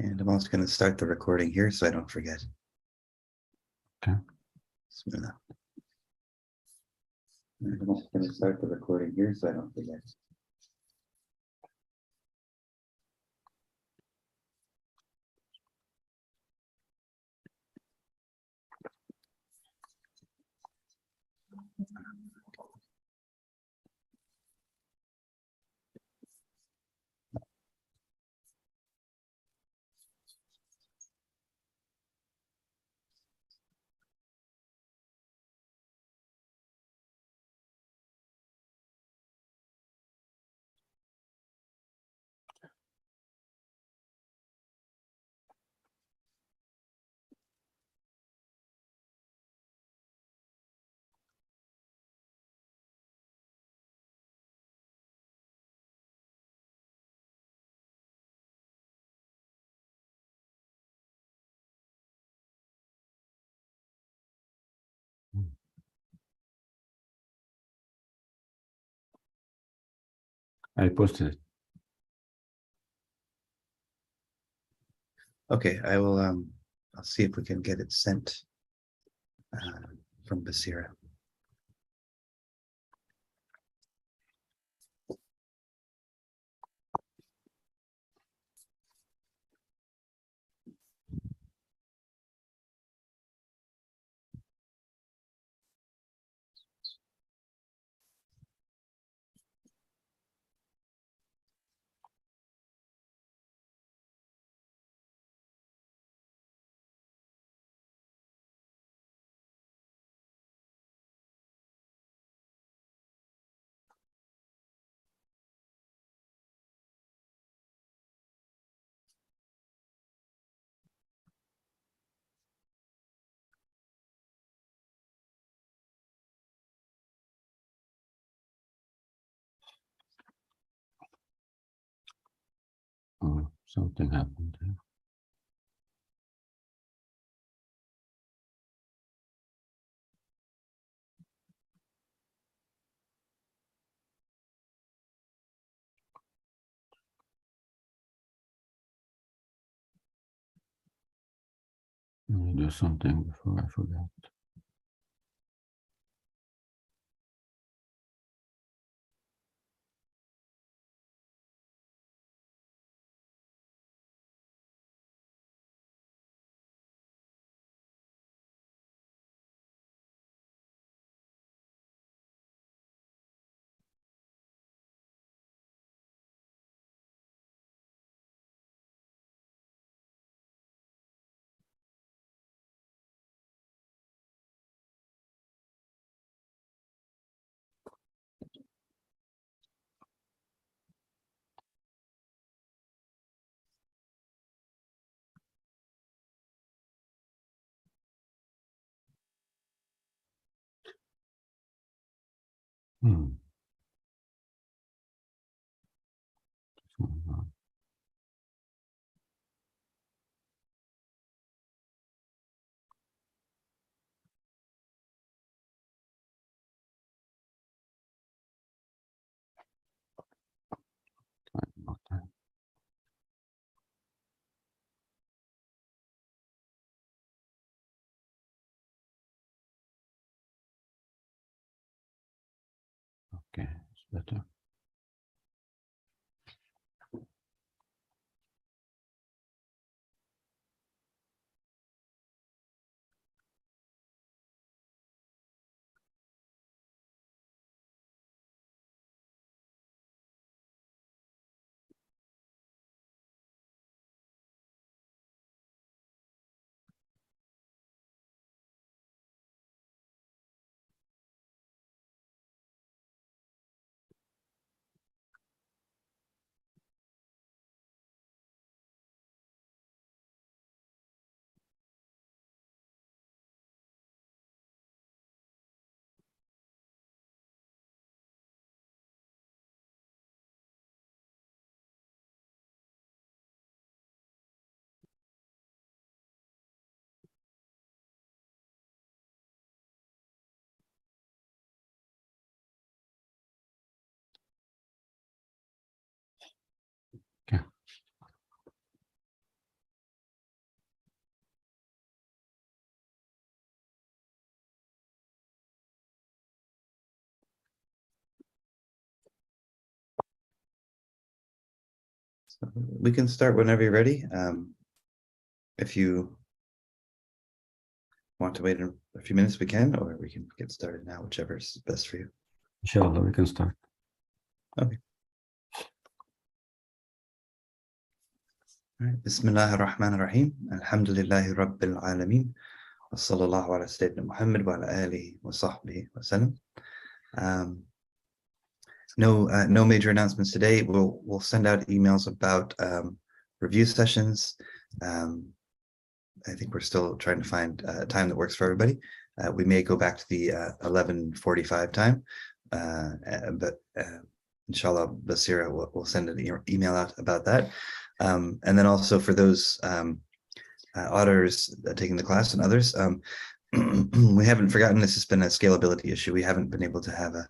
And I'm also going to start the recording here so I don't forget. Okay. Bismillah. And I'm also going to start the recording here so I don't forget. I posted it. Okay, I will. I'll see if we can get it sent from Basira. Oh, something happened here. Let me do something before I forget. Hmm. What's going on? More time. Okay, it's better. We can start whenever you're ready. If you want to wait a few minutes, we can, or we can get started now, whichever is best for you. Inshallah, we can start. Okay. All right. Bismillah ar-Rahman ar-Rahim. Alhamdulillahi Rabbil Alameen. Wa sallallahu ala Sayyidina Muhammad wa ala alihi wa sahbihi wa sallam. No major announcements today. We'll send out emails about review sessions. I think we're still trying to find a time that works for everybody. We may go back to the 11:45 time, but inshallah, Basira will send an email out about that. And then also for those auditors taking the class and others, we haven't forgotten this has been a scalability issue. We haven't been able to have a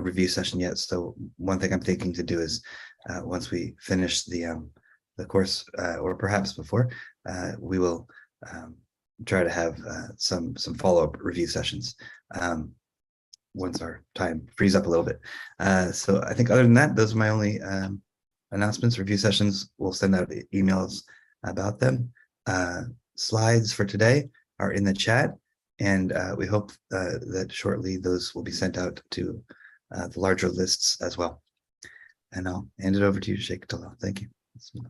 review session yet. So one thing I'm thinking to do is once we finish the course, or perhaps before, we will try to have some follow-up review sessions once our time frees up a little bit. So I think other than that, those are my only announcements. Review sessions, we'll send out emails about them. Slides for today are in the chat, and we hope that shortly those will be sent out to the larger lists as well. And I'll hand it over to you, Sheikh Talal. Thank you.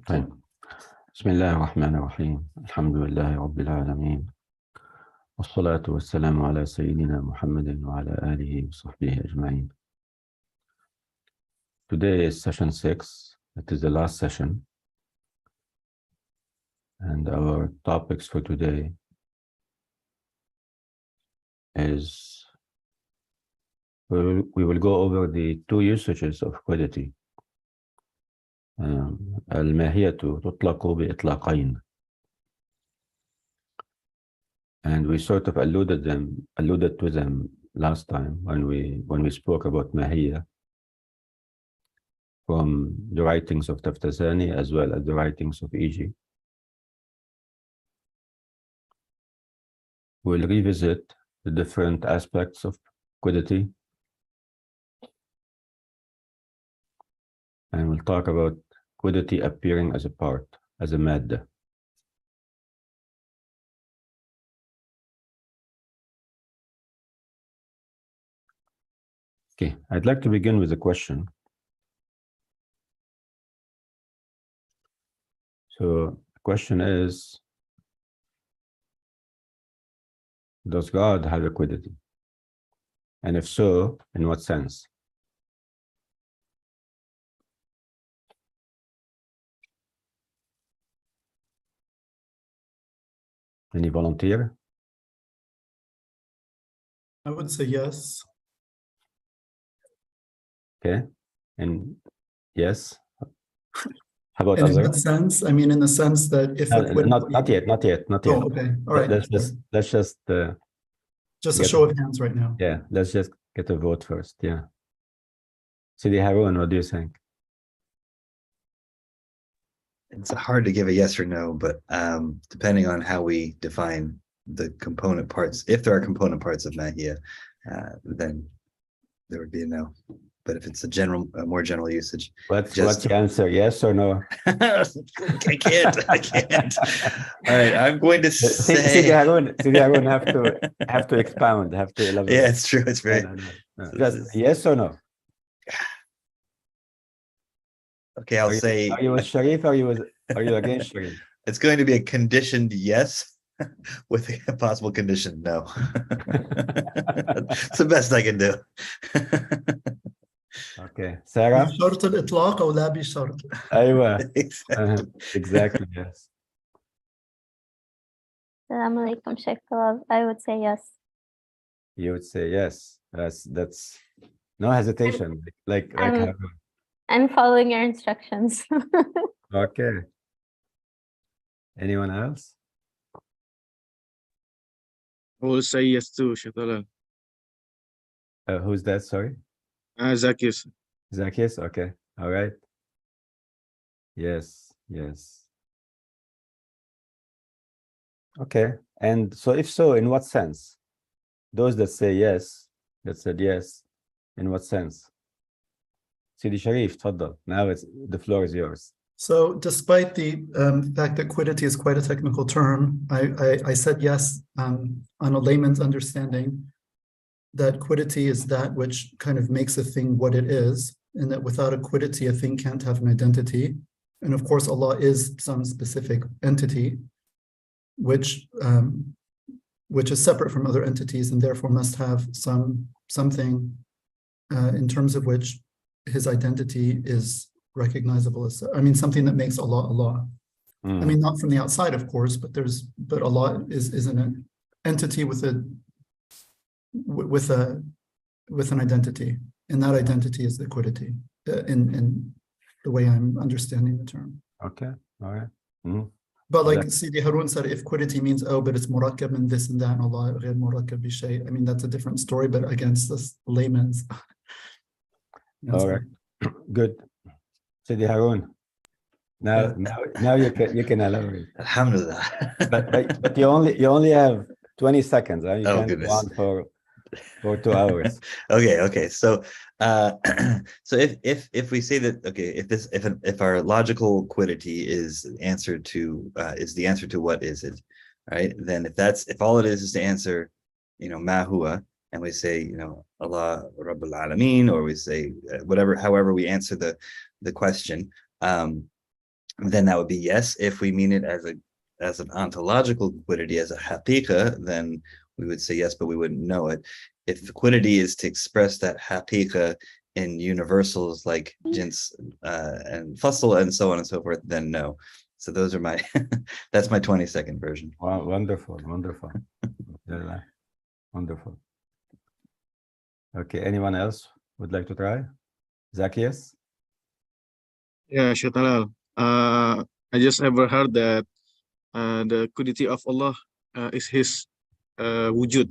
طيب. بسم الله الرحمن الرحيم. الحمد لله رب العالمين. والصلاة والسلام على سيدنا محمد وعلى آله وصحبه أجمعين. Today is session 6. It is the last session. And our topics for today is we will go over the two usages of quiddity. الماهية تطلق بإطلاقين. And we sort of alluded to them last time when we spoke about Mahia from the writings of Taftazani as well as the writings of E.G. We'll revisit the different aspects of quiddity, and we'll talk about quiddity appearing as a part, as a madda. Okay, I'd like to begin with a question. So the question is, does God have a quiddity? And if so, in what sense? Any volunteer? I would say yes. Okay, and yes. How about And in other? that sense, I mean, in the sense that if a quiddity... Not yet. Oh, okay. All right. Let's just a show of hands right now. Yeah, let's just get a vote first. Yeah. Sidi Harun, what do you think? It's hard to give a yes or no, but depending on how we define the component parts, if there are component parts of Mahia, then there would be a no. But if it's a more general usage, what's the answer? Yes or no? I can't. All right, I'm going to say Sidi Harun have to expound, have to elaborate. Yeah, it's true. It's very no. Just yes or no. Okay, I'll say. Are you with Sharif or are you against Sharif? It's going to be a conditioned yes with a possible condition no. It's the best I can do. Okay, Sarah. بشرط الإطلاق أو لا بشرط. أيوة. Exactly. Yes. Assalamu alaikum, Sheikh Talal. I would say yes. You would say yes. That's no hesitation. Like I'm following your instructions. Okay. Anyone else? I will say yes too, Sheikh Talal. Who's that? Sorry. Zakis. Zakis. Okay. All right. Yes. Okay. And so, if so, in what sense? Those that say yes, that said yes, in what sense? Sidi Sharif, تفضل. Now the floor is yours. So despite the fact that quiddity is quite a technical term, I said yes on a layman's understanding that quiddity is that which kind of makes a thing what it is, and that without a quiddity, a thing can't have an identity. And of course, Allah is some specific entity, which is separate from other entities and therefore must have something in terms of which his identity is recognizable as, I mean, something that makes Allah Allah. I mean, not from the outside, of course, but Allah is an entity with an identity, and that identity is the quiddity in the way I'm understanding the term. Okay, all right. But like Sidi Harun said, if quiddity means, oh, but it's murakkab and this and that, and Allah غير مركب بشيء, I mean, that's a different story, but against this layman's. All right, good. Sidi Harun, now you can elaborate. Alhamdulillah. but you only have 20 seconds. Huh? You can't goodness. go on for 2 hours. Okay. So if we say that, okay, if our logical quiddity is the answer to what is it, right? Then if all it is to answer, ma huwa, and we say, Allah Rabbul Alameen, or we say however we answer the question, then that would be yes. If we mean it as an ontological quiddity, as a haqiqa, then we would say yes, but we wouldn't know it. If the quiddity is to express that haqiqa in universals like jins and fasl and so on and so forth, then no. So those are that's my 20-second version. Wow, wonderful. Wonderful. Okay, anyone else would like to try? Zacchaeus? Yeah, Sheikh Talal. I just ever heard that the quiddity of Allah is His wujud.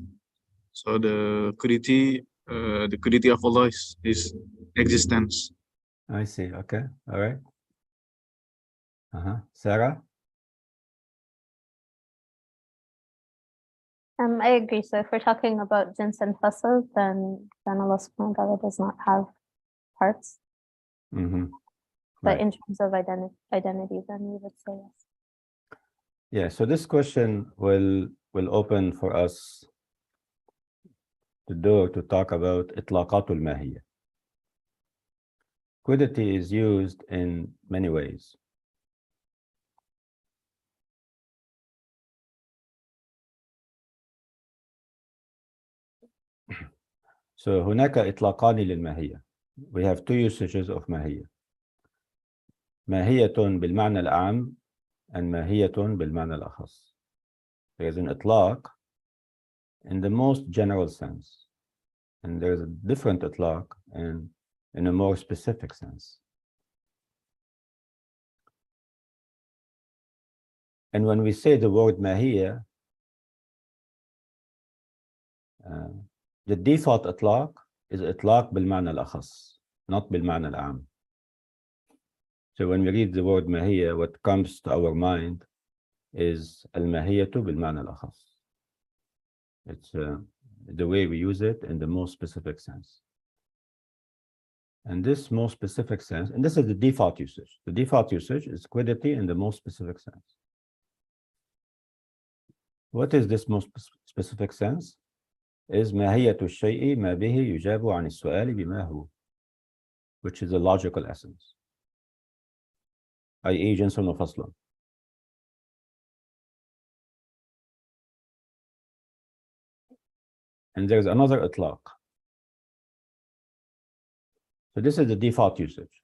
So the quiddity of Allah is His existence. I see. Okay. All right. Sarah? I agree. So if we're talking about jins and fasl, then Allah subhanahu wa ta'ala does not have parts. But in terms of identity, then we would say yes. Yeah, so this question will open for us the door to talk about itlaqatul mahiyya. Quiddity is used in many ways. So هناك إطلاقان للماهية. We have two usages of ماهية. ماهية بالمعنى العام and ماهية بالمعنى الأخص. There is an إطلاق in the most general sense, and there is a different إطلاق in a more specific sense. And when we say the word ماهية, the default إطلاق is إطلاق بالمعنى الأخص, not بالمعنى العام. So when we read the word ماهية, what comes to our mind is الماهية بالمعنى الأخص. It's the way we use it in the most specific sense. And this most specific sense, and this is the default usage. The default usage is quiddity in the most specific sense. What is this most specific sense? Is ماهية الشيء ما به يجاب عن السؤال بما هو, which is a logical essence, i.e. جنس وفصل. And there's another إطلاق. So this is the default usage.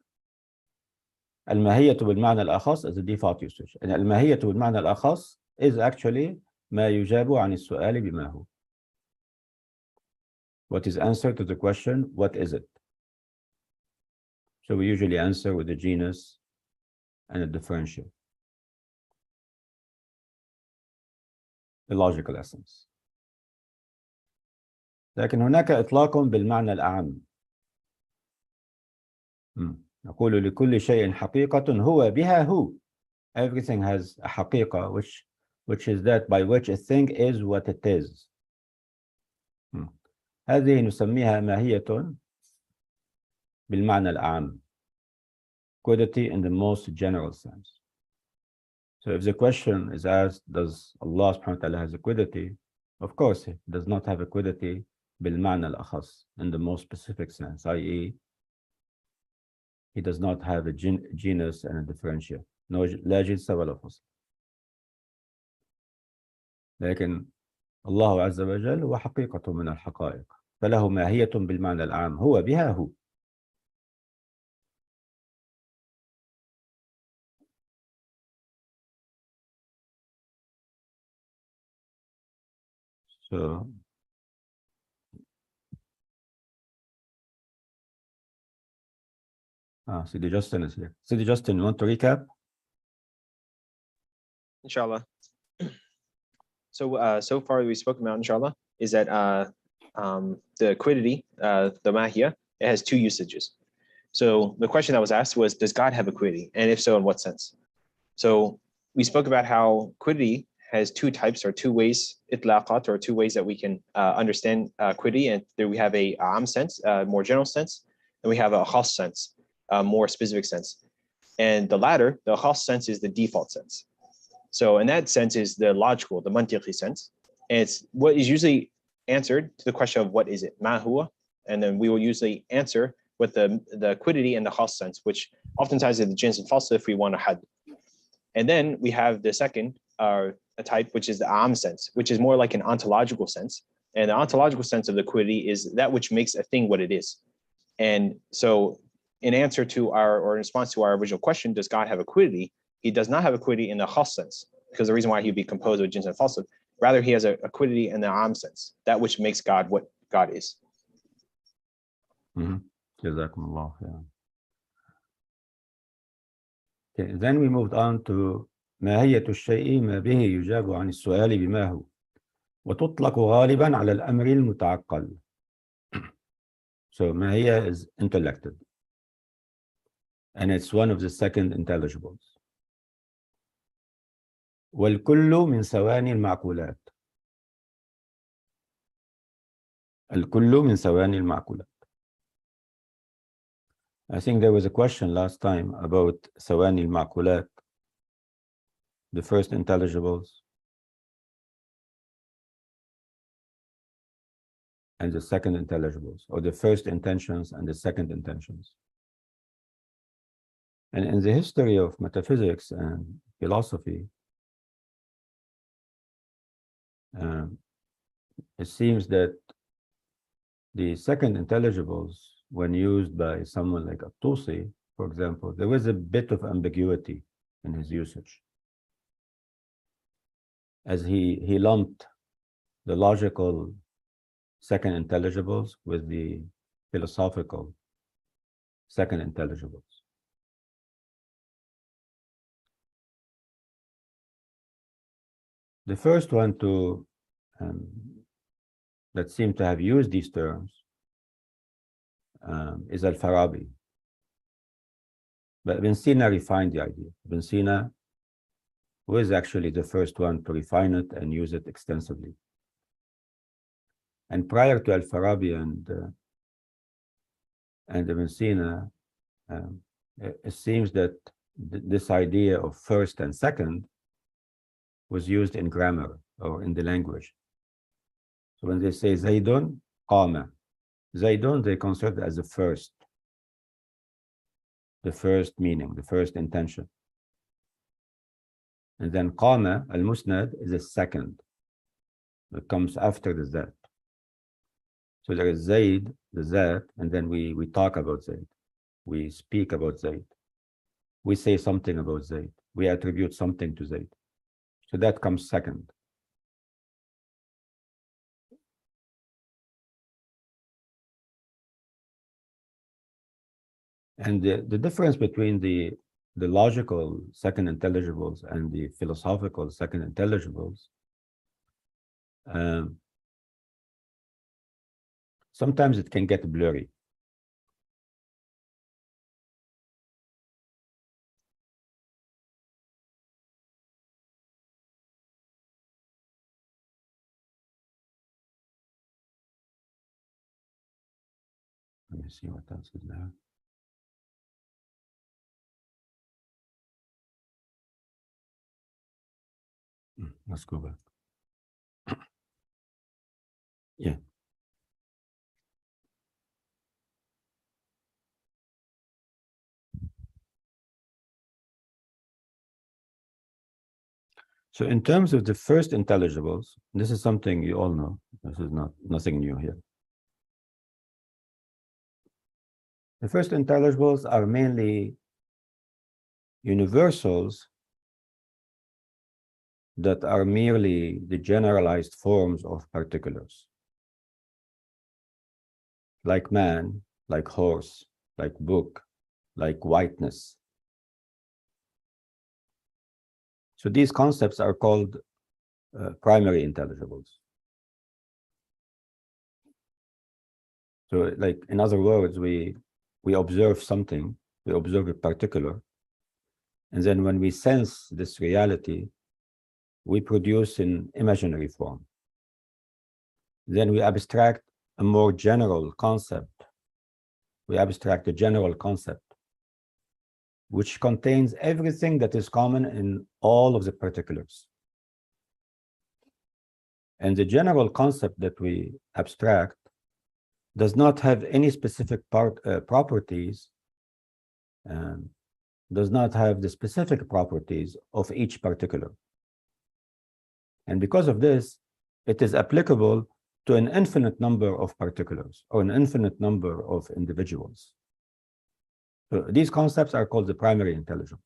الماهية بالمعنى الأخص is the default usage. And الماهية بالمعنى الأخص is actually ما يجاب عن السؤال بما هو. What is answer to the question, what is it? So we usually answer with a genus and a differential, the logical essence. لكن هناك إطلاق بالمعنى الأعم. نقول لكل شيء حقيقة هو بها هو. Everything has a حقيقة, which is that by which a thing is what it is. هذه نسميها ماهية بالمعنى الأعم. quiddity in the most general sense. So if the question is asked, does Allah subhanahu wa ta'ala has a quiddity? Of course, he does not have a quiddity بالمعنى الأخص, in the most specific sense, i.e., he does not have a genus and a differential. No, لا جنس ولا فصل. لكن الله عز وجل هو حقيقة من الحقائق، فله ماهية بالمعنى العام، هو بها هو. So, Sidi Justin is here. Sidi Justin, you want to recap? Inshallah. So, so far we spoke about, inshallah, is that the quiddity, the Mahia, it has two usages. So the question that was asked was, does God have a quiddity? And if so, in what sense? So we spoke about how quiddity has two types or two ways, itlaqat, or two ways that we can understand quiddity. And there we have a aam sense, more general sense, and we have a khas sense, more specific sense. And the latter, the khas sense, is the default sense. So in that sense is the logical, the mantiqi sense. And it's what is usually answered to the question of what is it, ma huwa? And then we will usually answer with the quiddity and the khas sense, which oftentimes is the jins and fasl if we want to had. And then we have the second a type, which is the aam sense, which is more like an ontological sense. And the ontological sense of the quiddity is that which makes a thing what it is. And so in answer to or in response to our original question, does God have a quiddity? He does not have a quiddity in the khas sense, because the reason why he'd be composed with jins and fasl. Rather, he has a quiddity in the aam sense, that which makes God what God is. Jazakumullah khair. Okay, then we moved on to ماهية الشيء ما به يجاب عن السؤال بما هو وتطلق غالبا على الأمر المتعقل. So Mahia is intellected, and it's one of the second intelligibles. والكل من ثواني المعقولات. الكل من ثواني المعقولات. I think there was a question last time about ثواني المعقولات, the first intelligibles and the second intelligibles, or the first intentions and the second intentions. And in the history of metaphysics and philosophy, it seems that the second intelligibles, when used by someone like At-Tusi, for example, there was a bit of ambiguity in his usage, as he lumped the logical second intelligibles with the philosophical second intelligibles. The first one to that seemed to have used these terms is Al-Farabi. But Ibn Sina refined the idea. Ibn Sina was actually the first one to refine it and use it extensively. And prior to Al-Farabi and Ibn Sina, it seems that this idea of first and second was used in grammar or in the language. So when they say Zaydun qama, Zaydun they consider as the first meaning, the first intention. And then qama, al-musnad, is a second. It comes after the zat. So there is Zayd, the zat, and then we talk about Zayd. We speak about Zayd. We say something about Zayd. We attribute something to Zayd. So that comes second. And the difference between the logical second intelligibles and the philosophical second intelligibles, sometimes it can get blurry. Let me see what else is there. Let's go back. Yeah. So in terms of the first intelligibles, this is something you all know. This is nothing new here. The first intelligibles are mainly universals that are merely the generalized forms of particulars. Like man, like horse, like book, like whiteness. So these concepts are called primary intelligibles. So like, in other words, we observe something, we observe a particular, and then when we sense this reality, we produce an imaginary form. Then we abstract a more general concept. We abstract a general concept, which contains everything that is common in all of the particulars. And the general concept that we abstract does not have any specific properties, does not have the specific properties of each particular. And because of this, it is applicable to an infinite number of particulars or an infinite number of individuals. So these concepts are called the primary intelligible.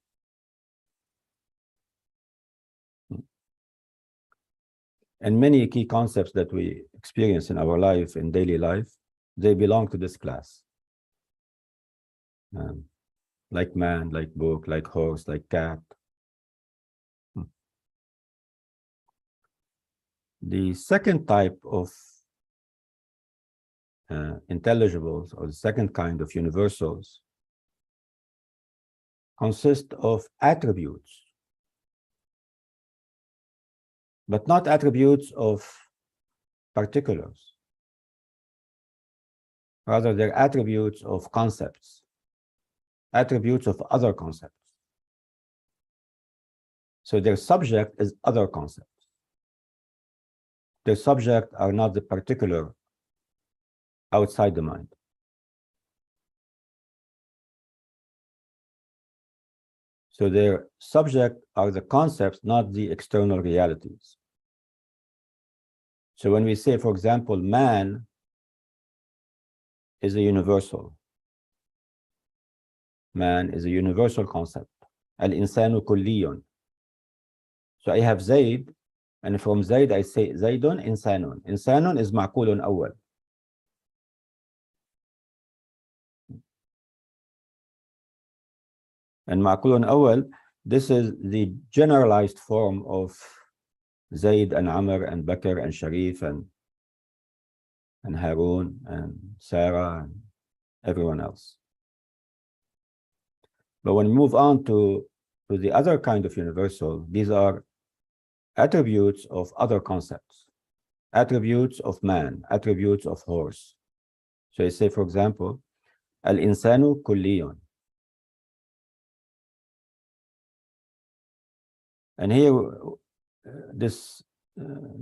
And many key concepts that we experience in our life, in daily life, they belong to this class. Like man, like book, like horse, like cat. The second type of intelligibles, or the second kind of universals, consist of attributes, but not attributes of particulars. Rather, they're attributes of concepts, attributes of other concepts. So their subject is other concepts. Their subject are not the particular outside the mind. So their subject are the concepts, not the external realities. So when we say, for example, man is a universal. Man is a universal concept. Al-insanu kulliyun. So I have Zayd, and from Zayd I say Zaydun insanun. Insanun is ma'kulun awwal. And ma'kulun awwal, this is the generalized form of Zayd and Amr and Bakr and Sharif and Harun and Sarah and everyone else. But when we move on to the other kind of universal, these are attributes of other concepts, attributes of man, attributes of horse. So I say, for example, al-insanu kulliyun. And here, this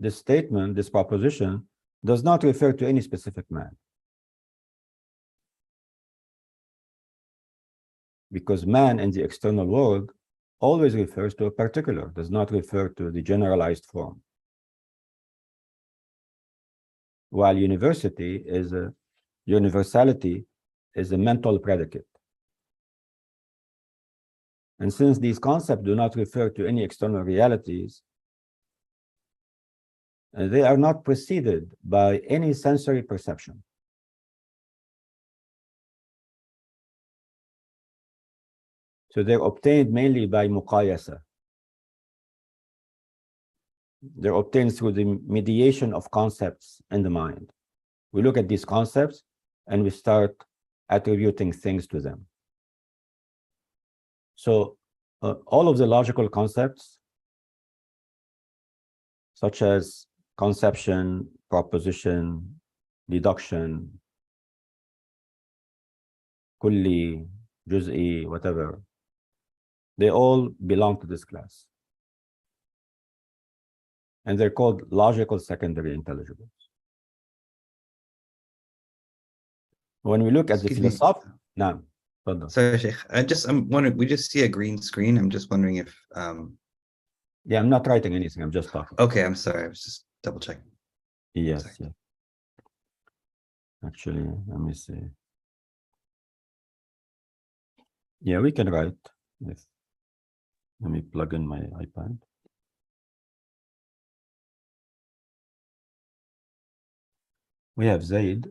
statement, this proposition, does not refer to any specific man. Because man in the external world always refers to a particular, does not refer to the generalized form. While universality is a mental predicate. And since these concepts do not refer to any external realities, they are not preceded by any sensory perception. So they're obtained mainly by muqayasa. They're obtained through the mediation of concepts in the mind. We look at these concepts and we start attributing things to them. So all of the logical concepts, such as conception, proposition, deduction, kulli, juz'i, whatever, they all belong to this class. And they're called logical secondary intelligibles. When we look at the Excuse me. philosophy, no, hold on. Sorry, Sheikh. I'm wondering, we just see a green screen. I'm just wondering if, Yeah, I'm not writing anything. I'm just talking. okay, I'm sorry. I was just double checking. Yes, Sorry. yeah. Actually, let me see. Yeah, we can write. Let me plug in my iPad. We have Zaid.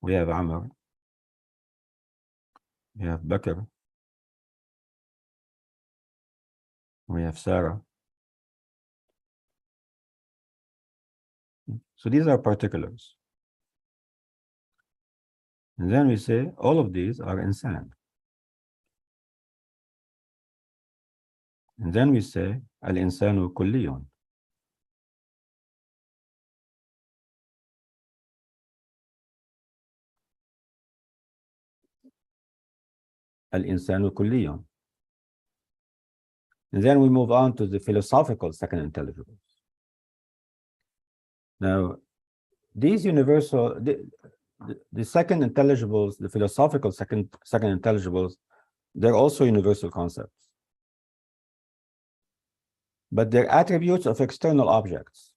We have Amr. We have Bakr. We have Sarah. So these are particulars. And then we say all of these are insan. And then we say al-insanu kulliyun. Al-insanu kulliyun. And then we move on to the philosophical second intelligibles. Now, these universal, the second intelligibles, the philosophical second intelligibles, they're also universal concepts. But they're attributes of external objects.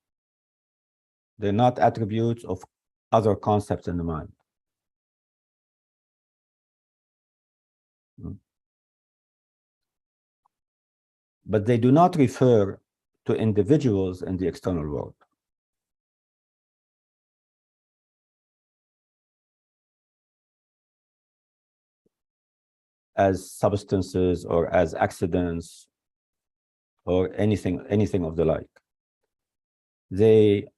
They're not attributes of other concepts in the mind. But they do not refer to individuals in the external world. As substances or as accidents or anything of the like. They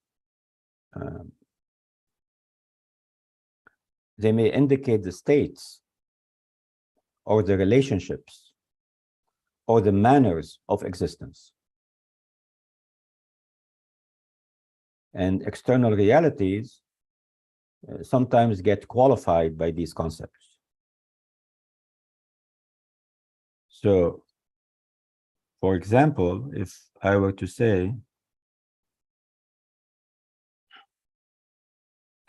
may indicate the states or the relationships or the manners of existence. And external realities sometimes get qualified by these concepts. So, for example, if I were to say,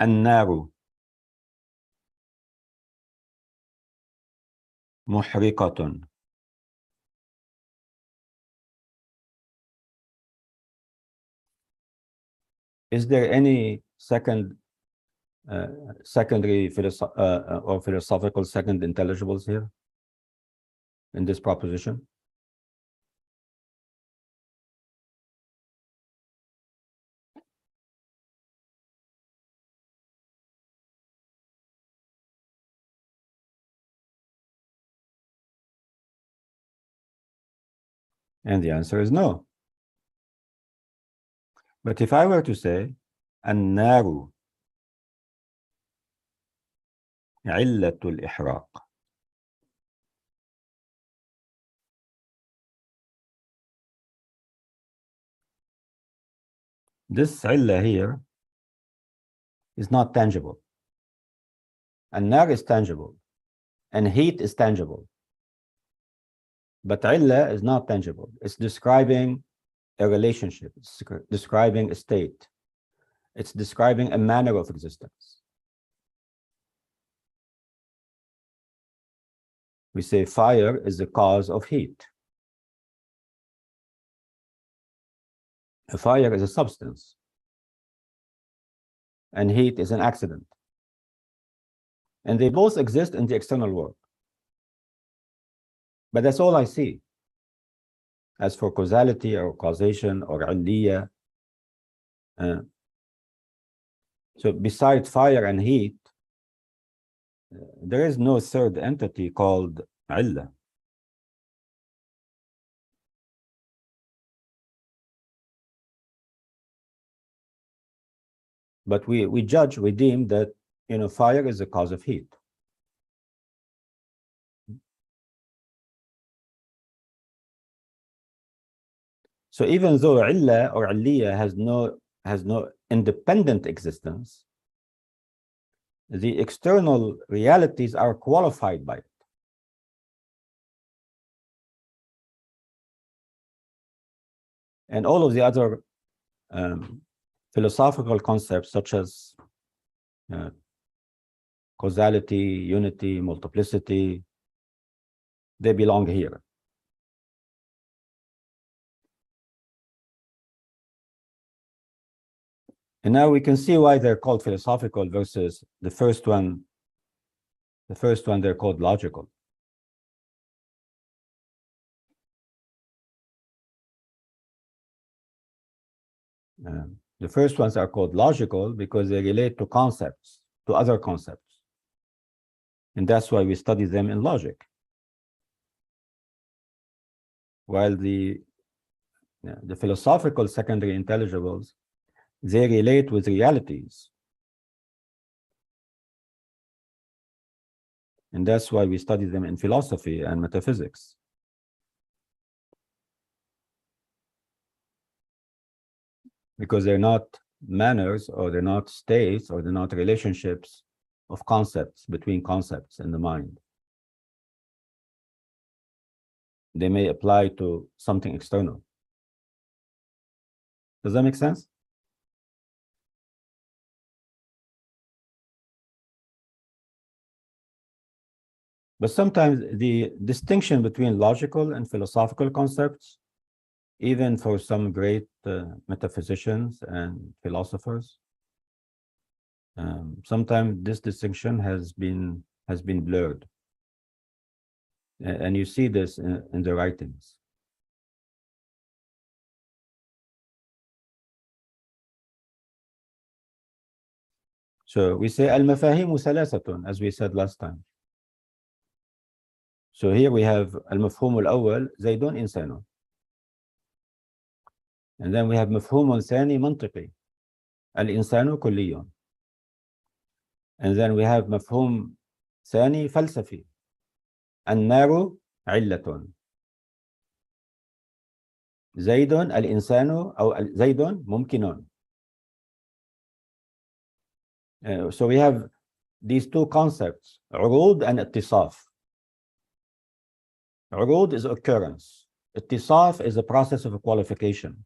النار محرقة. Is there any secondary or philosophical second intelligibles here in this proposition? And the answer is no. But if I were to say, النار علة الإحراق. This علة here is not tangible. النار is tangible, and heat is tangible. But علة is not tangible. It's describing a relationship. It's describing a state. It's describing a manner of existence. We say fire is the cause of heat. A fire is a substance, and heat is an accident. And they both exist in the external world. But that's all I see. As for causality or causation or aliyah, so besides fire and heat, there is no third entity called illah. But we deem that, fire is the cause of heat. So even though illah or aliyah has no independent existence, the external realities are qualified by it. And all of the other philosophical concepts such as causality, unity, multiplicity, they belong here. And now we can see why they're called philosophical versus the first one. The first one, they're called logical. The first ones are called logical because they relate to concepts, to other concepts. And that's why we study them in logic. While the philosophical secondary intelligibles, they relate with realities. And that's why we study them in philosophy and metaphysics. Because they're not manners, or they're not states, or they're not relationships of concepts between concepts in the mind. They may apply to something external. Does that make sense? But sometimes the distinction between logical and philosophical concepts, even for some great metaphysicians and philosophers, sometimes this distinction has been blurred. And you see this in the writings. So we say al-mafahimu thalathatun, as we said last time. So here we have al-mafhum al-awwal, zaydun insanun. And then we have mafhum thani mantiqi, al-insanu kulliyun. And then we have mafhum thani falsafi, النار علة. زيد الإنسان أو زيد ممكن. So we have these two concepts, عروض and اتصاف. عروض is occurrence. اتصاف is a process of qualification.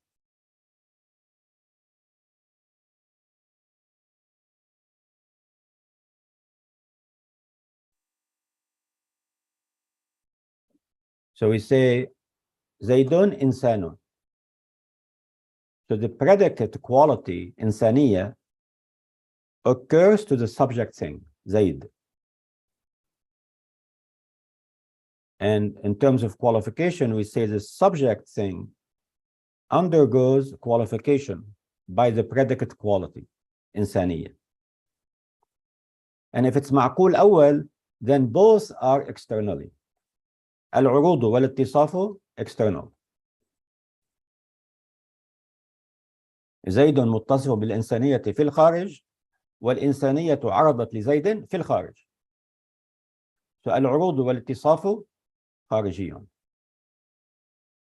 So we say زيدون إنسان. So the predicate quality إنسانية occurs to the subject thing, زيد. And in terms of qualification, we say the subject thing undergoes qualification by the predicate quality, إنسانية. And if it's معقول أول, then both are externally. العروض والاتصاف external. زيد متصف بالإنسانية في الخارج والإنسانية عرضت لزيد في الخارج. So العروض والاتصاف خارجيون.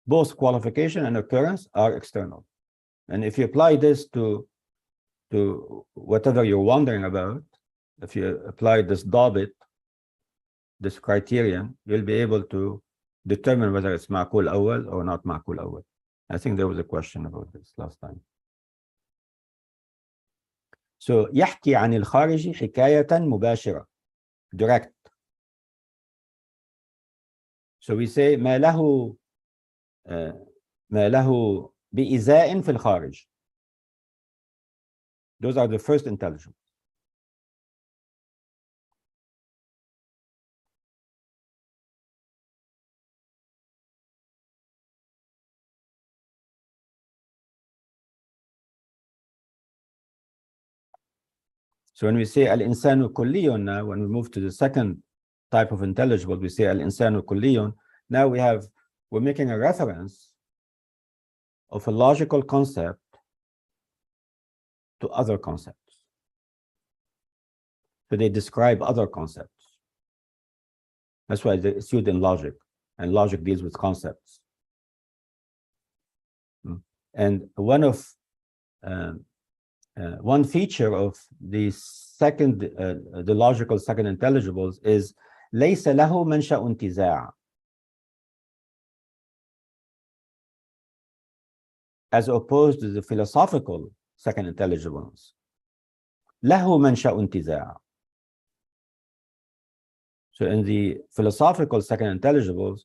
Both qualification and occurrence are external. And if you apply this to whatever you're wondering about, if you apply this ضابط, this criterion, you'll be able to determine whether it's معقول أول or not معقول أول. I think there was a question about this last time. So يحكي عن الخارج حكاية مباشرة, direct. So we say ما له بإزاء في الخارج. Those are the first intelligibles. So when we say al-insanu kulliyun now, when we move to the second type of intelligible, we say al-insanu kulliyun. Now we're making a reference of a logical concept to other concepts. So they describe other concepts. That's why it's used in logic, and logic deals with concepts. And one feature of the the logical second intelligibles is ليس له منشأ انتزاع. as opposed to the philosophical second intelligibles. له منشأ انتزاع. So in the philosophical second intelligibles,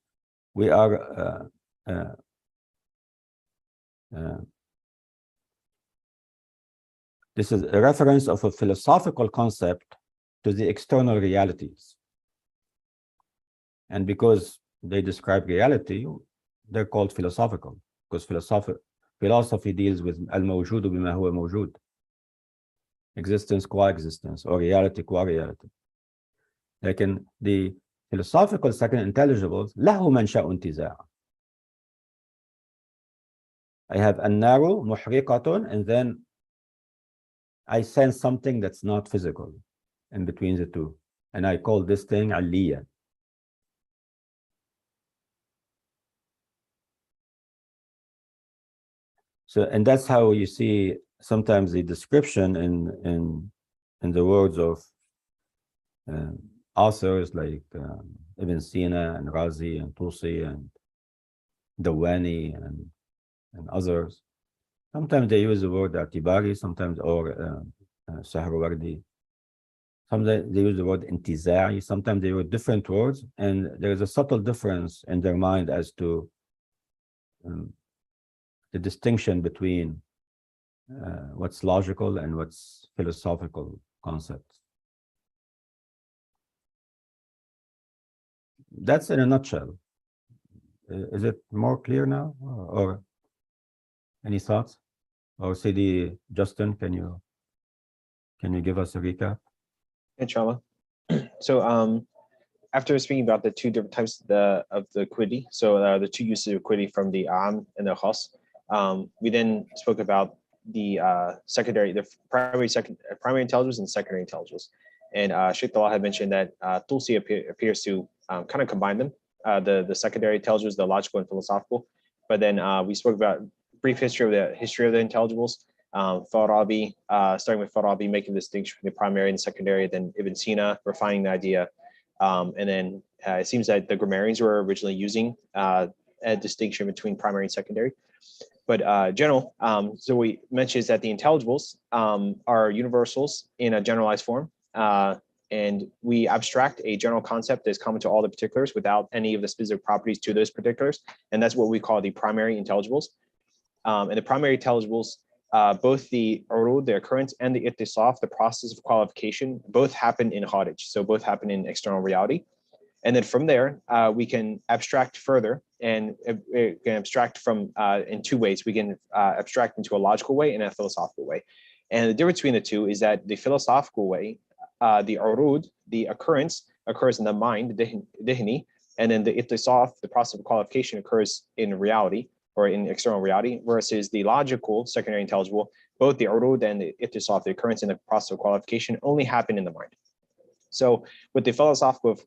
we are this is a reference of a philosophical concept to the external realities. And because they describe reality, they're called philosophical, because philosophy deals with al-mawjudu bima huwa mawjud, existence qua existence, or reality qua reality. Like in the philosophical second intelligibles, له منشأ انتزاع. I have النار محرقة, and then I sense something that's not physical in between the two, and I call this thing علية. So, and that's how you see sometimes the description in the words of authors like Ibn Sina and Razi and Tusi and Dawani and others. Sometimes they use the word Atibari, sometimes, or Sahrawardi. Sometimes they use the word Intizai, sometimes they use different words, and there is a subtle difference in their mind as to the distinction between what's logical and what's philosophical concepts. That's in a nutshell. Is it more clear now, or any thoughts? Or CD Justin, can you give us a recap? Inshallah. So after speaking about the two different types of the quiddity, so the two uses of quiddity from the am and the khas, we then spoke about the primary intelligibles and secondary intelligibles. And Sheikh Talal had mentioned that Tulsi appears to kind of combine them, the secondary intelligibles, the logical and philosophical. But then we spoke about brief history of the intelligibles. Farabi, starting with Farabi, making the distinction between the primary and secondary, then Ibn Sina refining the idea. And then it seems that the grammarians were originally using a distinction between primary and secondary. But general, so we mentioned is that the intelligibles are universals in a generalized form. And we abstract a general concept that is common to all the particulars without any of the specific properties to those particulars. And that's what we call the primary intelligibles. And the primary intelligibles, both the urud, the occurrence, and the ittisaf, the process of qualification, both happen in kharij, so both happen in external reality. And then from there, we can abstract further, and it can abstract from in two ways. We can abstract into a logical way and a philosophical way. And the difference between the two is that the philosophical way, the urud, the occurrence, occurs in the mind, the dihni, and then the ittisaf, the process of qualification, occurs in reality, or in external reality, versus the logical secondary intelligible, both the urud and the ittisaf, the occurrence and the process of qualification, only happen in the mind. So with the philosophical,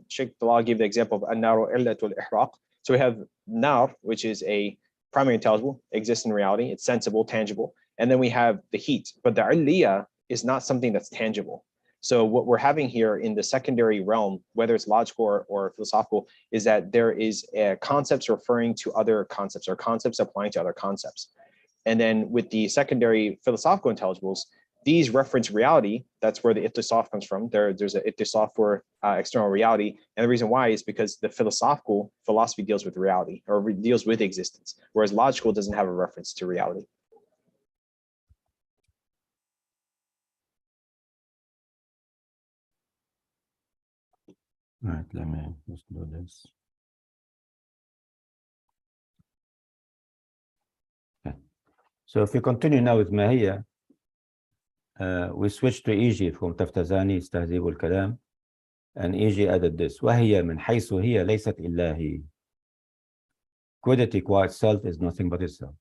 Sheikh Talal gave the example of an-naru illatul ihraq. So we have nar, which is a primary intelligible, exists in reality, it's sensible, tangible, and then we have the heat, but the aliyah is not something that's tangible. So what we're having here in the secondary realm, whether it's logical or philosophical, is that there is concepts referring to other concepts, or concepts applying to other concepts. And then with the secondary philosophical intelligibles, these reference reality. That's where the ittisaf comes from. There's an ittisaf for external reality. And the reason why is because the philosophical philosophy deals with reality, or deals with existence, whereas logical doesn't have a reference to reality. All right, let me just do this. Okay. So if we continue now with Mahia, we switch to Iji from Taftazani, استهذيب الكلام, and Iji added this: وهي من حيث هي ليست إلا هي. Quiddity qua itself is nothing but itself.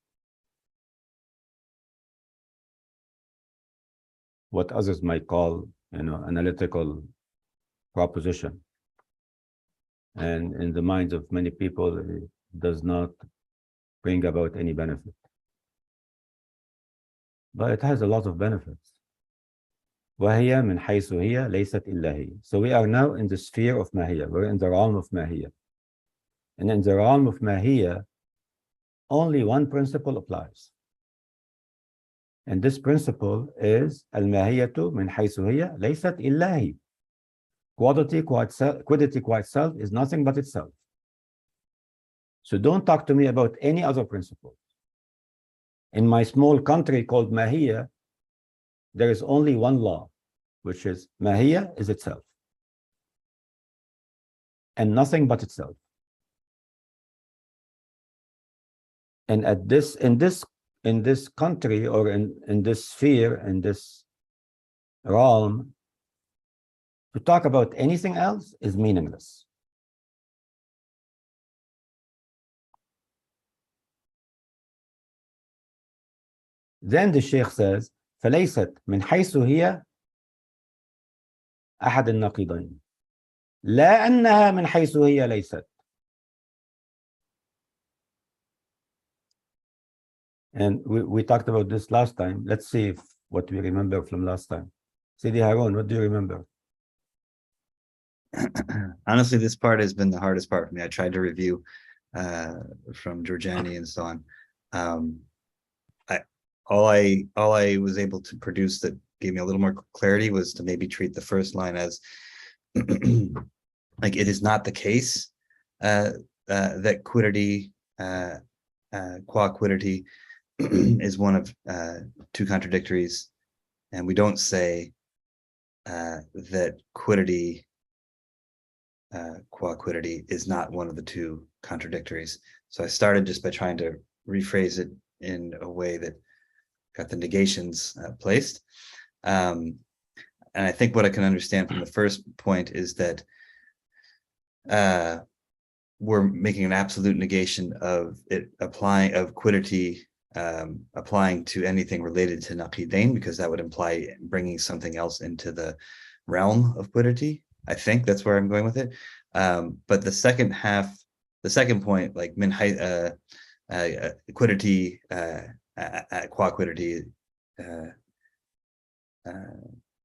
What others might call, analytical proposition. And in the minds of many people, it does not bring about any benefit. But it has a lot of benefits. وهي من حيث هي ليست إلا هي. So we are now in the sphere of Mahia. We're in the realm of Mahia. And in the realm of Mahia, only one principle applies. And this principle is الماهية من حيث هي ليست إلا هي. Quiddity qua itself is nothing but itself. So don't talk to me about any other principle. In my small country called Mahia, there is only one law, which is Mahia is itself. And nothing but itself. And in this country, or in this sphere, in this realm, to talk about anything else is meaningless. Then the Sheikh says, فليست من حيث هي أحد النقيضين لا أنها من حيث هي ليست. And we talked about this last time. Let's see what we remember from last time. Sidi Harun, what do you remember? Honestly, this part has been the hardest part for me. I tried to review from Giorgiani and so on. All I was able to produce that gave me a little more clarity was to maybe treat the first line as like it is not the case that quiddity, qua quiddity, is one of two contradictories, and we don't say that quiddity, qua quiddity, is not one of the two contradictories. So I started just by trying to rephrase it in a way that got the negations placed. And I think what I can understand from the first point is that we're making an absolute negation of it applying, of quiddity applying to anything related to naqidain, because that would imply bringing something else into the realm of quiddity. I think that's where I'm going with it. But the second half, the second point, like min quiddity, qua quiddity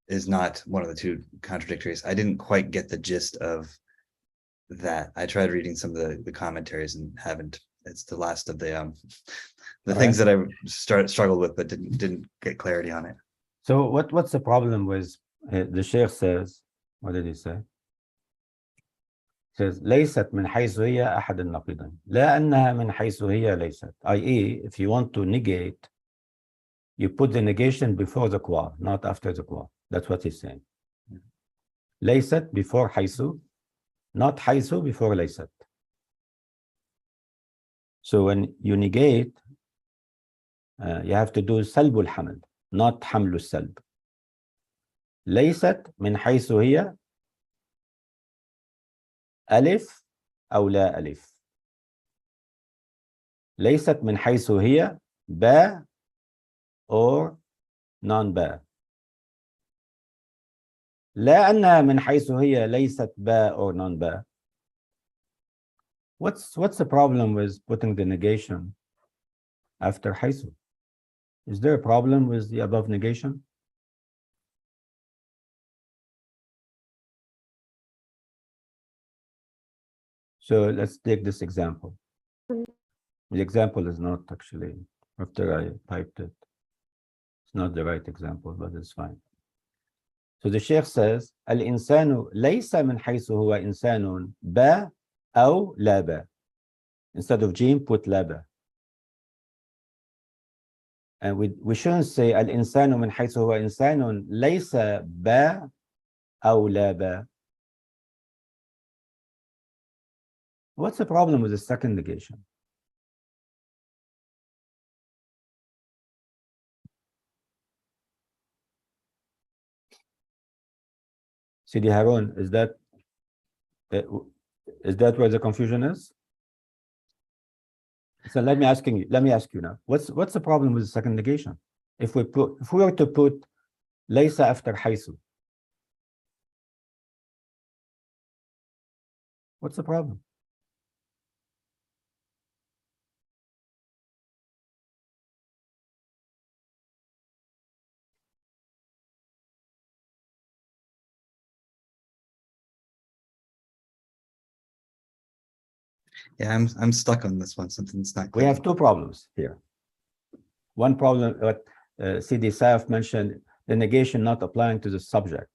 is not one of the two contradictories. I didn't quite get the gist of that. I tried reading some of the commentaries and haven't. It's the last of the things that I struggled with, but didn't get clarity on it. So what's the problem with the Sheikh says? What did he say? He says ليست من حيث هي أحد النقيضين لا أنها من حيث هي ليست. i.e., if you want to negate, you put the negation before the qua, not after the qua. That's what he's saying. ليست before حيث, not حيث before ليست. So when you negate, you have to do سلب الحمل, not حمل السلب. ليست من حيث هي ألف أو لا ألف. ليست من حيث هي باء or non-باء. لا أنها من حيث هي ليست باء or non-باء. What's the problem with putting the negation after حيث? Is there a problem with the above negation? So let's take this example. The example is not actually, after I typed it, it's not the right example, but it's fine. So the Sheikh says, الإنسان ليس من حيث هو إنسان با أو لا با. Instead of جيم, put لا با. And we shouldn't say الإنسان من حيث هو إنسان ليس با أو لا با. What's the problem with the second negation? Sidi Harun, is that where the confusion is? So let me ask you now. What's the problem with the second negation? If we were to put ليس after حيث, what's the problem? Yeah, I'm stuck on this one. Something's not We clicking. have two problems here. One problem, what CD Saif mentioned, the negation not applying to the subject.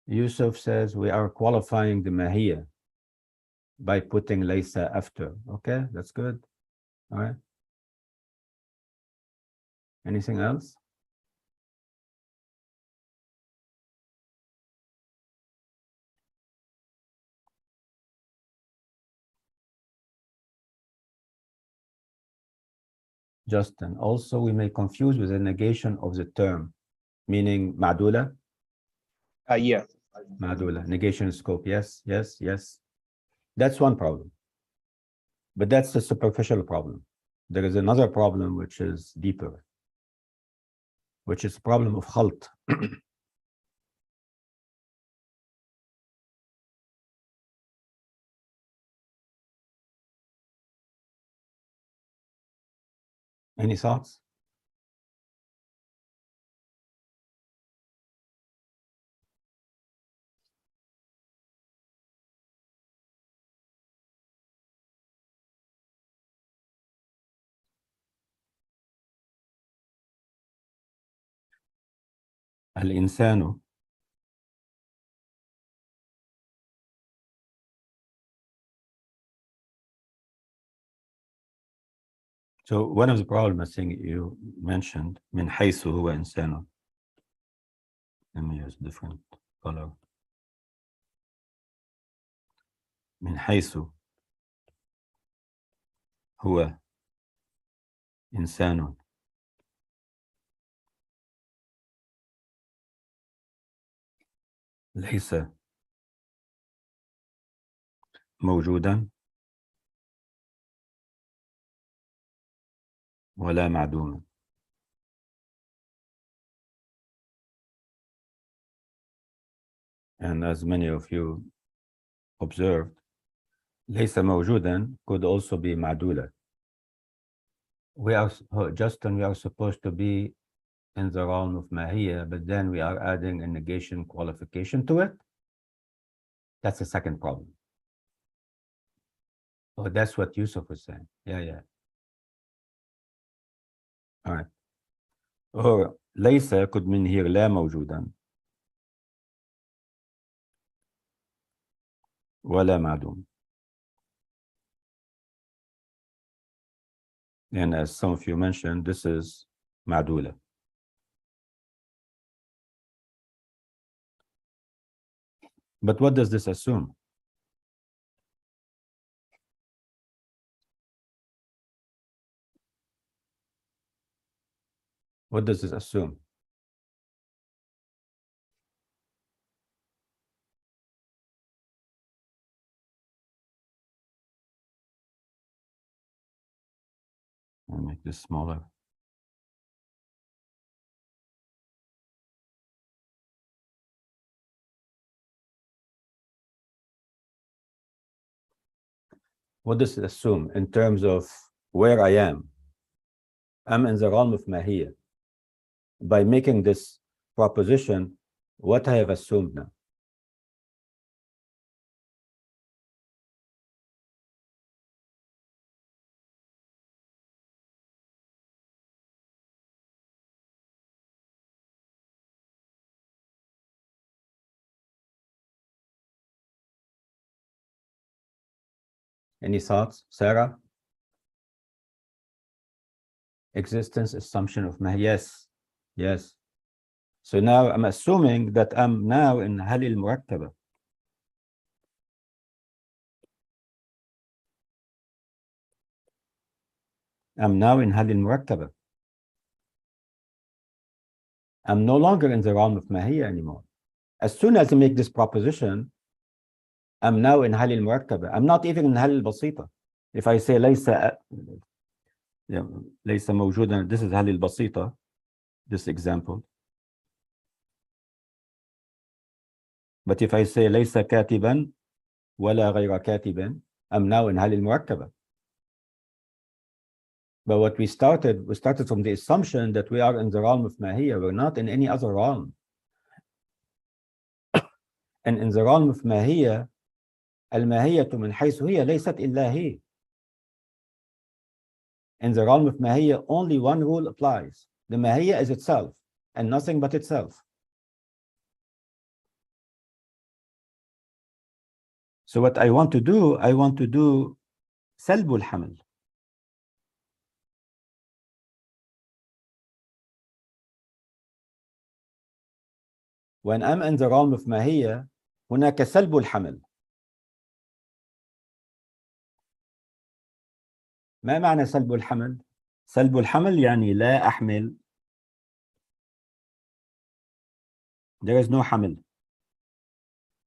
Yusuf says we are qualifying the Mahia by putting laysa after. Okay, that's good. All right. Anything else? Justin, also we may confuse with the negation of the term, meaning ma'dula. Yeah. Ma'dula, negation scope, yes, yes, yes. That's one problem. But that's a superficial problem. There is another problem which is deeper, which is the problem of khalt. Any thoughts? الإنسان So one of the problems I think you mentioned, من حيث هو إنسان. Let me use different color. من حيث هو إنسان ليس موجودا ولا معدوما. And as many of you observed, ليس موجودا could also be معدولة. We are, Justin, we are supposed to be in the realm of Mahia, but then we are adding a negation qualification to it. That's the second problem. Oh, that's what Yusuf was saying. Yeah. All right. Or ليس could mean here لا موجودا ولا معدوم. And as some of you mentioned, this is معدولة. But what does this assume? What does this assume? I'll make this smaller. What does it assume in terms of where I am? I'm in the realm of Mahia. By making this proposition, what I have assumed now? Any thoughts, Sarah? Existence assumption of Mahia. Yes. So now I'm assuming that I'm now in هل المركبة. I'm now in هل المركبة. I'm no longer in the realm of Mahia anymore. As soon as I make this proposition, I'm now in هل المركبة. I'm not even in هل البسيطة. If I say ليس ليس موجودا, this is هل البسيطة, this example. But if I say ليس كاتبا ولا غير كاتب, I'm now in هل المركبة. But what we started from the assumption that we are in the realm of Mahia. We're not in any other realm. And in the realm of Mahia, الماهية من حيث هي ليست إلا هي. In the realm of Mahia, only one rule applies. The Mahia is itself and nothing but itself. So what I want to do سلب الحمل. When I'm in the realm of Mahia, هناك سلب الحمل. ما معنى سلب الحمل؟ سلب الحمل يعني لا أحمل. There is no حمل.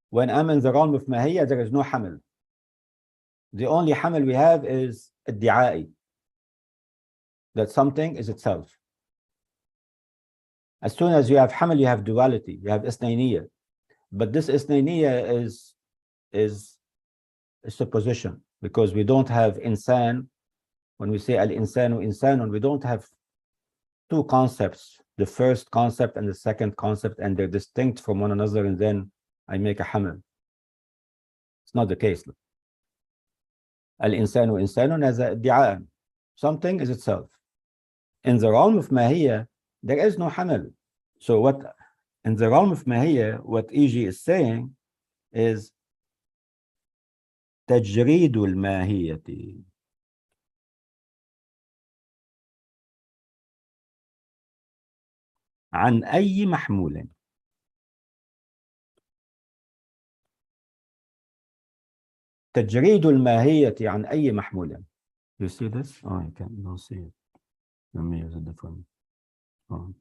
When I'm in the realm of Mahia, there is no حمل. The only حمل we have is ادعائي, that something is itself. As soon as you have حمل, you have duality, you have اثنينية. But this اثنينية is a supposition, because we don't have إنسان. When we say al-insanu insanun, we don't have two concepts, the first concept and the second concept, and they're distinct from one another, and then I make a hamel. It's not the case. Al-insanu insanun as a ادعاء. Something is itself. In the realm of Mahia, there is no hamel. So what in the realm of Mahia, what E.G. is saying is تجريد الماهية عن أي محمول. تجريد الماهية عن أي محمول. You see this? Oh, I don't see it. Let me use a different font.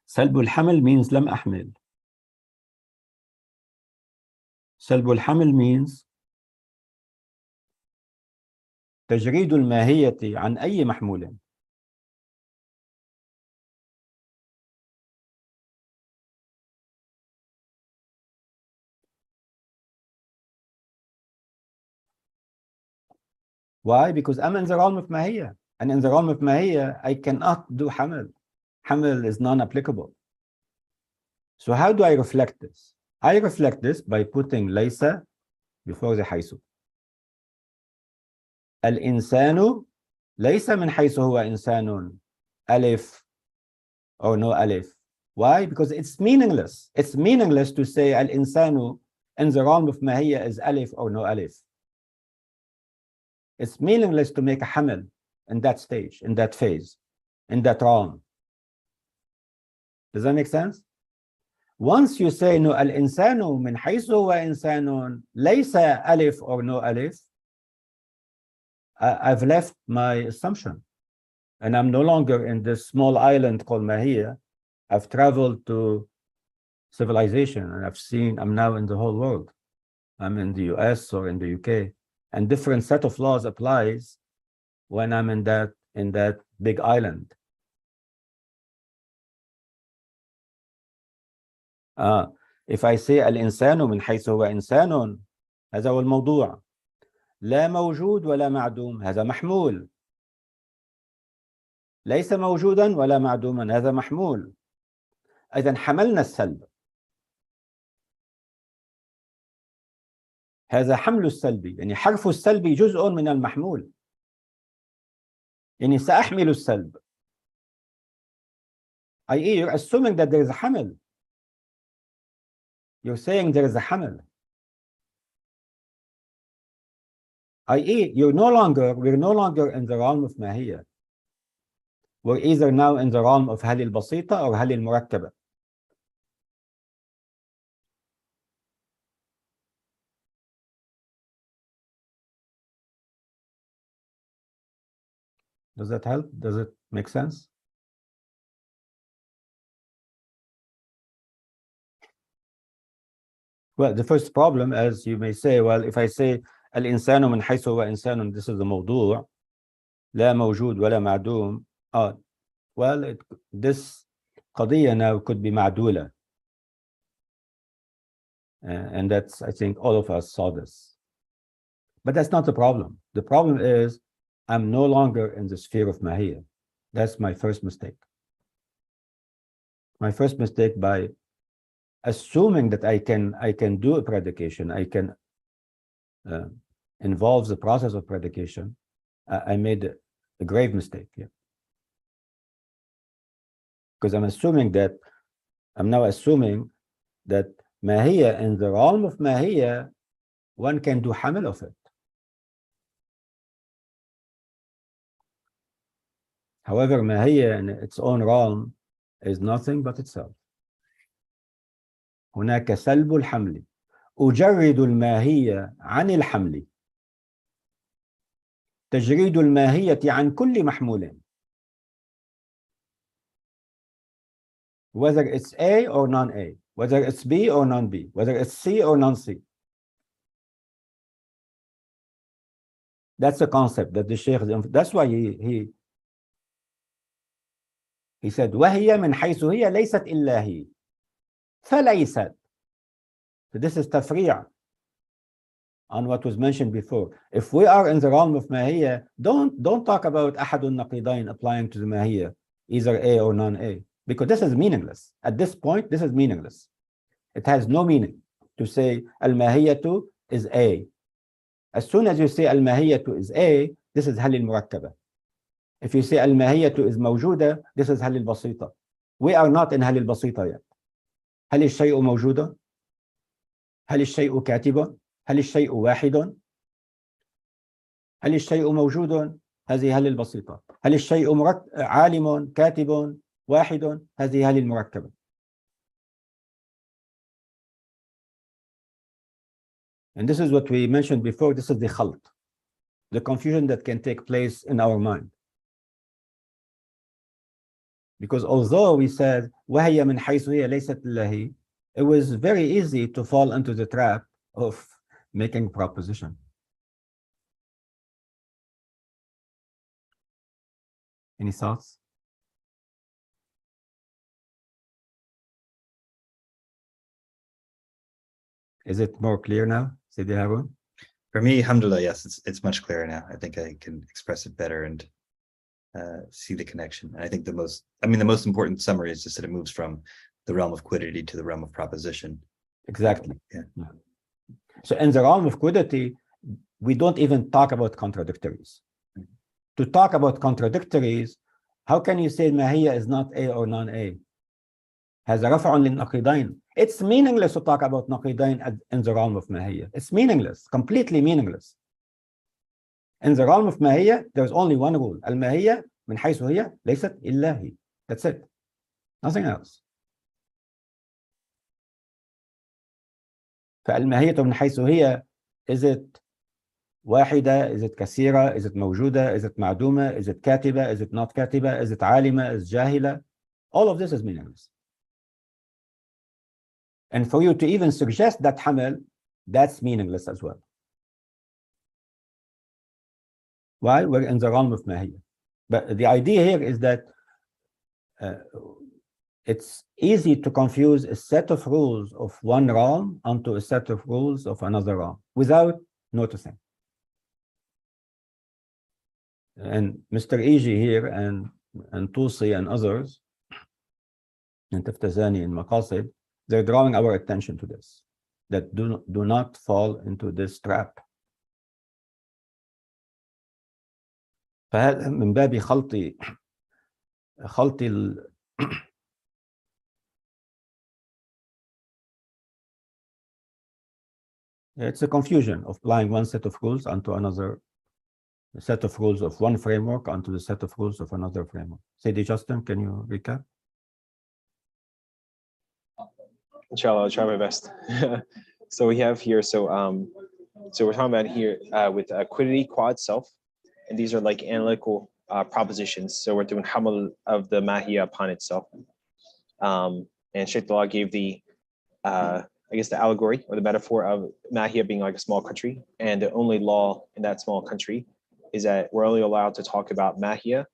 سلب الحمل means لم أحمل. سلب الحمل means تجريد الماهية عن أي محمول. Why? Because I'm in the realm of Mahia, and in the realm of Mahia, I cannot do hamel. Hamel is non-applicable. So how do I reflect this? I reflect this by putting ليس before the حيث. الإنسان ليس من حيث هو إنسان ألف or no ألف. Why? Because it's meaningless. It's meaningless to say الإنسان in the realm of Mahia is ألف or no ألف. It's meaningless to make a hamel in that stage, in that phase, in that realm. Does that make sense? Once you say no الإنسان من حيث هو إنسان ليس ألف or no ألف, I've left my assumption, and I'm no longer in this small island called Mahia. I've traveled to civilization, and I'm now in the whole world. I'm in the US or in the UK, and different set of laws applies when I'm in that big island. If I say الإنسان من حيث هو إنسان, هذا هو الموضوع. لا موجود ولا معدوم، هذا محمول. ليس موجودا ولا معدوما، هذا محمول. إذن حملنا السلب. هذا حمل السلبي، يعني حرف السلبي جزء من المحمول. يعني سأحمل السلب. i.e. you're assuming that there is a حمل. You're saying there is a حمل. i.e. we're no longer in the realm of Mahia. We're either now in the realm of هل البسيطة or هل المركبة. Does that help? Does it make sense? Well, the first problem, as you may say, well, if I say الإنسان من حيث هو إنسان, this is the موضوع, لا موجود ولا معدوم. Well, this قضية now could be معدولة. And that's, I think all of us saw this. But that's not the problem. The problem is I'm no longer in the sphere of Mahia. That's my first mistake. My first mistake by assuming that I can do a predication, I can involve the process of predication, I made a grave mistake here. Because I'm now assuming that Mahia, in the realm of Mahia, one can do hamil of it. However, Mahia in its own realm is nothing but itself. هناك سلب الحمل أجرد الماهية عن الحمل تجريد الماهية عن كل محمول, whether it's A or non-A, whether it's B or non-B, whether it's C or non-C. That's a concept that the Sheikh, that's why he said وهي من حيث هي ليست إلا هي فليست. So this is تفريع on what was mentioned before. If we are in the realm of Mahia, don't talk about أحد النقيضين applying to the Mahia, either A or non-A, because this is meaningless. At this point, this is meaningless. It has no meaning to say الماهية is A. As soon as you say الماهية is A, this is هل المركبة. If you say الماهية is موجودة, this is هل البسيطة. We are not in هل البسيطة yet. هل الشيء موجودة؟ هل الشيء كاتبة؟ هل الشيء واحد؟ هل الشيء موجود؟ هذه هل البسيطة. هل الشيء عالم كاتب واحد؟ هذه هل المركبة. And this is what we mentioned before. This is the khalt, the confusion that can take place in our mind. Because although we said وهي من حيث هي ليست إلا هي, it was very easy to fall into the trap of making proposition. Any thoughts? Is it more clear now, Sidi Harun? For me, alhamdulillah, yes, it's much clearer now. I think I can express it better and see the connection. And I think the most important summary is just that it moves from the realm of quiddity to the realm of proposition. Exactly. Yeah. So in the realm of quiddity, we don't even talk about contradictories. To talk about contradictories, how can you say Mahia is not A or non-A? هذا رفع للنقيضين. It's meaningless to talk about نقيضين in the realm of Mahia. It's meaningless, completely meaningless. In the realm of Mahia, there's only one rule. الماهية من حيث هي ليست إلا هي. That's it. Nothing else. فالماهية من حيث هي, is it واحدة, is it كثيرة, is it موجودة, is it معدومة, is it كاتبة, is it not كاتبة, is it عالمة, is جاهلة? All of this is meaningless. And for you to even suggest that hamil, that's meaningless as well. Why? We're in the realm of Mahia. But the idea here is that it's easy to confuse a set of rules of one realm onto a set of rules of another realm without noticing. And Mr. Iji here and Tusi and others, and Taftazani and Maqasid, they're drawing our attention to this, that do not fall into this trap. فهذا من باب خلطي it's a confusion of applying one set of rules onto another set of rules of one framework onto the set of rules of another framework. Sayyidi Justin, can you recap? Inshallah, I'll try my best. So we have here, so we're talking about here with quiddity, quad, self, and these are like analytical propositions. So we're doing hamal of the Mahia upon itself. And Shaykh Talal gave the, I guess the allegory or the metaphor of Mahia being like a small country, and the only law in that small country is that we're only allowed to talk about Mahia,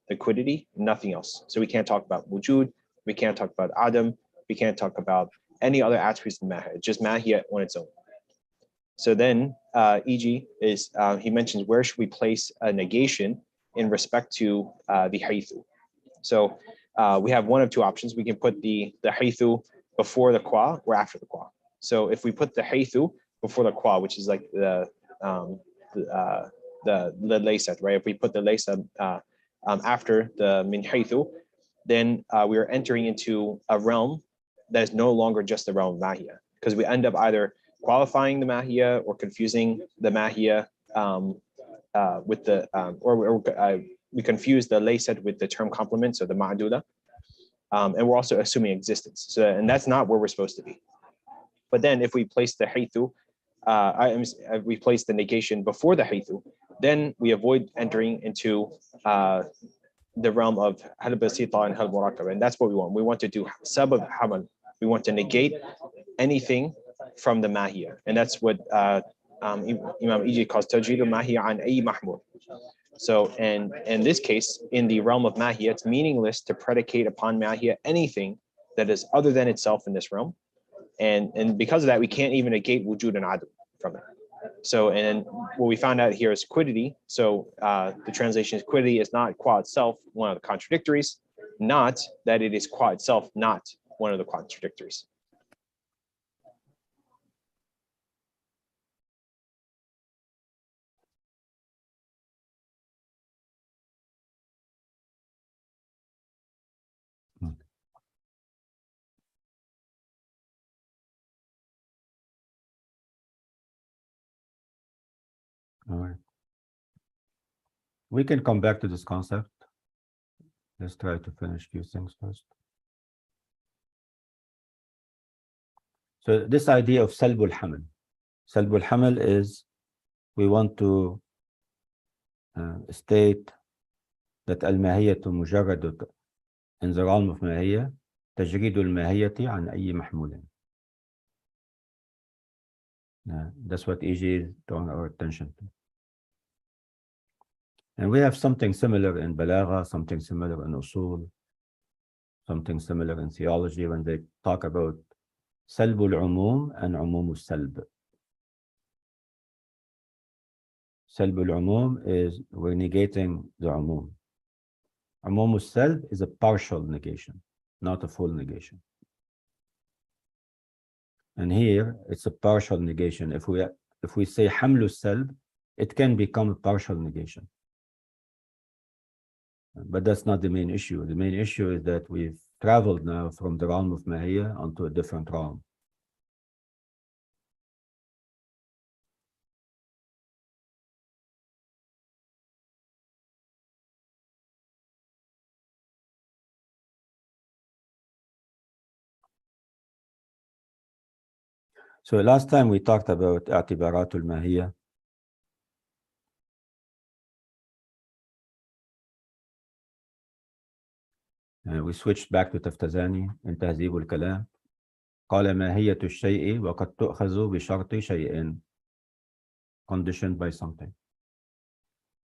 the quiddity, nothing else. So we can't talk about wujud, we can't talk about adam, we can't talk about any other attributes in Mahia, just Mahia on its own. So then E.G. is, he mentions where should we place a negation in respect to the haythu. So we have one of two options. We can put the haythu before the qua or after the qua. So if we put the haythu before the qua, which is like the laysat, right? If we put the laysat after the min haythu, then we are entering into a realm that is no longer just the realm of Mahia, because we end up either qualifying the Mahia or confusing the Mahia with the we confuse the laysat with the term complement, so the ma'duda, and we're also assuming existence. So, and that's not where we're supposed to be. But then if we place the haythu, we place the negation before the haythu, then we avoid entering into the realm of hal basita and hal murakkab, and that's what we want. We want to do sabab hamal. We want to negate anything from the mahia, and that's what Imam Iji calls tajridu mahia an ay mahmud. So, and in this case, in the realm of mahia, it's meaningless to predicate upon mahia anything that is other than itself in this realm, and because of that, we can't even negate wujud and adu from it. So, and what we found out here is quiddity. So the translation is quiddity is not qua itself one of the contradictories, not that it is qua itself not one of the contradictories. All right. We can come back to this concept. Let's try to finish a few things first. So this idea of salbul hamal. Salbul hamal is we want to state that al-mahiyatu mujarrad in the realm of mahiyya تجريد الماهية عن أي محمول. That's what EG is drawing our attention to. And we have something similar in balagha, something similar in usul, something similar in theology when they talk about salb al-umum and umum al-salb. Salb al-umum is we're negating the umum. Umum al-salb is a partial negation, not a full negation. And here it's a partial negation. If we say hamlu salb, it can become a partial negation. But that's not the main issue. The main issue is that we've traveled now from the realm of Mahia onto a different realm. So last time we talked about i'tibaratul Mahia. We switched back to Taftazani in تهذيب الكلام. قال ماهية الشيء وقد تؤخذ بشرط شيء conditioned by something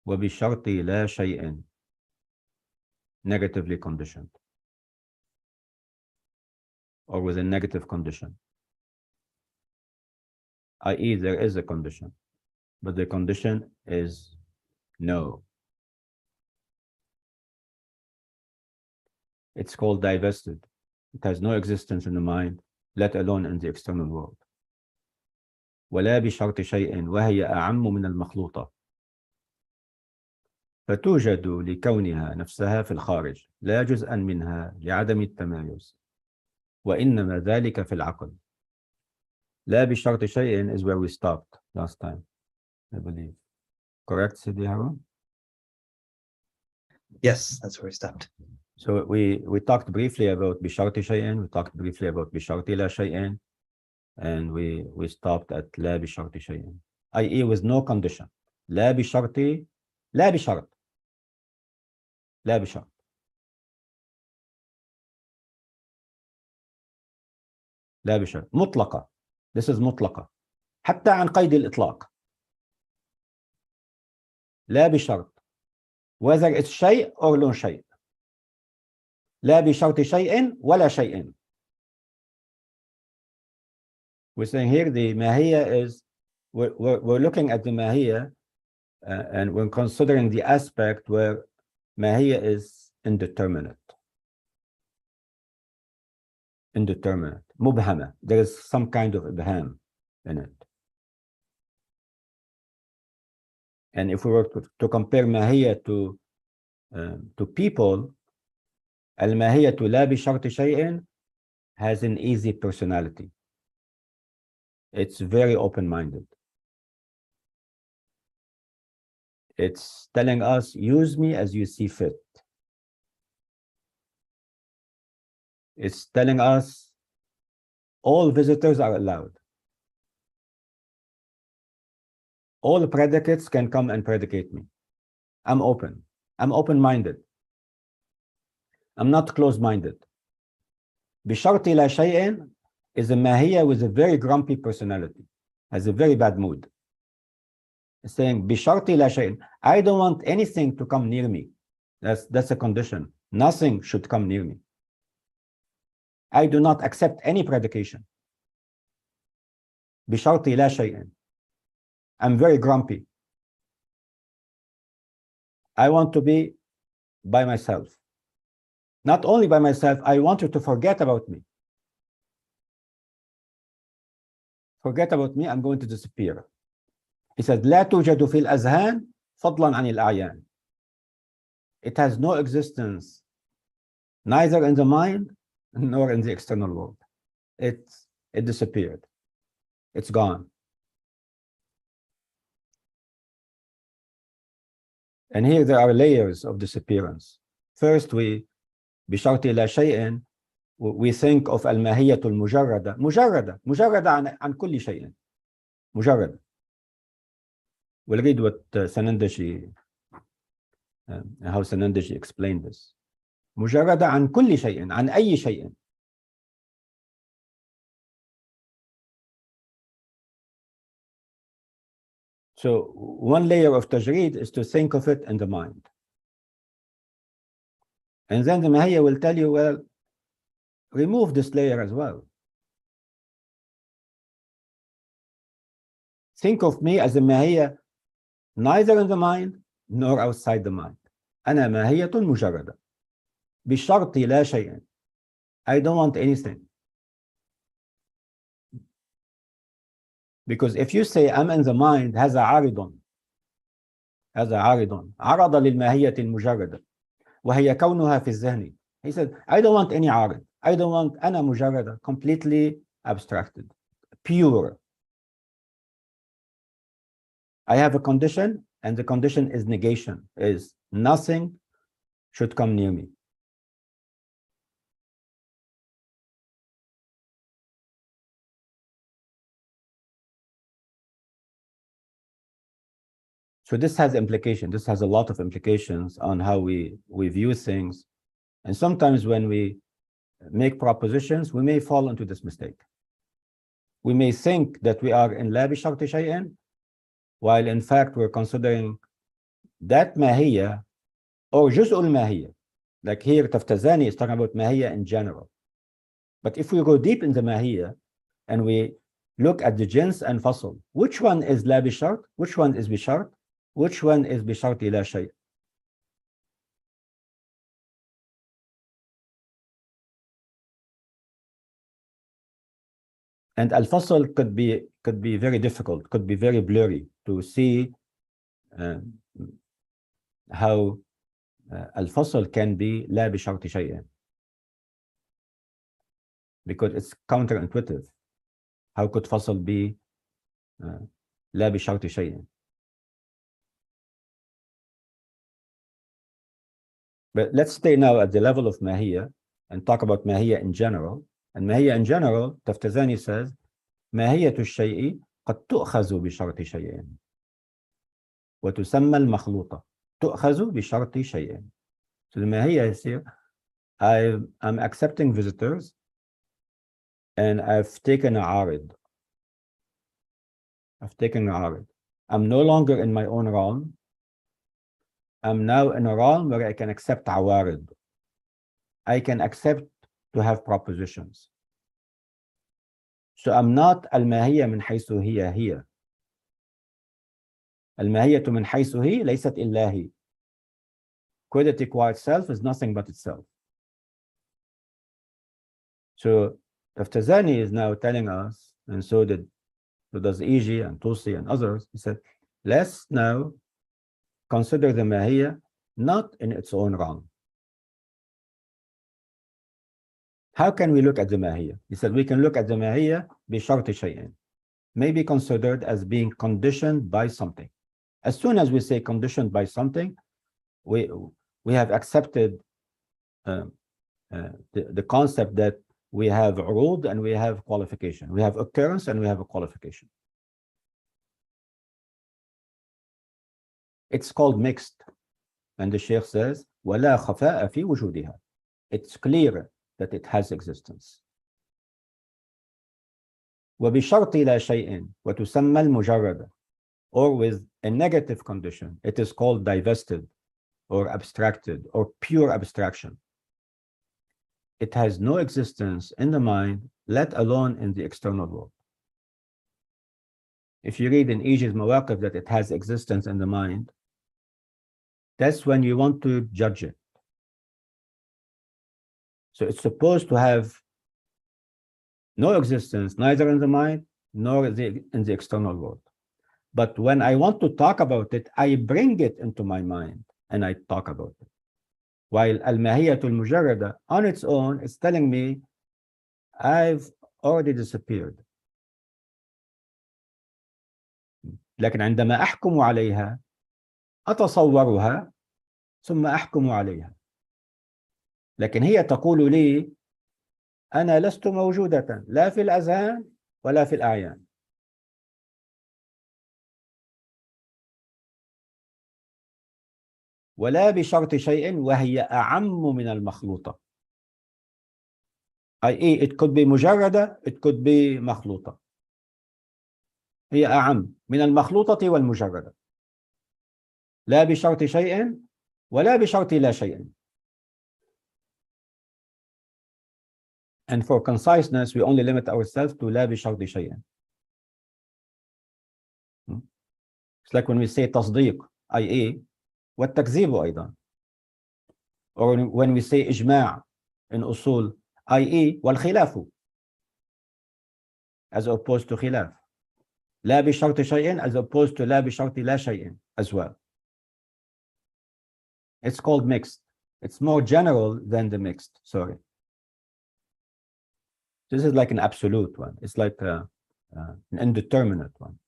وبشرط لا شيء negatively conditioned or with a negative condition, i.e. there is a condition, but the condition is no. It's called divested. It has no existence in the mind, let alone in the external world. ولا بشرط شيء وهي أعم من المخلوطة. فتوجد لكونها نفسها في الخارج لا جزءا منها لعدم التمايز وإنما ذلك في العقل. لا بشرط شيء is where we stopped last time, I believe. Correct, Sidi Harun? Yes, that's where we stopped. So we talked briefly about بشرط شيء, we talked briefly about بشرط لا شيء, and we stopped at لا بشرط شيء, i.e. with no condition. لا بشرط لا بشرط لا بشرط. لا بشرط مطلقة. This is مطلقة حتى عن قيد الإطلاق. لا بشرط whether it's شيء or no شيء. لا بشرط شيء ولا شيء. We're saying here the Mahia is, we're looking at the Mahia and we're considering the aspect where Mahia is indeterminate. Indeterminate. مبهمة. There is some kind of ibham in it. And if we were to compare Mahia to people, الماهية لا بشرط شيء has an easy personality. It's very open-minded. It's telling us, use me as you see fit. It's telling us all visitors are allowed. All predicates can come and predicate me. I'm open. I'm open-minded. I'm not closed-minded. بشرط لا شيء is a Mahia with a very grumpy personality, has a very bad mood. It's saying بشرط لا شيء. I don't want anything to come near me. That's a condition. Nothing should come near me. I do not accept any predication. بشرط لا شيء. I'm very grumpy. I want to be by myself. Not only by myself, I want you to forget about me. Forget about me, I'm going to disappear. He said, لا توجد في الأذهان فضلا عن الأعيان. It has no existence, neither in the mind nor in the external world. It disappeared. It's gone. And here there are layers of disappearance. First, بشرط لا شيء we think of الماهية المجردة مجردة عن كل شيء. مجرد. We'll read what Sanandaji, how Sanandaji explained this. مجردة عن كل شيء, عن أي شيء. So one layer of tajreed is to think of it in the mind. And then the Mahia will tell you, well, remove this layer as well. Think of me as a Mahia neither in the mind nor outside the mind. أنا ماهية مجردة بشرط لا شيء. I don't want anything. Because if you say I'm in the mind, هذا عارض عرض للماهية المجردة وهي كونها في الذهن. He said, I don't want any عارض. I don't want أنا مجردة, completely abstracted, pure. I have a condition, and the condition is negation, is nothing should come near me. So this has implications. This has a lot of implications on how we view things. And sometimes when we make propositions, we may fall into this mistake. We may think that we are in لا بشرط شيء, while in fact we're considering that Mahia or جزء الماهية. Like here, Taftazani is talking about Mahia in general. But if we go deep in the Mahia and we look at the jins and fasl, which one is لا بشرط? Which one is بشرط? Which one is بشرط لا شيء? And al-fasl could be very difficult, could be very blurry to see how al-fasl can be لا بشرط شيء, because it's counterintuitive. How could fasl be لا بشرط شيء? But let's stay now at the level of Mahia and talk about Mahia in general. And Mahia in general, Taftazani says, ماهية الشيء قد تؤخذ بشرط شيء وتسمى المخلوطة. تؤخذ بشرط شيء. So the Mahia is here, I'm accepting visitors and I've taken a عارض. I'm no longer in my own realm. I'm now in a realm where I can accept عوارض. I can accept to have propositions. So I'm not الماهية من حيث هي. الماهية من حيث هي ليست إلا هي. Quiddity qua itself is nothing but itself. So Tazani is now telling us, and so does Iji and Tusi and others, he said, let's now consider the Mahia not in its own wrong. How can we look at the Mahia? He said, we can look at the Mahia بشرط شيئين, may be considered as being conditioned by something. As soon as we say conditioned by something, we have accepted the concept that we have urud and we have qualification. We have occurrence and we have a qualification. It's called mixed. And the Sheikh says, وَلَا خَفَاءَ فِي وُجُودِهَا. It's clear that it has existence. وَبِشَرْطِ لَا شَيْءٍ وَتُسَمَّى الْمُجَرَّدَ. Or with a negative condition, it is called divested or abstracted or pure abstraction. It has no existence in the mind, let alone in the external world. If you read in Iji's Mawaqif that it has existence in the mind, that's when you want to judge it. So it's supposed to have no existence, neither in the mind nor in the external world. But when I want to talk about it, I bring it into my mind and I talk about it. While al-mahiyatul mujarrada on its own is telling me I've already disappeared. لكن عندما أحكم عليها أتصورها ثم أحكم عليها. لكن هي تقول لي أنا لست موجودة لا في الأذهان ولا في الأعيان. ولا بشرط شيء وهي أعم من المخلوطة. i.e. it could be مجردة, it could be مخلوطة. هي أعم من المخلوطة والمجردة. لا بشرط شيء ولا بشرط لا شيء. And for conciseness, we only limit ourselves to لا بشرط شيء. It's like when we say تصديق, i.e. والتكذيب أيضا. Or when we say إجماع in أصول, i.e. والخلاف, as opposed to خلاف. لا بشرط شيء as opposed to لا بشرط لا شيء as well. It's called mixed. It's more general than the mixed, sorry. This is like an absolute one. It's like an indeterminate one.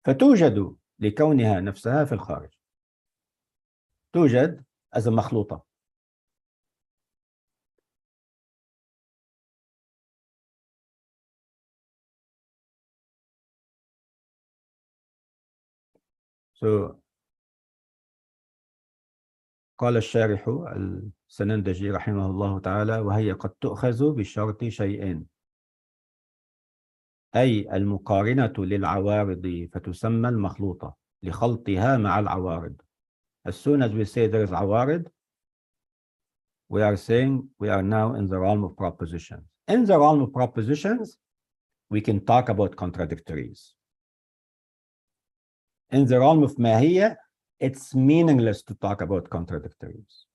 فتوجد لكونها نفسها في الخارج. توجد as a مخلوطة. So قال الشارح السنندجي رحمه الله تعالى وهي قد تؤخذ بشرط شيئين أي المقارنة للعوارض فتسمى المخلوطة لخلطها مع العوارض. As soon as we say there is عوارض, we are saying we are now in the realm of propositions. In the realm of propositions, we can talk about contradictories. In the realm of Mahia, it's meaningless to talk about contradictories.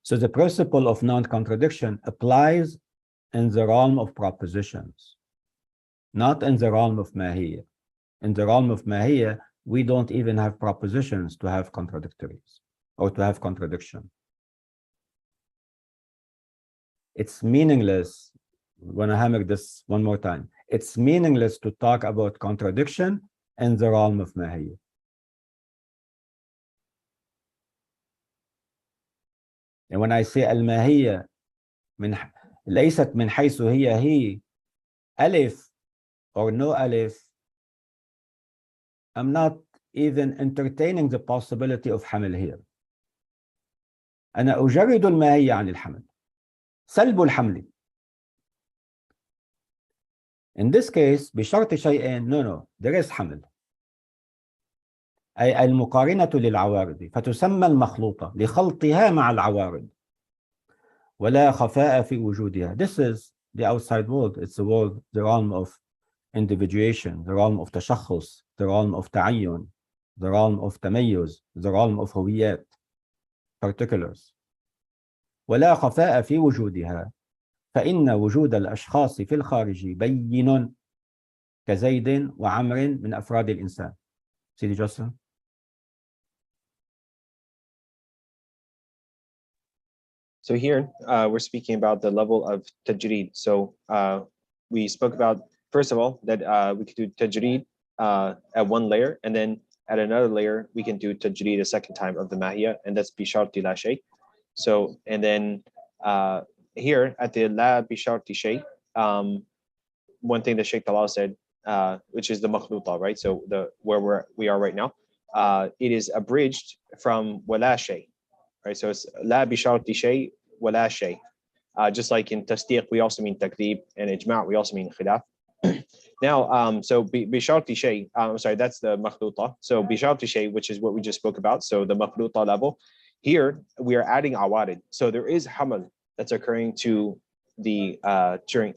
So the principle of non-contradiction applies in the realm of propositions, not in the realm of Mahia. In the realm of Mahia, we don't even have propositions to have contradictories or to have contradiction. It's meaningless. I want to hammer this one more time. It's meaningless to talk about contradiction in the realm of Mahia. And when I say al-Mahia, ليست من حيث هي ألف or no ألف, I'm not even entertaining the possibility of حمل here. أنا أجرد الماهية عن الحمل. سلب الحمل. In this case, بشرط شيئين, no, there is حمل. أي المقارنة للعوارض فتسمى المخلوطة لخلطها مع العوارض. ولا خفاء في وجودها. This is the outside world. It's the world, the realm of individuation, the realm of تشخص, the realm of تعين, the realm of تميز, the realm of هويات, particulars. ولا خفاء في وجودها، فإن وجود الأشخاص في الخارج بين كزيد وعمر من أفراد الإنسان. سيدي جوسن. So here we're speaking about the level of tajreed. So we spoke about, first of all, that we could do tajreed at one layer, and then at another layer we can do tajreed a second time of the mahia, and that's bisharti la shay. So, and then here at the la bisharti shay, one thing that Sheikh Talal said, which is the makhluta, right? So the where we are right now, it is abridged from wala shay. Right, so it's la bisharti shay wala shay. Just like in tasdiq, we also mean takdeeb, and ijma' we also mean khilaf. Now, so bisharti shay, I'm sorry, that's the makhluta. So bisharti shay, which is what we just spoke about, so the makhluta level. Here we are adding awarid. So there is hamal that's occurring to the during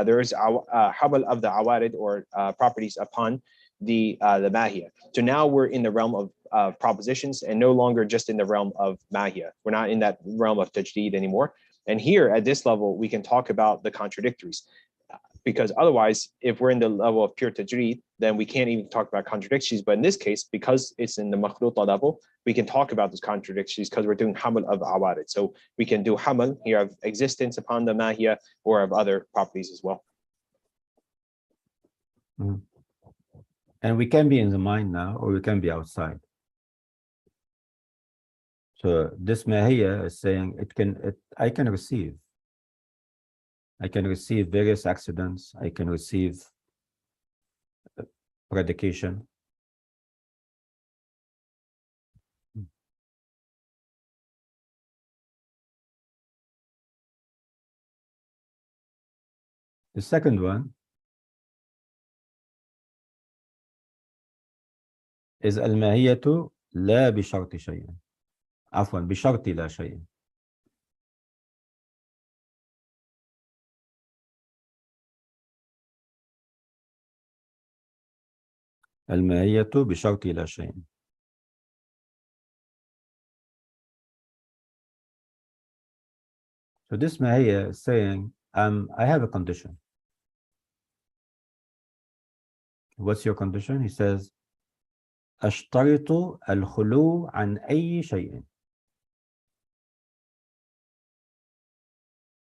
there is hamal of the awarid or properties upon the mahia. So now we're in the realm of propositions and no longer just in the realm of mahia. We're not in that realm of tajdeed anymore. And here at this level, we can talk about the contradictories, because otherwise, if we're in the level of pure tajreed, then we can't even talk about contradictions. But in this case, because it's in the makhluta level, we can talk about those contradictions because we're doing hamal of awarid. So we can do hamal here of existence upon the mahia or of other properties as well. Mm. And we can be in the mind now, or we can be outside. So this mahia is saying I can receive various accidents. I can receive predication. The second one is الماهية لا بشرط شيء. عفوا بشرط لا شيء. الماهية بشرط لا شيء. So this Mahia is saying, I have a condition. What's your condition? He says, أشترط الخلو عن أي شيء.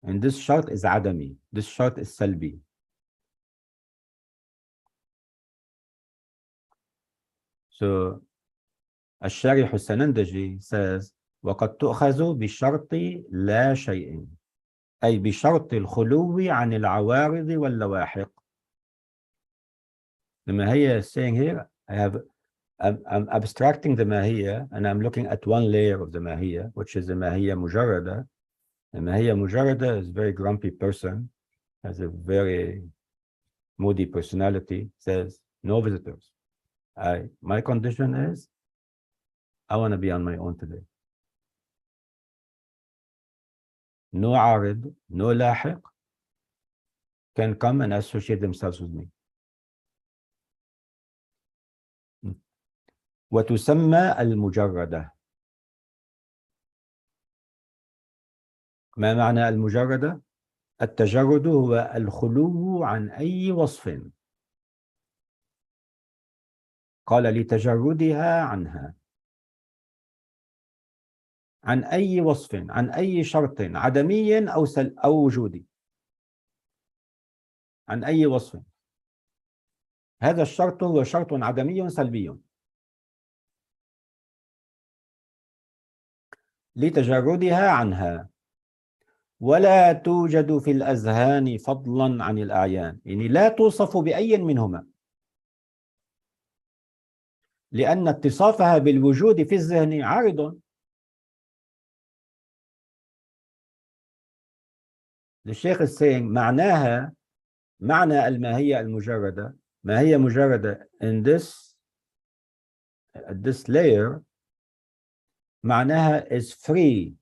And this shart is عدمي. This shart is سلبي. So الشارح السنندجي says, وقد تؤخذ بشرط لا شيء. أي بشرط الخلو عن العوارض واللواحق. The Mahia is saying here, I'm abstracting the Mahia and I'm looking at one layer of the Mahia, which is the Mahia Mujarrada. The Mahia Mujarrada is a very grumpy person, has a very moody personality, says, no visitors. My condition is, I want to be on my own today. No arid, no lahiq can come and associate themselves with me. وتسمى المجردة. ما معنى المجردة؟ التجرد هو الخلو عن أي وصف. قال لتجردها عنها. عن أي وصف، عن أي شرط عدمي أو وجودي. عن أي وصف. هذا الشرط هو شرط عدمي سلبي. لتجردها عنها. ولا توجد في الأذهان فضلا عن الأعيان. يعني لا توصف بأي منهما. لأن اتصافها بالوجود في الذهن عارض. الشيخ is saying معناها، معنى الماهية المجردة، ما هي مجردة in this layer، معناها is free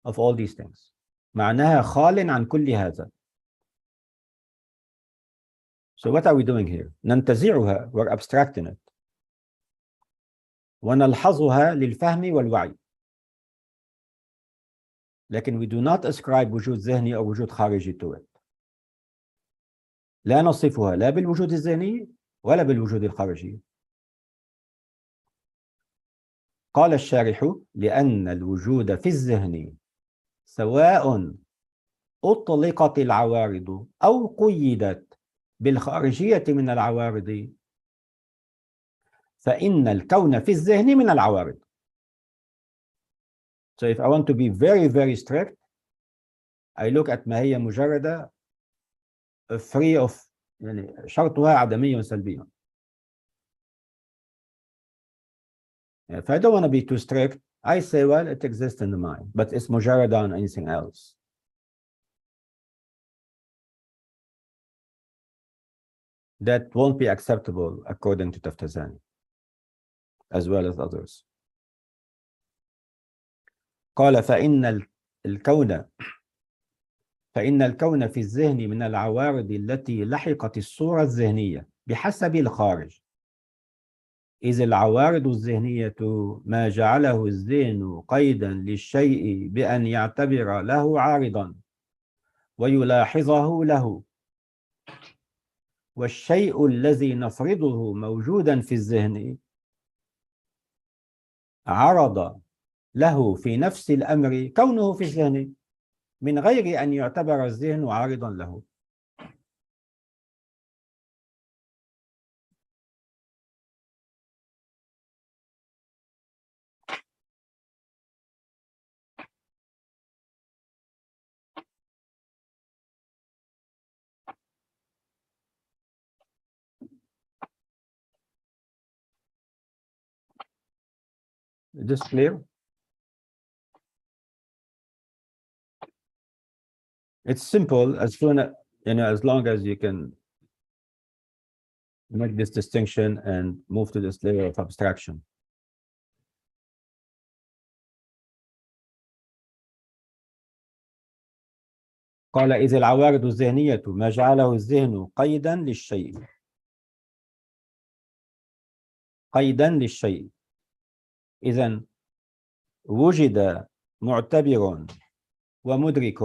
of all these things. معناها خال عن كل هذا. So what are we doing here? ننتزعها, we're abstracting it. ونلحظها للفهم والوعي. لكن we do not ascribe وجود ذهني أو وجود خارجي to it. لا نصفها لا بالوجود الذهني ولا بالوجود الخارجي. قال الشارح: لأن الوجود في الذهن سواء أطلقت العوارض أو قيدت بالخارجية من العوارض، فإن الكون في الذهن من العوارض. So if I want to be very very strict, I look at ما هي مجردة free of يعني شرطها عدمي سلبي. If I don't want to be too strict, I say, well, it exists in the mind, but it's مجردة on anything else. That won't be acceptable according to Taftazani, as well as others. قال فإن الكون في الذهن من العوارض التي لحقت الصورة الذهنية بحسب الخارج، إذ العوارض الذهنية ما جعله الذهن قيدا للشيء بأن يعتبر له عارضا ويلاحظه له، والشيء الذي نفرضه موجودا في الذهن عرض له في نفس الأمر كونه في الذهن من غير أن يعتبر الذهن عارضا له. Is this clear? It's simple as long as you can make this distinction and move to this layer of abstraction. قال إذ العوارض الذهنية ما جعله الذهن قيدا للشيء. قيدا للشيء. إذن وجد معتبر ومدرك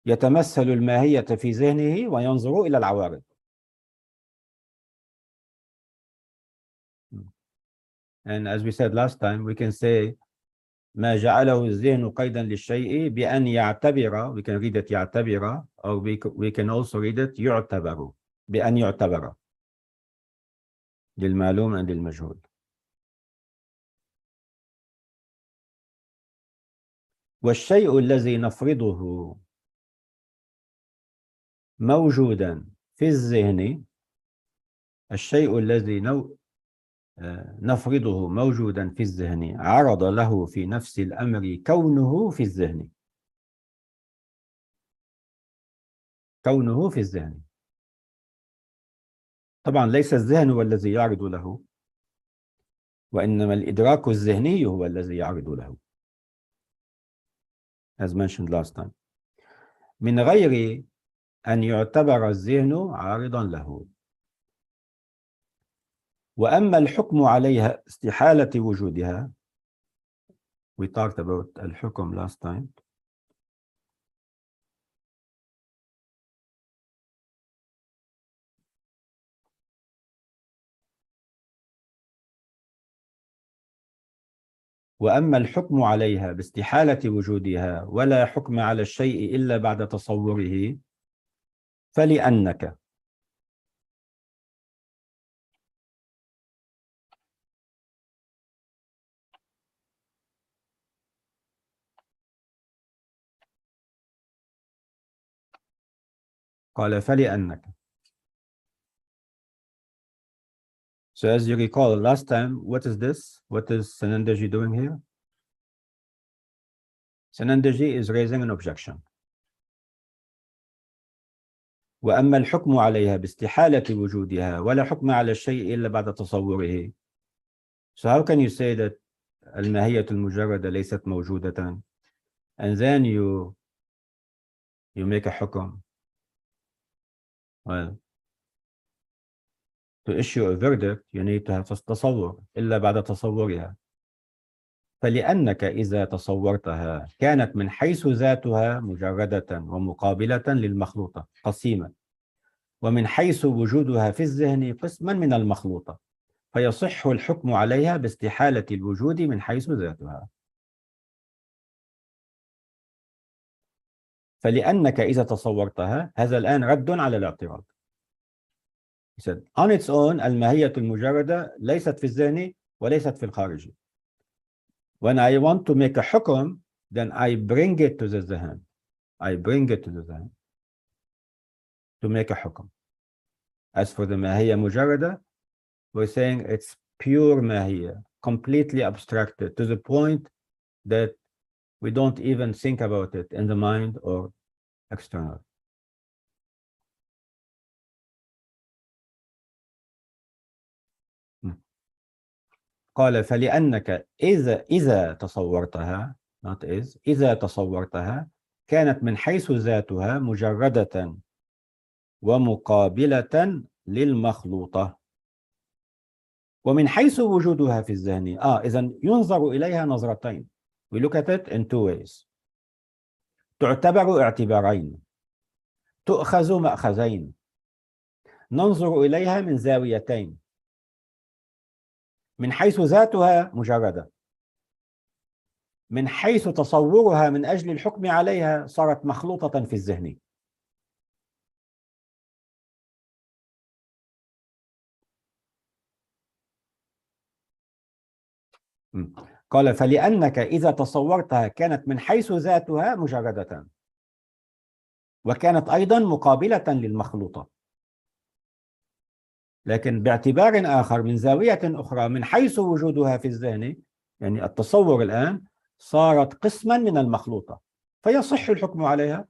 يتمثل الماهية في ذهنه وينظر إلى العوارض. And as we said last time, we can say ما جعله الذهن قيدا للشيء بأن يعتبر. We can read it يعتبر, or we can also read it يعتبر, بأن يعتبر للمعلوم عند المجهول. والشيء الذي نفرضه موجودا في الذهن، الشيء الذي نفرضه موجودا في الذهن عرض له في نفس الأمر كونه في الذهن. كونه في الذهن. طبعا ليس الذهن هو الذي يعرض له، وإنما الإدراك الذهني هو الذي يعرض له. As mentioned last time. من غير أن يعتبر الذهن عارضا له. وأما الحكم عليها استحالة وجودها. We talked about الحكم last time. وأما الحكم عليها باستحالة وجودها ولا حكم على الشيء إلا بعد تصوره فلأنك قال فلأنك. So as you recall last time, what is this? What is Sanandaji doing here? Sanandaji is raising an objection. وأما الحكم عليها باستحالة وجودها ولا حكم على الشيء إلا بعد تصوره. So how can you say that الماهية المجردة ليست موجودة and then you make a حكم? Well, to issue a verdict you need to have تصور إلا بعد تصورها. فلأنك إذا تصورتها كانت من حيث ذاتها مجردة ومقابلة للمخلوطة قسيمة، ومن حيث وجودها في الذهن قسما من المخلوطة، فيصح الحكم عليها باستحالة الوجود من حيث ذاتها. فلأنك إذا تصورتها، هذا الآن رد على الاعتراض. He said, on its own الماهية المجردة ليست في الذهن وليست في الخارج. When I want to make a حكم, then I bring it to the ذهن. I bring it to the ذهن to make a حكم. As for the ماهية مجردة, we're saying it's pure ماهية, completely abstracted to the point that we don't even think about it in the mind or external. قال فلأنك إذا تصورتها not is إذا تصورتها كانت من حيث ذاتها مجردة ومقابلة للمخلوطة، ومن حيث وجودها في الذهن إذن ينظر إليها نظرتين. We look at it in two ways. تعتبر اعتبارين، تؤخذ مأخذين، ننظر إليها من زاويتين. من حيث ذاتها مجردة، من حيث تصورها من أجل الحكم عليها صارت مخلوطة في الذهن. قال فلأنك إذا تصورتها كانت من حيث ذاتها مجردة، وكانت أيضا مقابلة للمخلوطة، لكن باعتبار آخر من زاوية أخرى من حيث وجودها في الذهن، يعني التصور الآن صارت قسما من المخلوطة، فيصح الحكم عليها.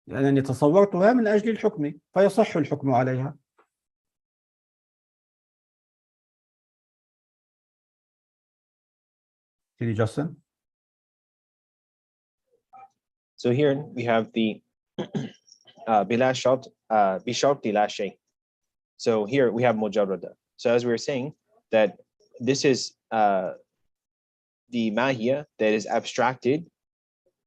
لأنني تصورتها من أجل الحكم فيصح الحكم عليها. Justin? So here we have the بلا شرط بشرط لا شيء. So here we have mujarrada. So as we were saying, that this is the mahia that is abstracted,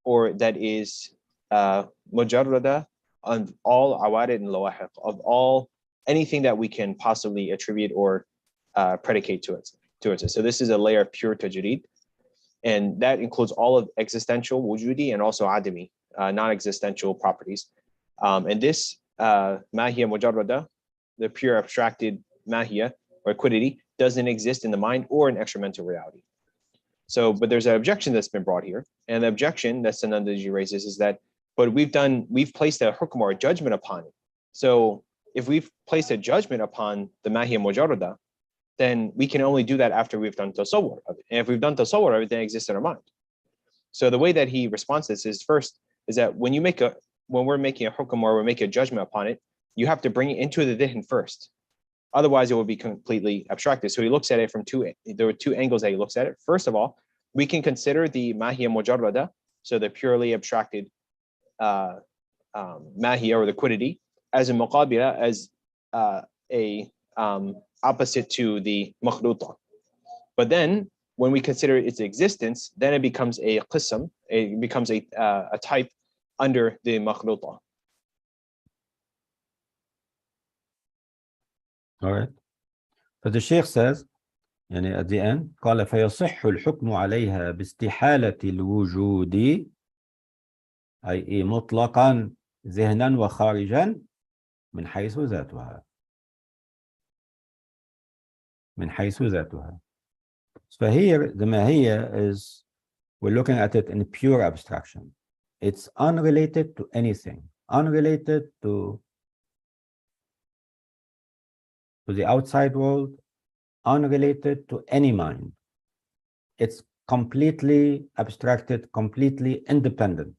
or that is mujarrada of all awarid and lawahiq, of all anything that we can possibly attribute or predicate to it. So this is a layer of pure tajreed, and that includes all of existential wujudi and also adami, non-existential properties. And this mahia mujarrada, the pure abstracted mahia or quiddity, doesn't exist in the mind or in extramental reality. So, but there's an objection that's been brought here, and the objection that Sanandaji raises is that, but we've placed a hukm or a judgment upon it. So if we've placed a judgment upon the mahia mujarrada, then we can only do that after we've done tasawwur of it. And if we've done tasawwur of it, then it exists in our mind. So the way that he responds to this is, first, is that when we're making a hukm or we're making a judgment upon it, you have to bring it into the dhihn first. Otherwise, it will be completely abstracted. So he looks at it from there were two angles that he looks at it. First of all, we can consider the mahia mujarrada, so the purely abstracted mahia or the quiddity, as a muqabila, as a opposite to the makhluta. But then when we consider its existence, then it becomes a qism, it becomes a type under the makhluta. All right. But the Sheikh says, يعني at the end, قال فيصح الحكم عليها باستحالة الوجود، أي مطلقا ذهنا وخارجا من حيث ذاتها. من حيث ذاتها. So here the Mahia is, we're looking at it in pure abstraction. It's unrelated to anything, unrelated to the outside world, unrelated to any mind. It's completely abstracted, completely independent.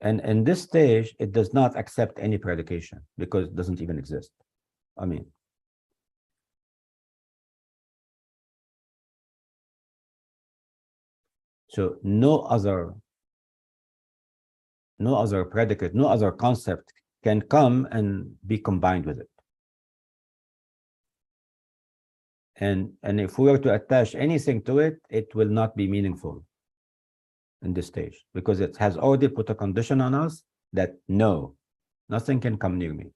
And in this stage, it does not accept any predication because it doesn't even exist. I mean, so no other no other predicate, no other concept can come and be combined with it. And if we were to attach anything to it, it will not be meaningful in this stage, because it has already put a condition on us that no, nothing can come near me.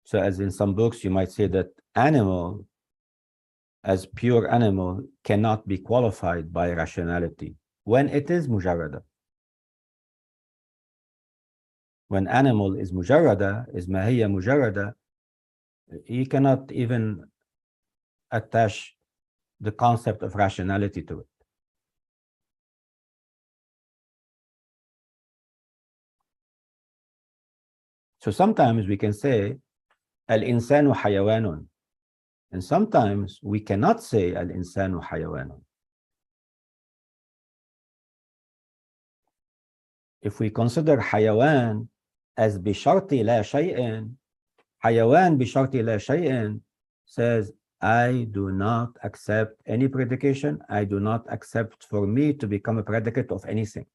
So as in some books, you might say that animal, as pure animal, cannot be qualified by rationality when it is mujarrada. When animal is mujarrada, is mahiyya mujarrada, you cannot even attach the concept of rationality to it. So sometimes we can say al-insanu hayawanun, and sometimes we cannot say al-insanu hayawanun. If we consider hayawan as bisharti la shay'in, hayawan bisharti la shay'in says, I do not accept any predication. I do not accept for me to become a predicate of anything.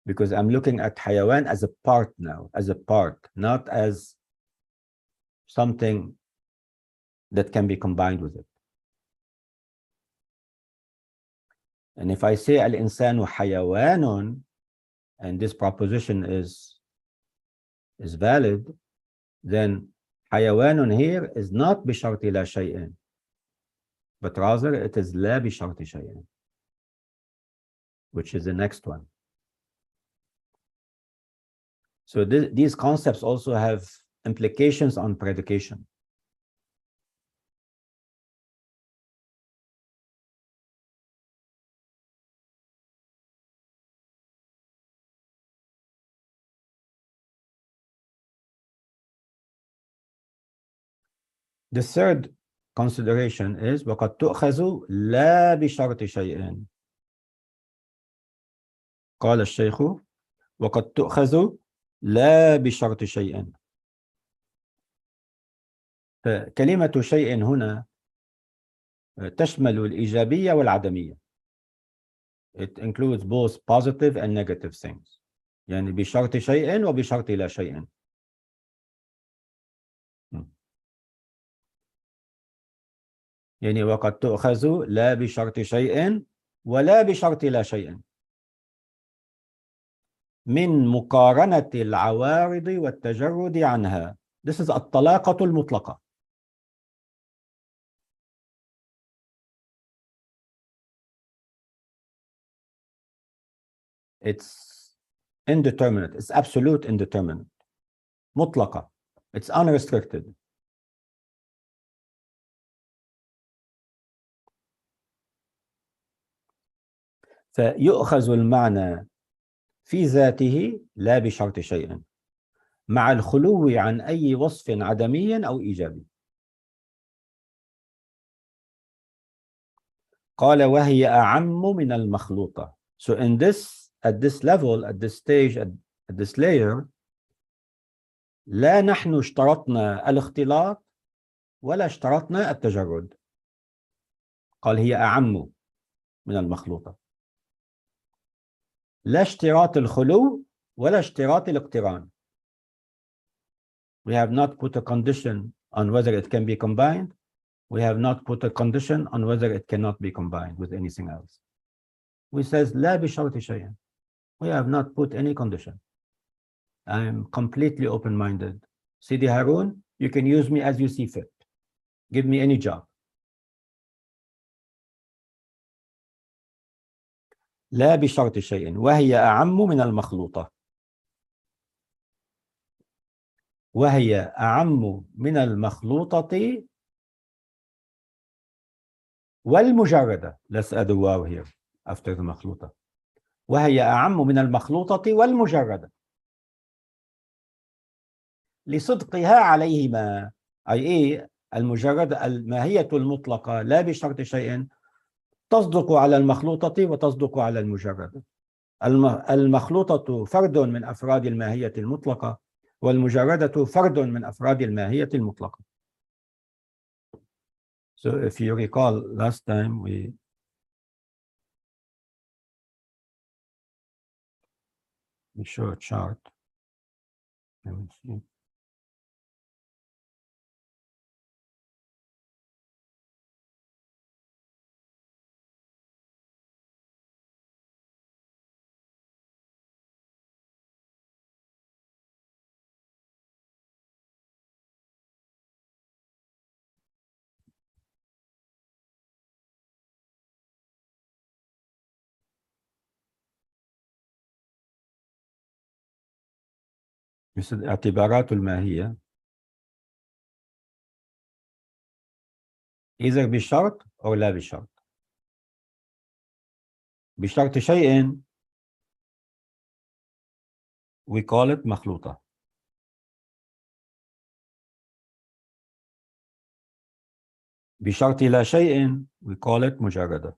Because I'm looking at hayawan as a part now, as a part, not as something that can be combined with it. And if I say al-insanu hayawanun, and this proposition is valid, then hayawanun here is not bisharti la shay'in, but rather it is la bisharti shay'in, which is the next one. So these concepts also have implications on predication. The third consideration is وَقَدْ تُؤْخَذُ لَا بِشَرْطِ شَيْءٍ. قال الشيخ وَقَدْ تُؤْخَذُ لَا بِشَرْطِ شَيْءٍ. فكلمة شيء هنا تشمل الإيجابية والعدمية. It includes both positive and negative things. يعني بشرط شيء وبشرط لا شيء. يعني وقد تؤخذ لا بشرط شيء ولا بشرط لا شيء من مقارنة العوارض والتجرد عنها. This is الطلاقة المطلقة. It's indeterminate. It's absolute indeterminate. مطلقة. It's unrestricted. فيؤخذ المعنى في ذاته لا بشرط شيء مع الخلو عن أي وصف عدمي أو إيجابي. قال وهي أعم من المخلوطة. So in this, at this level, at this stage, at this layer, لا نحن اشترطنا الاختلاط ولا اشترطنا التجرد. قال هي أعم من المخلوطة. لا اشتراط الخلو ولا اشتراط الاقتران. We have not put a condition on whether it can be combined. We have not put a condition on whether it cannot be combined with anything else. We says لا بشرط شيء. We have not put any condition. I am completely open-minded. Sidi Harun, you can use me as you see fit. Give me any job. لا بشرط شيء وهي أعم من المخلوطة. وهي أعم من المخلوطة والمجردة. Let's add a wow here after the مخلوطة. وهي أعم من المخلوطة والمجردة لصدقها عليهما. أي إيه؟ المجردة الماهية المطلقة لا بشرط شيء تصدق على المخلوطة وتصدق على المجردة. المخلوطة فرد من أفراد الماهية المطلقة والمجردة فرد من أفراد الماهية المطلقة. So if you recall last time we show a chart. Let me see. مثل اعتبارات الماهية either بشرط أو لا بشرط. بشرط شيء we call it مخلوطة. بشرط لا شيء we call it مجردة.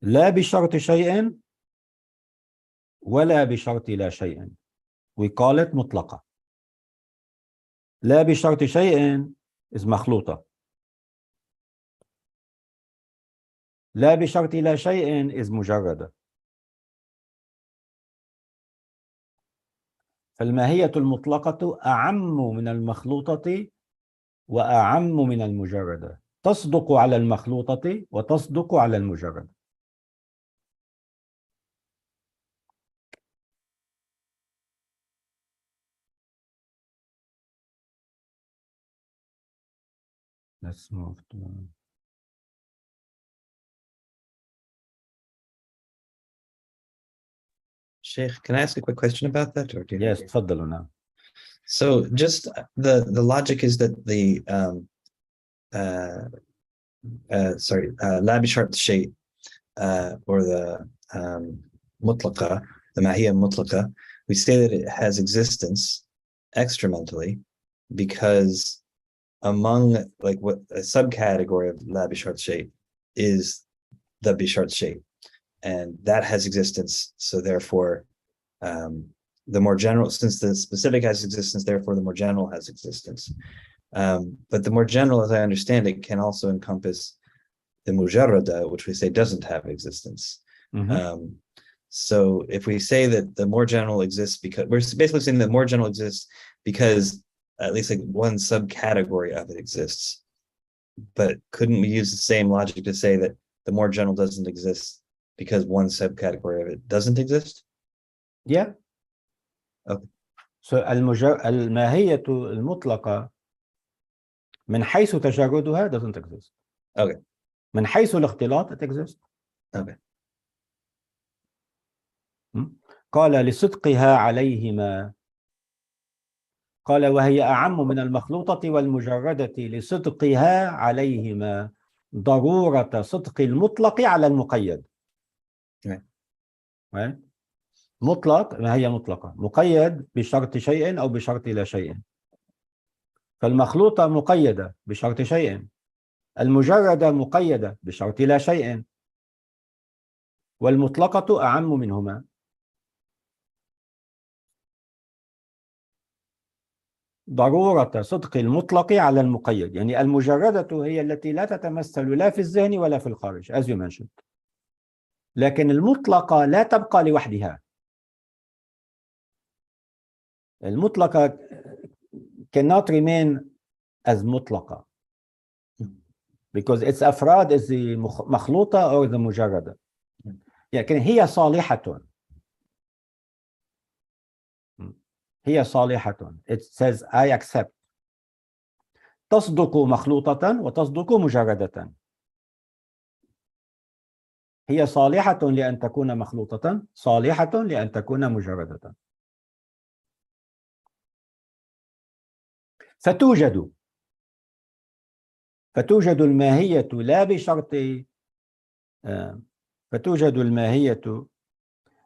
لا بشرط شيء ولا بشرط لا شيء we call it مطلقة. لا بشرط شيء is مخلوطة. لا بشرط لا شيء is مجردة. فالماهية المطلقة أعم من المخلوطة وأعم من المجردة. تصدق على المخلوطة وتصدق على المجردة. Let's move to... Sheikh, can I ask a quick question about that? Or do you... Yes, تفضلوا نعم. So just the logic is that the لا بشرط شيء or the مطلقة, the Mahia مطلقة, we say that it has existence extramentally because among like what a subcategory of لا بشرط شيء is the بشرط شيء, and that has existence, so therefore the more general, since the specific has existence, therefore the more general has existence. But the more general, as I understand it, can also encompass the mujarrada, which we say doesn't have existence. Mm-hmm. So if we say that the more general exists because we're basically saying the more general exists because at least like one subcategory of it exists, but couldn't we use the same logic to say that the more general doesn't exist because one subcategory of it doesn't exist? Yeah. Okay. So الماهية المطلقة من حيث تجردها doesn't exist. Okay. من حيث الاختلاط it exists. Okay. قال لصدقها عليهما. قال وهي أعم من المخلوطة والمجردة لصدقها عليهما ضرورة صدق المطلق على المقيد. Right. مطلق ما هي مطلقة، مقيد بشرط شيء أو بشرط لا شيء. فالمخلوطة مقيدة بشرط شيء، المجردة مقيدة بشرط لا شيء، والمطلقة أعم منهما. ضرورة صدق المطلق على المقيد، يعني المجردة هي التي لا تتمثل لا في الذهن ولا في الخارج as you mentioned، لكن المطلقة لا تبقى لوحدها. المطلقة cannot remain as مطلقة because its أفراد is the مخلوطة or the مجردة، لكن هي صالحة. هي صالحة. It says I accept. تصدق مخلوطة وتصدق مجردة. هي صالحة لأن تكون مخلوطة، صالحة لأن تكون مجردة. فتوجد الماهية لا بشرط فتوجد الماهية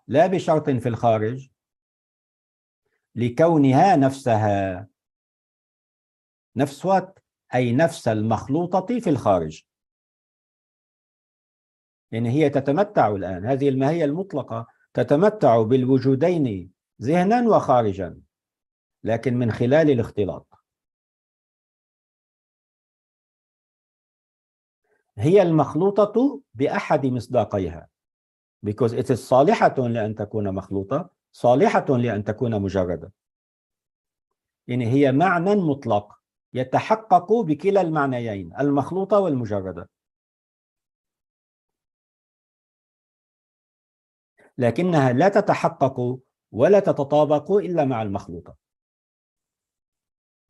لا بشرط في الخارج لكونها نفسها نفس أي نفس المخلوطة في الخارج. يعني هي تتمتع الآن، هذه الماهية المطلقة تتمتع بالوجودين ذهنا وخارجا، لكن من خلال الاختلاط. هي المخلوطة بأحد مصداقيها because it is صالحة لأن تكون مخلوطة، صالحة لأن تكون مجردة. يعني هي معنى مطلق يتحقق بكلا المعنيين، المخلوطة والمجردة، لكنها لا تتحقق ولا تتطابق إلا مع المخلوطة.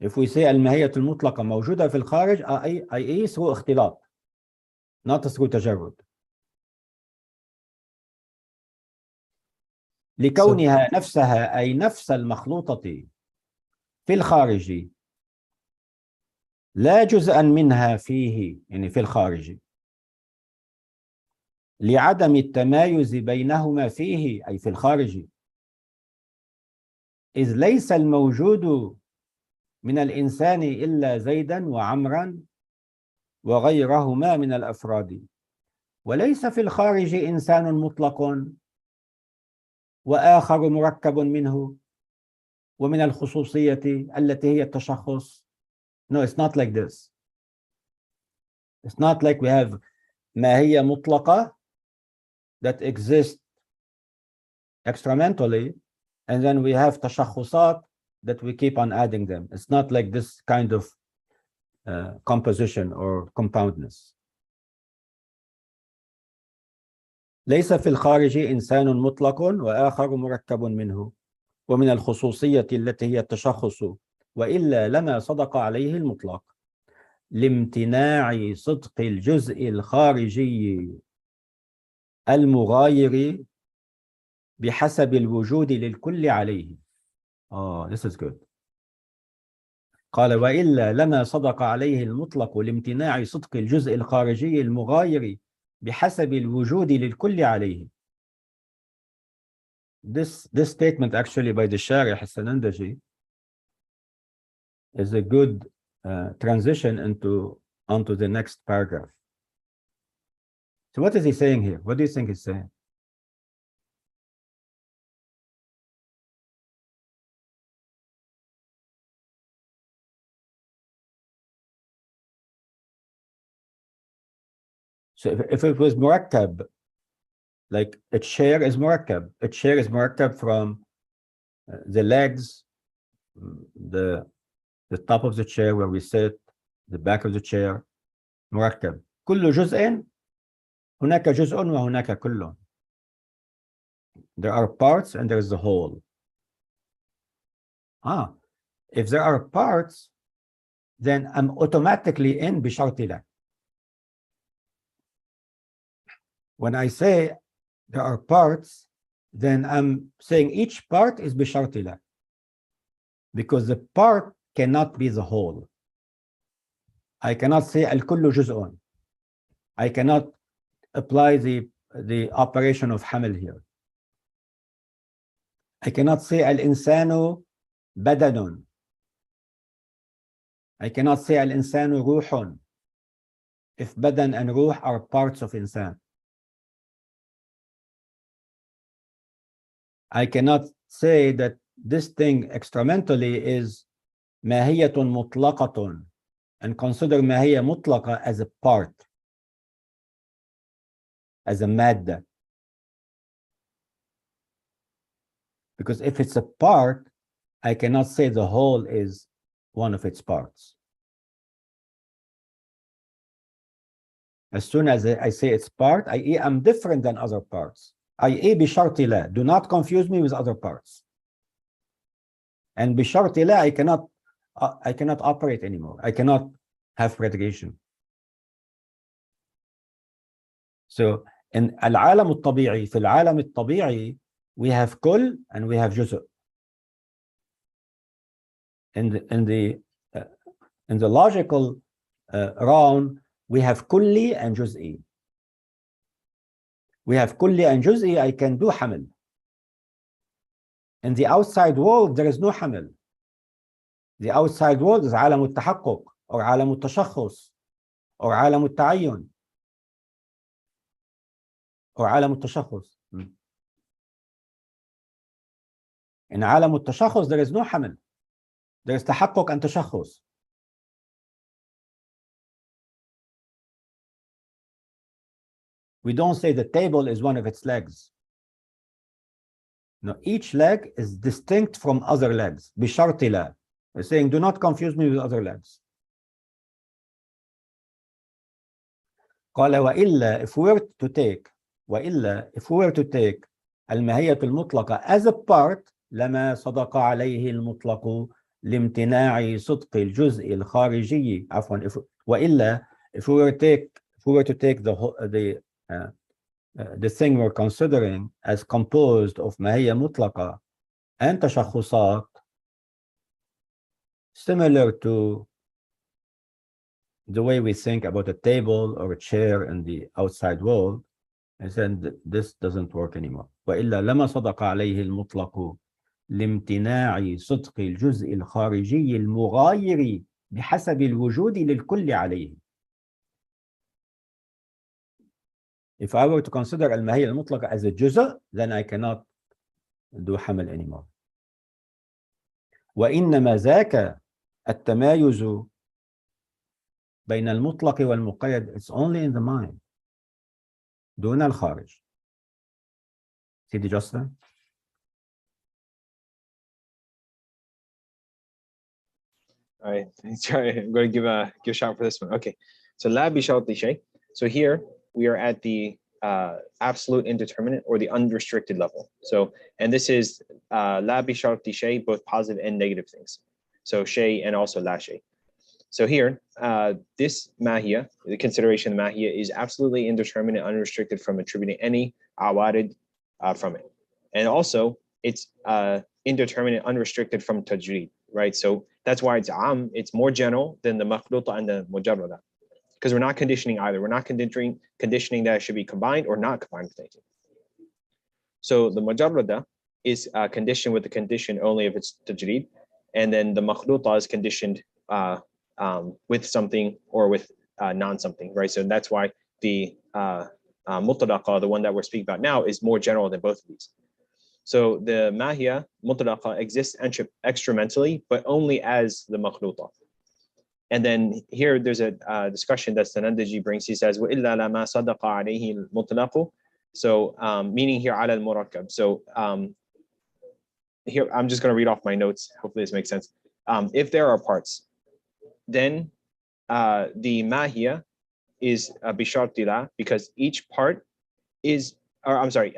If we say الماهية المطلقة موجودة في الخارج i.e. through اختلاط not through تجرد. لكونها نفسها أي نفس المخلوطة في الخارج لا جزءا منها فيه، يعني في الخارج، لعدم التمايز بينهما فيه أي في الخارج، إذ ليس الموجود من الإنسان إلا زيدا وعمرا وغيرهما من الأفراد، وليس في الخارج إنسان مطلق وآخر مركب منه ومن الخصوصية التي هي التشخص. No, it's not like this. It's not like we have ماهية مطلقة that exists experimentally and then we have تشخصات that we keep on adding them. It's not like this kind of composition or compoundness. ليس في الخارج إنسان مطلق وآخر مركب منه ومن الخصوصية التي هي التشخص، وإلا لما صدق عليه المطلق لامتناع صدق الجزء الخارجي المغاير بحسب الوجود للكل عليه. This is good. قال وإلا لما صدق عليه المطلق لامتناع صدق الجزء الخارجي المغاير بحسب الوجود للكل عليه. This statement actually by the Sharih Sanandaji is a good transition onto the next paragraph. So what is he saying here? What do you think he's saying? So if it was murakkab, like a chair is murakkab. A chair is murakkab from the legs, the top of the chair where we sit, the back of the chair, murakkab. كل جزء هناك جزء وهناك كل. There are parts and there is the whole. If there are parts, then I'm automatically in بشرط لا. When I say there are parts, then I'm saying each part is بشرط لا, because the part cannot be the whole. I cannot say الكل جزء. I cannot apply the operation of حمل here. I cannot say الإنسان بدن. I cannot say الإنسان روح if بدن and روح are parts of إنسان. I cannot say that this thing experimentally is ماهية مطلقة and consider ماهية مطلقة as a part, as a مادة. Because if it's a part, I cannot say the whole is one of its parts. As soon as I say it's part, i.e. I'm different than other parts. i.e. بشرط لا. Do not confuse me with other parts. And بشرط لا, I cannot operate anymore. I cannot have predication. So in العالم الطبيعي, في العالم الطبيعي, we have كل and we have جزء. In the logical realm, we have كلي and جزئي. We have كلي and جزئي, I can do حمل. In the outside world, there is no حمل. The outside world is عالم التحقق, or عالم التشخص, or عالم التعين, or عالم التشخص. In عالم التشخص, there is no حمل. There is تحقق and تشخص. We don't say the table is one of its legs. No, each leg is distinct from other legs. بشرط لا. We're saying, do not confuse me with other legs. قال وإلا, if we were to take, وإلا, if we were to take الماهية المطلقة as a part, لما صدق عليه المطلق لامتناع صدق الجزء الخارجي. عفوا, وإلا, if we were to take the thing we're considering as composed of ماهية مطلقة and تشخصات, similar to the way we think about a table or a chair in the outside world, and then this doesn't work anymore. وإلا لما صدق عليه المطلق لامتناع صدق الجزء الخارجي المغاير بحسب الوجود للكل عليه. If I were to consider الماهية المطلقة as a جزء, then I cannot do حمل anymore. وإنما ذاك التمايز بين المطلق والمقيد, it's only in the mind, دون الخارج. Sidi Justin? All right, I'm going to give a shot for this one. Okay, so la bisharti shay. So here we are at the absolute indeterminate or the unrestricted level. So, and this is la bisharti shay, both positive and negative things. So shay and also la shay. So here, this mahia, the consideration of mahia, is absolutely indeterminate, unrestricted from attributing any awarid from it. And also, it's indeterminate, unrestricted from tajreed, right? So that's why it's more general than the makhluta and the mujarrada, because we're not conditioning either. We're not conditioning that it should be combined or not combined with anything. So the mujarrada is conditioned with the condition only if it's tajreed, and then the makhluta is conditioned with something or with non-something, right? So that's why the mutlaqa, the one that we're speaking about now, is more general than both of these. So the mahia mutlaqa exists extramentally, but only as the makhluta. And then here there's a discussion that Sanandaji brings. He says, وَإِلَّا لَمَا صَدَقَ عَلَيْهِ الْمُطْلَقُ. So meaning here عَلَى الْمُرَكَّب. So here I'm just going to read off my notes. Hopefully this makes sense. If there are parts, then the mahia is bisharti la, because each part is, or I'm sorry,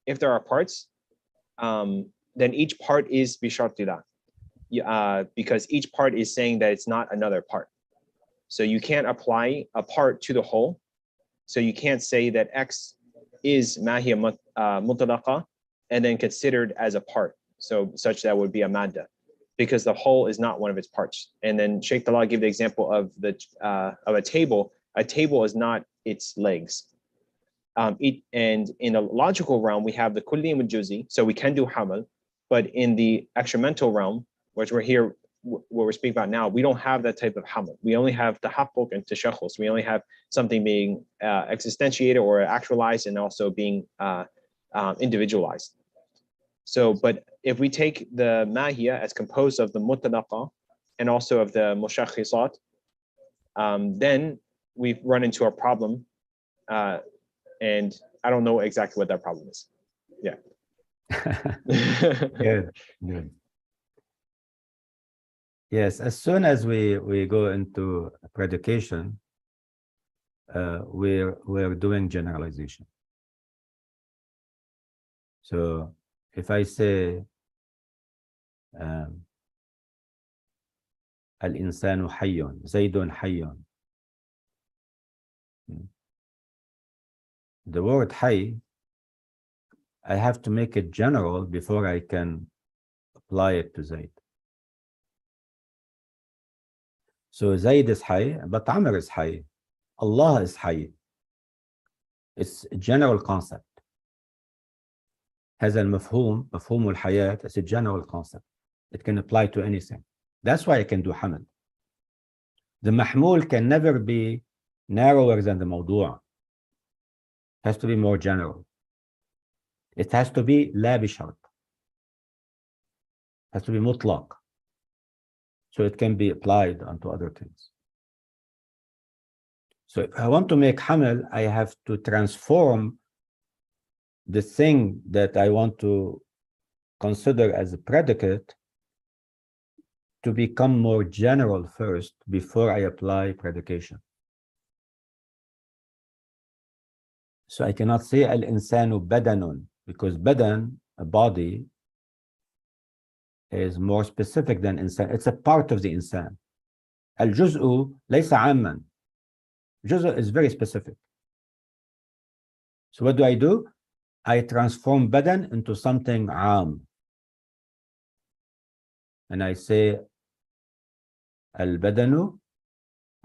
if there are parts, then each part is bisharti la, because each part is saying that it's not another part. So you can't apply a part to the whole. So you can't say that X is mahia mutlaqa and then considered as a part. So such that would be a madda, because the whole is not one of its parts. And then Sheikh Talal gave the example of a table. A table is not its legs. And in a logical realm, we have the kulli and juzi, so we can do hamal. But in the extramental realm, which we're here, what we're speaking about now, we don't have that type of hamal. We only have tahaqquk and tashakhus. We only have something being existentiated or actualized, and also being individualized. So, but if we take the mahia as composed of the mutlaqa and also of the mushakhisat, then we run into a problem, and I don't know exactly what that problem is. Yeah. Good. Yes, as soon as we go into predication, we're doing generalization. So if I say الإنسان حي, زيد حي, the word حي, I have to make it general before I can apply it to Zaid. So Zaid is حي, but Amr is حي. Allah is حي. It's a general concept. هذا المفهوم, مفهوم الحياة, it's a general concept. It can apply to anything. That's why I can do حمل. The محمول can never be narrower than the موضوع. It has to be more general. It has to be لا بشرط. has to be mutlaq. So it can be applied onto other things. So if I want to make hamel, I have to transform the thing that I want to consider as a predicate to become more general first before I apply predication. So I cannot say al-insanu badanun, because badan, a body, is more specific than insan. It's a part of the insan. Al-juz'u laysa amman. Juz'u is very specific. So what do? I transform badan into something am. And I say al-badanu,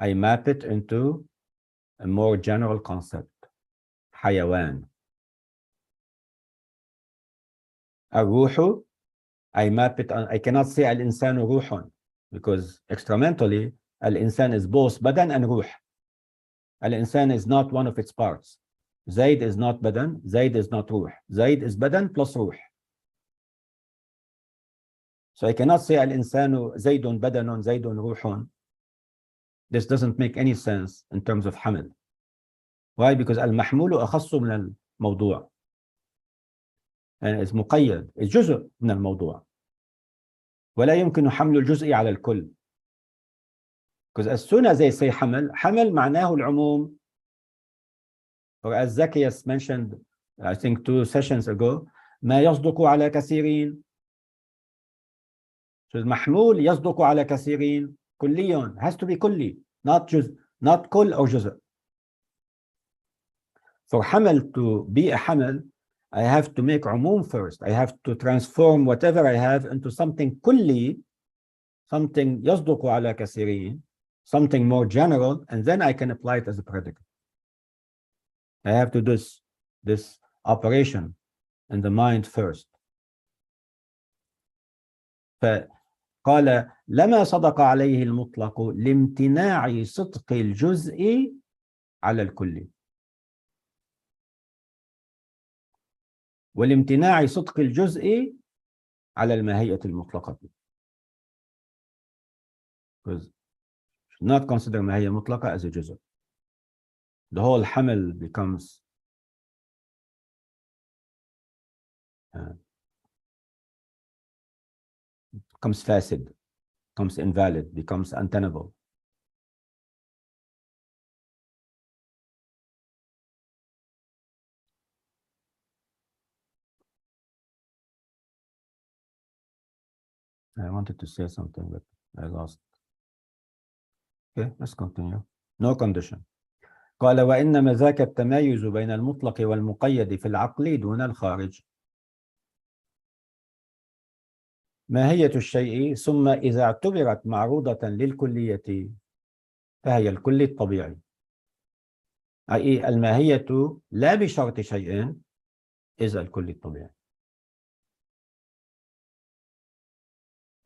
I map it into a more general concept. Hayawan. Al-ruhu, I map it on, I cannot say al-insanu ruhun, because extramentally, al-insan is both badan and ruh. Al-insan is not one of its parts. Zayd is not badan, Zayd is not ruh. Zayd is badan plus ruh. So I cannot say al-insanu Zaydun badanun, Zaydun ruhun. This doesn't make any sense in terms of haml. Why? Because al-mahmulu akhassu min al-mawdu'. And it's مقيد. It's جزء من الموضوع. ولا يمكن حمل الجزء على الكل. Because as soon as they say حمل معناه العموم. Or as Zacchaeus mentioned, I think 2 sessions ago, ما يصدق على كثيرين. So المحمول يصدق على كثيرين. كلي has to be كلي, not جزء, not كل or جزء. For حمل to be a حمل, I have to make umum first. I have to transform whatever I have into something kulli, something يصدق على كثيرين, something more general, and then I can apply it as a predicate. I have to do this operation in the mind first. فقال لما صدق عليه المطلق لامتناع صدق الجزء على الكل. والامتناع صدق الجزء على الماهية المطلقة. Because should not consider ماهية مطلقة as a جزء. The whole حمل becomes فاسد, becomes invalid, becomes untenable. I wanted to say something, but I lost. Okay, let's continue. No condition. قال وإنما ذاك التمايز بين المطلق والمقيد في العقل دون الخارج. ماهية الشيء ثم إذا اعتبرت معروضة للكلية فهي الكل الطبيعي. أي الماهية لا بشرط شيء إذا الكل الطبيعي.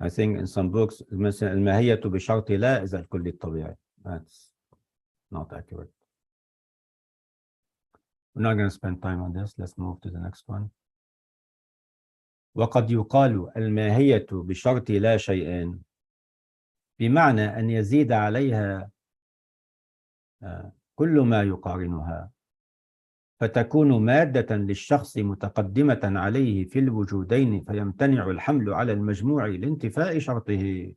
I think in some books مثلا الماهية بشرط لا إذا الكل الطبيعي. That's not accurate. We're not going to spend time on this. Let's move to the next one. وقد يقال الماهية بشرط لا شيء بمعنى أن يزيد عليها كل ما يقارنها فتكون مادة للشخص متقدمة عليه في الوجودين فيمتنع الحمل على المجموع لانتفاء شرطه.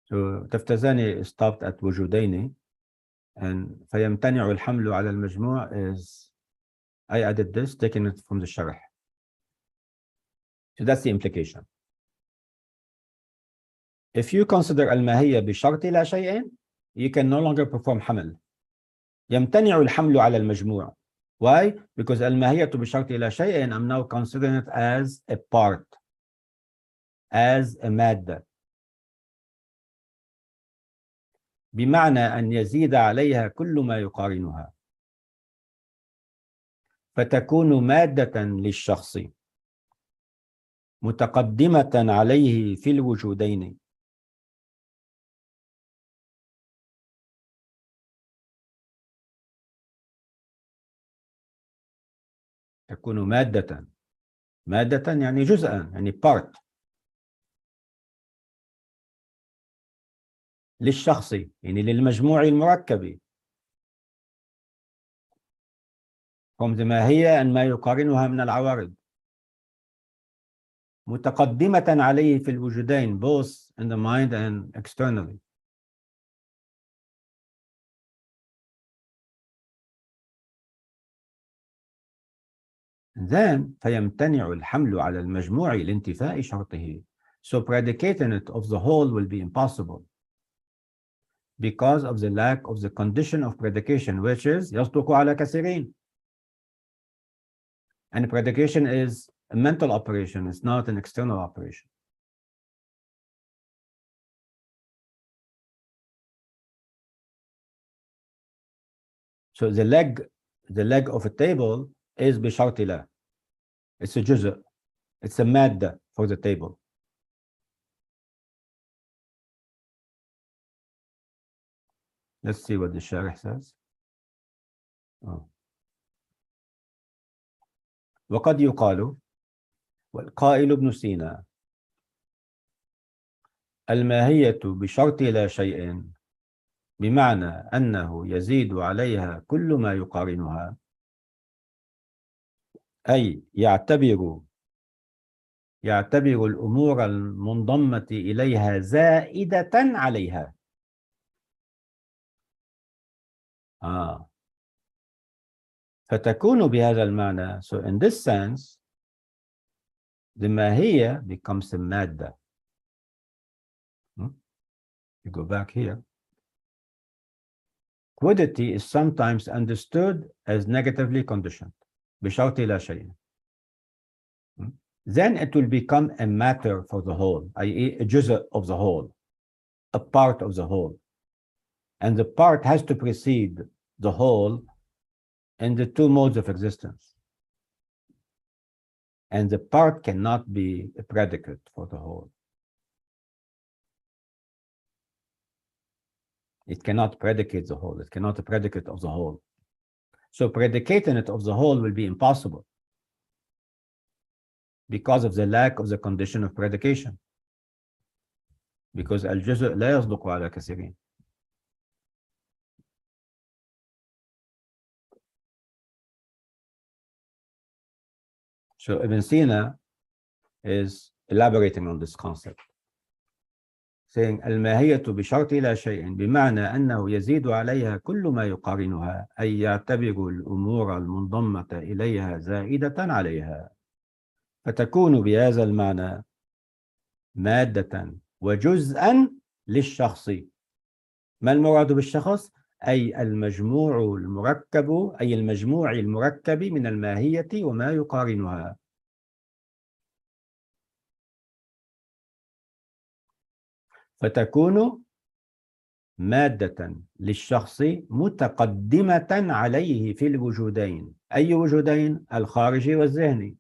So تفتزاني stopped at وجودين and فيمتنع الحمل على المجموع is I added this, taking it from the شرح. So that's the implication. If you consider الماهية بشرط لا شيء, you can no longer perform حمل. يمتنع الحمل على المجموع. Why? Because الماهية بشرط لا شيء, I'm now considering it as a part, as a مادة. بمعنى أن يزيد عليها كل ما يقارنها فتكون مادة للشخص متقدمة عليه في الوجودين تكون مادة. مادة يعني جزءا، يعني part. للشخص يعني للمجموع المركب. from the ماهية أن ما يقارنها من العوارض. متقدمة عليه في الوجودين both in the mind and externally. then فيمتنع الحمل على المجموع لانتفاء شرطه. So predicating it of the whole will be impossible because of the lack of the condition of predication, which is يصدق على كثيرين. And predication is a mental operation, it's not an external operation. So the leg of a table is بشرط لا. It's a جزء. It's a مادة for the table. Let's see what the شارح says. وقد يقال والقائل ابن سينا الماهية بشرط لا شيء بمعنى أنه يزيد عليها كل ما يقارنها، أي يعتبر الأمور المنضمة إليها زائدة عليها. فتكون بهذا المعنى. So in this sense, the Mahia becomes a مادة. You go back here. Quiddity is sometimes understood as negatively conditioned. بشرط لا شيء. Then it will become a matter for the whole, i.e. a جزء of the whole, a part of the whole. And the part has to precede the whole in the two modes of existence. And the part cannot be a predicate for the whole. It cannot predicate the whole. It cannot a predicate of the whole. So predicating it of the whole will be impossible because of the lack of the condition of predication. Because الجزء لا يصدق على كثيرين. So Ibn Sina is elaborating on this concept, saying الماهية بشرط لا شيء بمعنى أنه يزيد عليها كل ما يقارنها، أي يعتبر الأمور المنضمة إليها زائدة عليها، فتكون بهذا المعنى مادة وجزءا للشخص. ما المراد بالشخص؟ أي المجموع المركب من الماهية وما يقارنها. فتكون مادة للشخص متقدمة عليه في الوجودين. أي وجودين؟ الخارجي والذهني.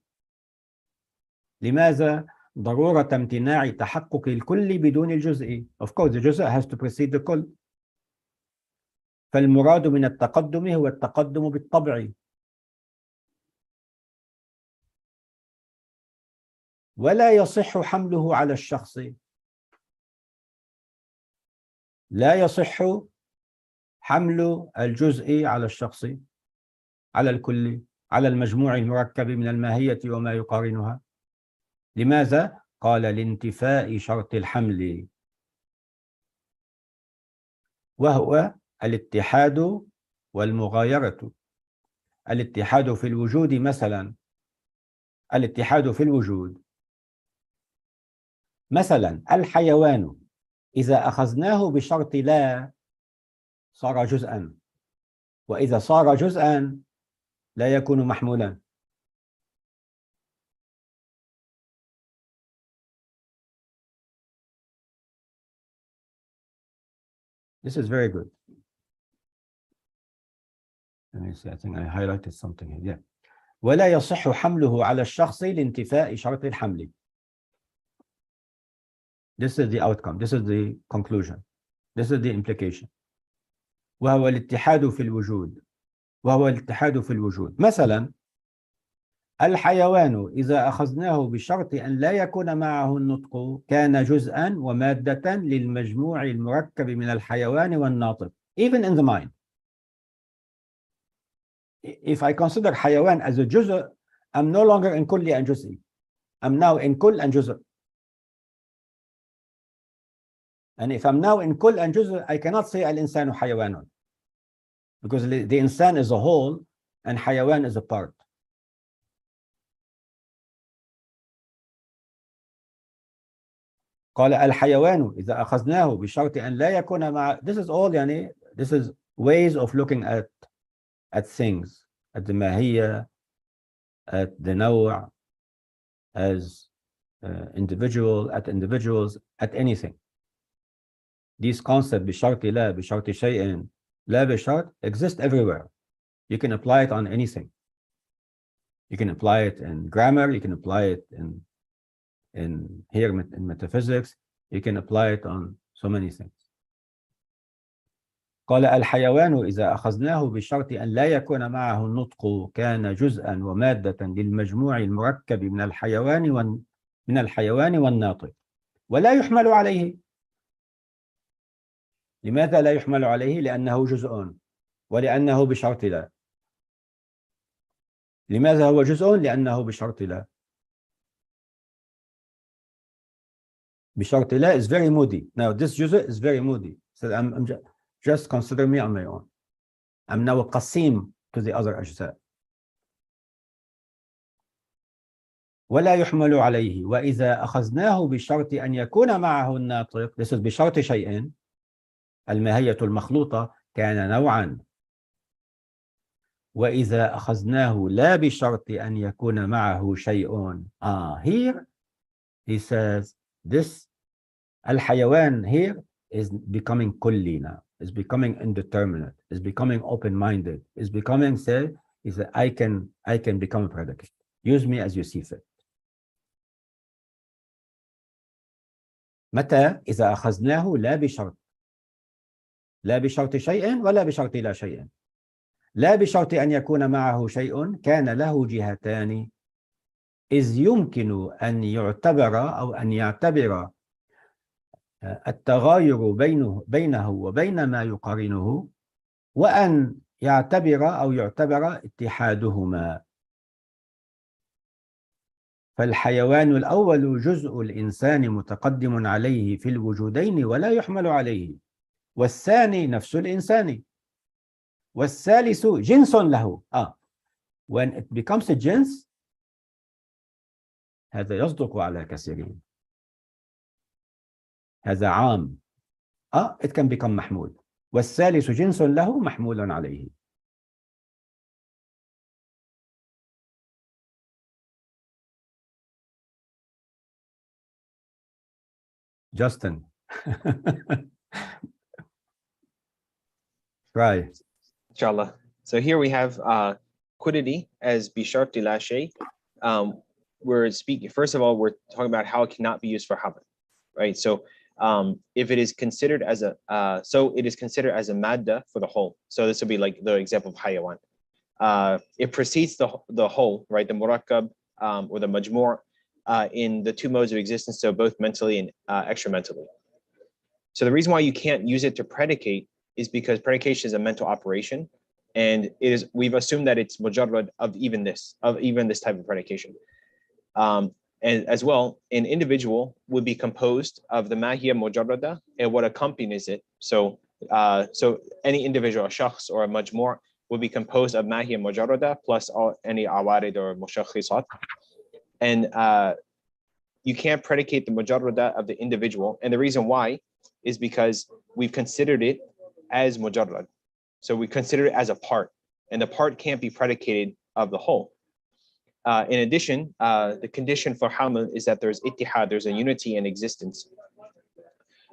لماذا؟ ضرورة امتناع تحقق الكل بدون الجزء. Of course, the جزء has to precede the كل. فالمراد من التقدم هو التقدم بالطبع. ولا يصح حمله على الشخص. لا يصح حمل الجزء على الشخص، على الكل، على المجموع المركب من الماهية وما يقارنها. لماذا؟ قال لانتفاء شرط الحمل، وهو الاتحاد والمغايرة. الاتحاد في الوجود مثلا، الاتحاد في الوجود مثلا الحيوان إذا أخذناه بشرط لا صار جزءا، وإذا صار جزءا لا يكون محمولا. This is very good. Let me see, I think I highlighted something here. Yeah. ولا يصح حمله على الشخص لانتفاء شرط الحمل. This is the outcome. This is the conclusion. This is the implication. وهو الاتحاد في الوجود. مثلا الحيوان إذا أخذناه بشرط أن لا يكون معه النطق كان جزءا ومادة للمجموع المركب من الحيوان والناطق. Even in the mind. If I consider حيوان as a جزء, I'm no longer in كل and جزئي. I'm now in كل and جزء. And if I'm now in كل and جزء, I cannot say الإنسان حيوان. Because the إنسان is a whole and حيوان is a part. قال الحيوان إذا أخذناه بشرط أن لا يكون مع. This is all يعني, this is ways of looking at things, at the Mahia, at the نوع, as individual, at individuals, at anything. These concepts بشرط لا, بشرط شيء, لا بشرط, exist everywhere. You can apply it on anything. You can apply it in grammar, you can apply it in here in metaphysics, you can apply it on so many things. قال الحيوان إذا أخذناه بشرط أن لا يكون معه النطق كان جزءا ومادة للمجموع المركب من الحيوان والناطق ولا يحمل عليه. لماذا لا يحمل عليه؟ لأنه جزء ولأنه بشرط لا. لماذا هو جزء؟ لأنه بشرط لا. بشرط لا is very moody. Now this جزء is very moody. So I'm just consider me on my own. I'm now قسيم to the other أجزاء. ولا يحمل عليه وإذا أخذناه بشرط أن يكون معه الناطق. This is بشرط شيء. الماهية المخلوطة كان نوعا. وإذا أخذناه لا بشرط أن يكون معه شيء. Here he says this الحيوان here is becoming كلي now, is becoming indeterminate, is becoming open-minded, is becoming say, is that I can become a predicate. Use me as you see fit. متى؟ إذا أخذناه لا بشرط. لا بشرط شيء ولا بشرط لا شيء. لا بشرط أن يكون معه شيء كان له جهتان إذ يمكن أن يعتبر أو أن يعتبر التغاير بينه وبين ما يقارنه وأن يعتبر أو يعتبر اتحادهما. فالحيوان الأول جزء الإنسان متقدم عليه في الوجودين ولا يحمل عليه، والثاني نفس الإنسان، والثالث جنس له. When it becomes a جنس هذا يصدق على كثيرين. هذا عام. It can become محمول. والثالث جنس له محمول عليه. Justin. Right. Inshallah. So here we have quiddity as bisharti la shay. We're speaking, first of all, we're talking about how it cannot be used for haml, right? So if it is considered as a madda for the whole. So this would be like the example of hayawan. It precedes the whole, right? The murakkab or the majmur in the two modes of existence, so both mentally and extra mentally. So the reason why you can't use it to predicate is because predication is a mental operation, and we've assumed that it's mujarrad of even this type of predication. And as well, an individual would be composed of the mahia mujarrada and what accompanies it. So any individual, a shakhs or a majmur, would be composed of mahia mujarrada plus any awarid or mushakhisat. And you can't predicate the mujarrada of the individual. And the reason why is because we've considered it as mujarrad. So we consider it as a part, and the part can't be predicated of the whole. In addition, the condition for haml is that there's ittihad, there's a unity in existence.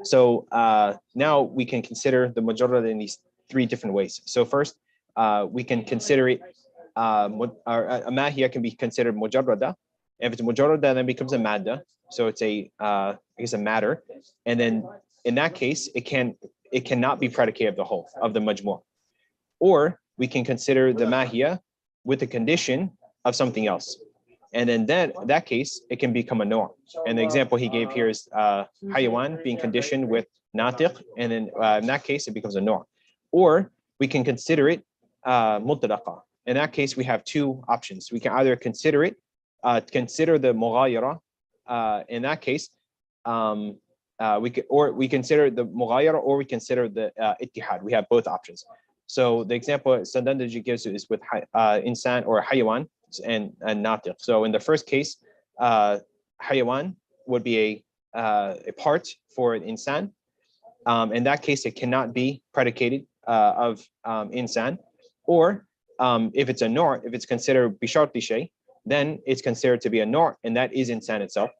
So now we can consider the mujarrad in these three different ways. So first, we can consider it, a mahia can be considered mujarrada. If it's mujarrada, then it becomes a madda. So it's a matter. And then in that case, it cannot be predicated of the whole, of the majmur. Or we can consider the mahia with the condition of something else. And then that case, it can become a norm. And the example he gave here is hayawan being conditioned with natiq, and then in that case, it becomes a norm. Or we can consider it mutlaqa. In that case, we have two options. We can either consider it, consider the mughayara. In that case, we consider the mughayara, or we consider the ittihad. We have both options. So the example Sandandaji gives is with insan or hayawan and natiq. So in the first case, hayawan would be a part for an insan. In that case, it cannot be predicated of insan. Or if it's a nor, if it's considered bisharti shay, then it's considered to be a nor, and that is insan itself.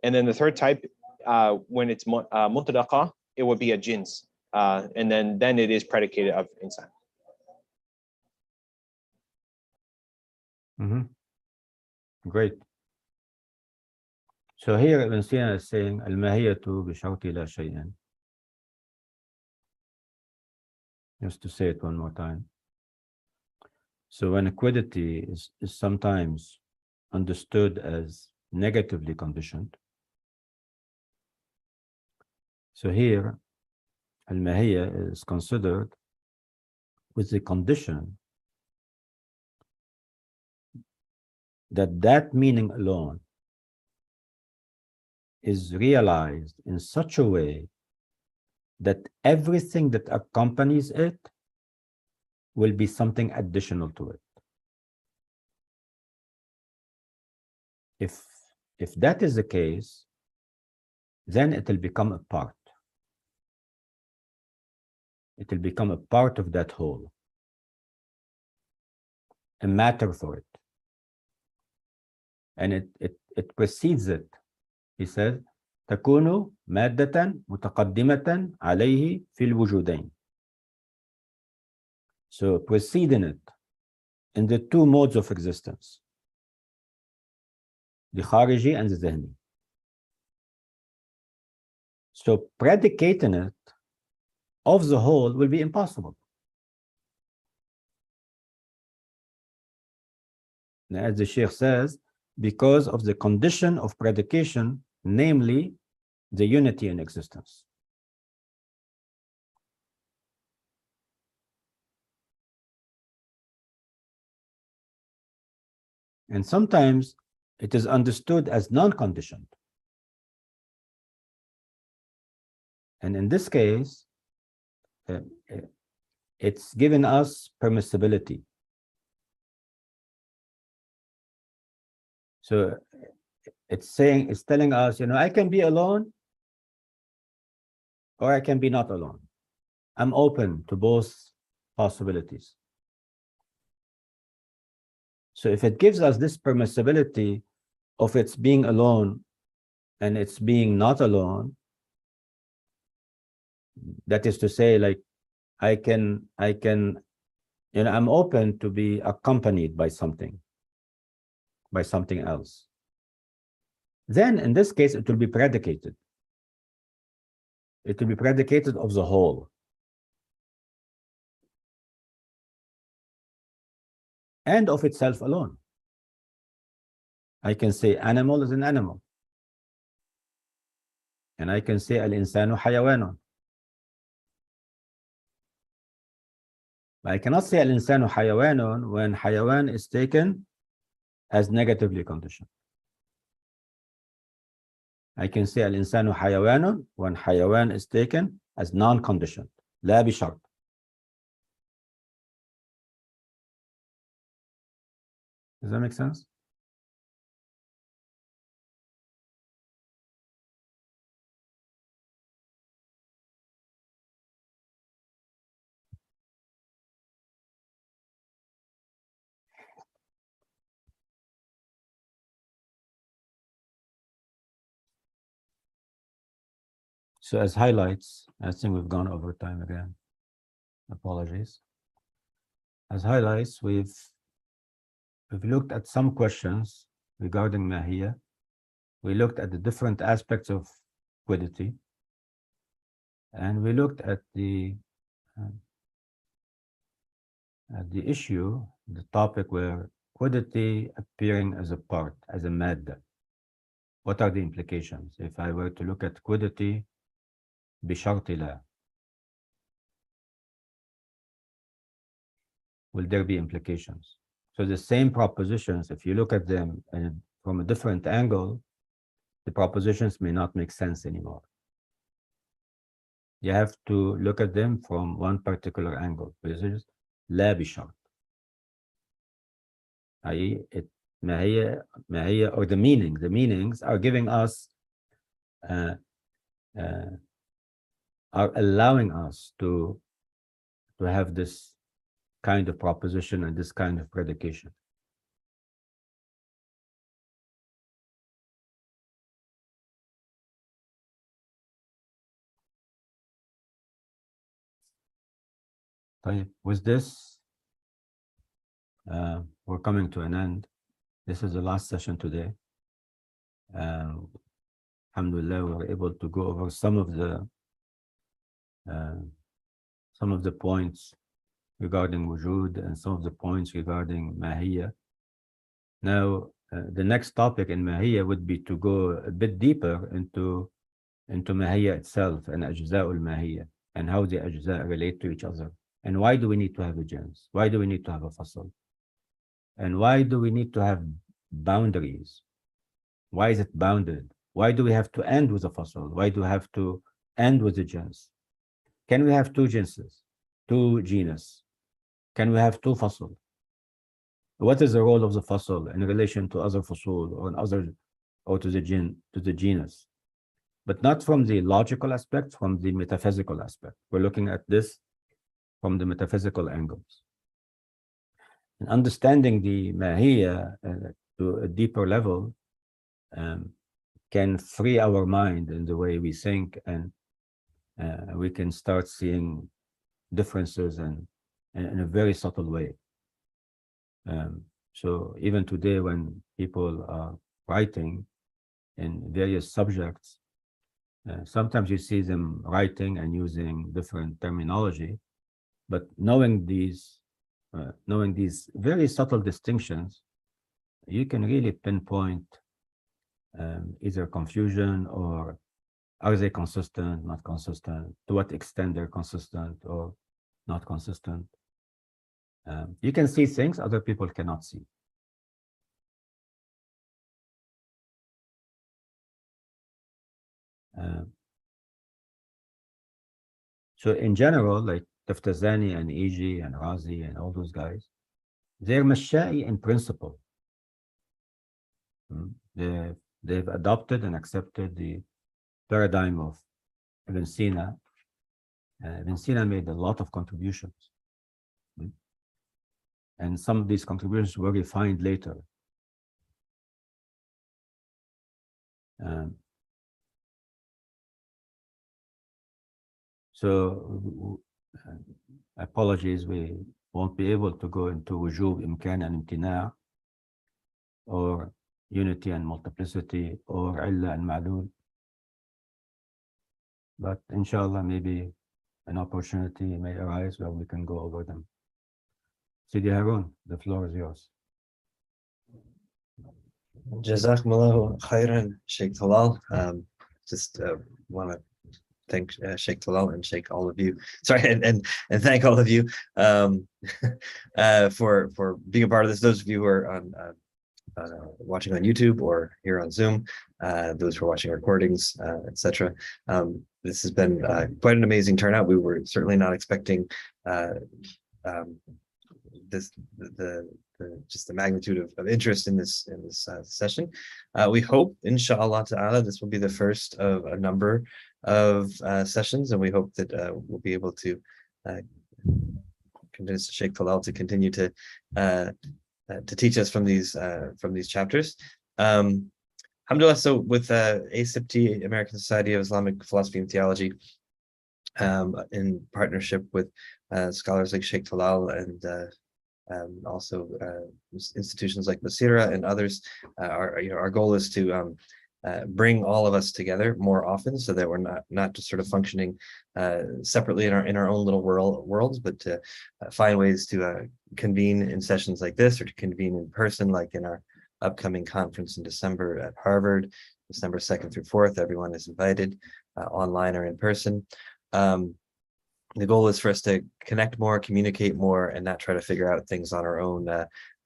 And then the third type, when it's mutlaqa, it would be a jins, and then it is predicated of insan. Great. So here Ibn Sina is saying al-mahiyatu bi-sharti la shay'an. Just to say it one more time. So when quiddity is sometimes understood as negatively conditioned, so here al-mahiyya is considered with the condition that meaning alone is realized in such a way that everything that accompanies it will be something additional to it. If that is the case, then it will become a part. It will become a part of that whole, a matter for it. And it precedes it. He says, تكون مادة متقدمة عليه في الوجودين. So preceding it in the two modes of existence, the khariji and the zihni. So predicating it of the whole will be impossible. Now, as the Sheikh says, because of the condition of predication, namely the unity in existence. And sometimes it is understood as non-conditioned. And in this case, it's given us permissibility. So it's telling us, I can be alone or I can be not alone. I'm open to both possibilities. So if it gives us this permissibility of its being alone and its being not alone, that is to say, like, I'm open to be accompanied by something else. Then in this case, it will be predicated. It will be predicated of the whole. And of itself alone. I can say animal is an animal. And I can say al-insanu hayawanun. I cannot say al-insanu hayawanun when hayawan is taken as negatively conditioned. I can say al-insanu hayawanun when hayawan is taken as non-conditioned. La bishart. Does that make sense? So as highlights, I think we've gone over time again. Apologies. As highlights, we've looked at some questions regarding Mahia. We looked at the different aspects of quiddity. And we looked at the issue, the topic where quiddity appearing as a part, as a madda. What are the implications? If I were to look at quiddity, بشرط لا, will there be implications? So the same propositions, if you look at them from a different angle, the propositions may not make sense anymore. You have to look at them from one particular angle, which is لا بشرط. Mahia, or the meanings are giving us, are allowing us to have this kind of proposition and this kind of predication. With this, we're coming to an end. This is the last session today. Alhamdulillah, we were able to go over some of the points regarding wujud and some of the points regarding Mahia. Now, the next topic in Mahia would be to go a bit deeper into Mahia itself and Ajza'ul Mahia and how the Ajza' relate to each other. And why do we need to have a jins? Why do we need to have a fasl? And why do we need to have boundaries? Why is it bounded? Why do we have to end with a fasl? Why do we have to end with a jins? Can we have two jinses, two genus? Can we have two fasl? What is the role of the fasl in relation to other fasul or to the genus? But not from the logical aspect, from the metaphysical aspect. We're looking at this from the metaphysical angles. And understanding the Mahia to a deeper level can free our mind in the way we think, and we can start seeing differences in a very subtle way. So even today, when people are writing in various subjects, sometimes you see them writing and using different terminology, but knowing these very subtle distinctions, you can really pinpoint either confusion, or are they consistent, not consistent, to what extent they're consistent or not consistent. You can see things other people cannot see. So in general, like Taftazani and Iji and Razi and all those guys, they're Mashai in principle. They've adopted and accepted the paradigm of Ibn Sina. Ibn Sina made a lot of contributions. And some of these contributions were refined later. So apologies, we won't be able to go into wujub, imkan and imtina', or unity and multiplicity, or illa and ma'lul. But inshallah, maybe an opportunity may arise where we can go over them. Sidi Harun, the floor is yours. Jazakumullahu khairan, Sheikh Talal. Just want to thank Sheikh Talal and Sheikh all of you. Sorry, and thank all of you for being a part of this. Those of you who are on watching on YouTube or here on Zoom, those who are watching recordings, etc. This has been quite an amazing turnout. We were certainly not expecting just the magnitude of interest in this session. We hope, inshallah ta'ala, this will be the first of a number of sessions, and we hope that we'll be able to convince Sheikh Talal to continue to teach us from these chapters. Alhamdulillah, so with ASIPT, American Society of Islamic Philosophy and Theology, in partnership with scholars like Sheikh Talal and also institutions like Masira and others, our goal is to bring all of us together more often, so that we're not just sort of functioning separately in our own little worlds, but to find ways to convene in sessions like this, or to convene in person, like in our upcoming conference in December at Harvard, December 2nd through 4th. Everyone is invited, online or in person. The goal is for us to connect more, communicate more, and not try to figure out things on our own.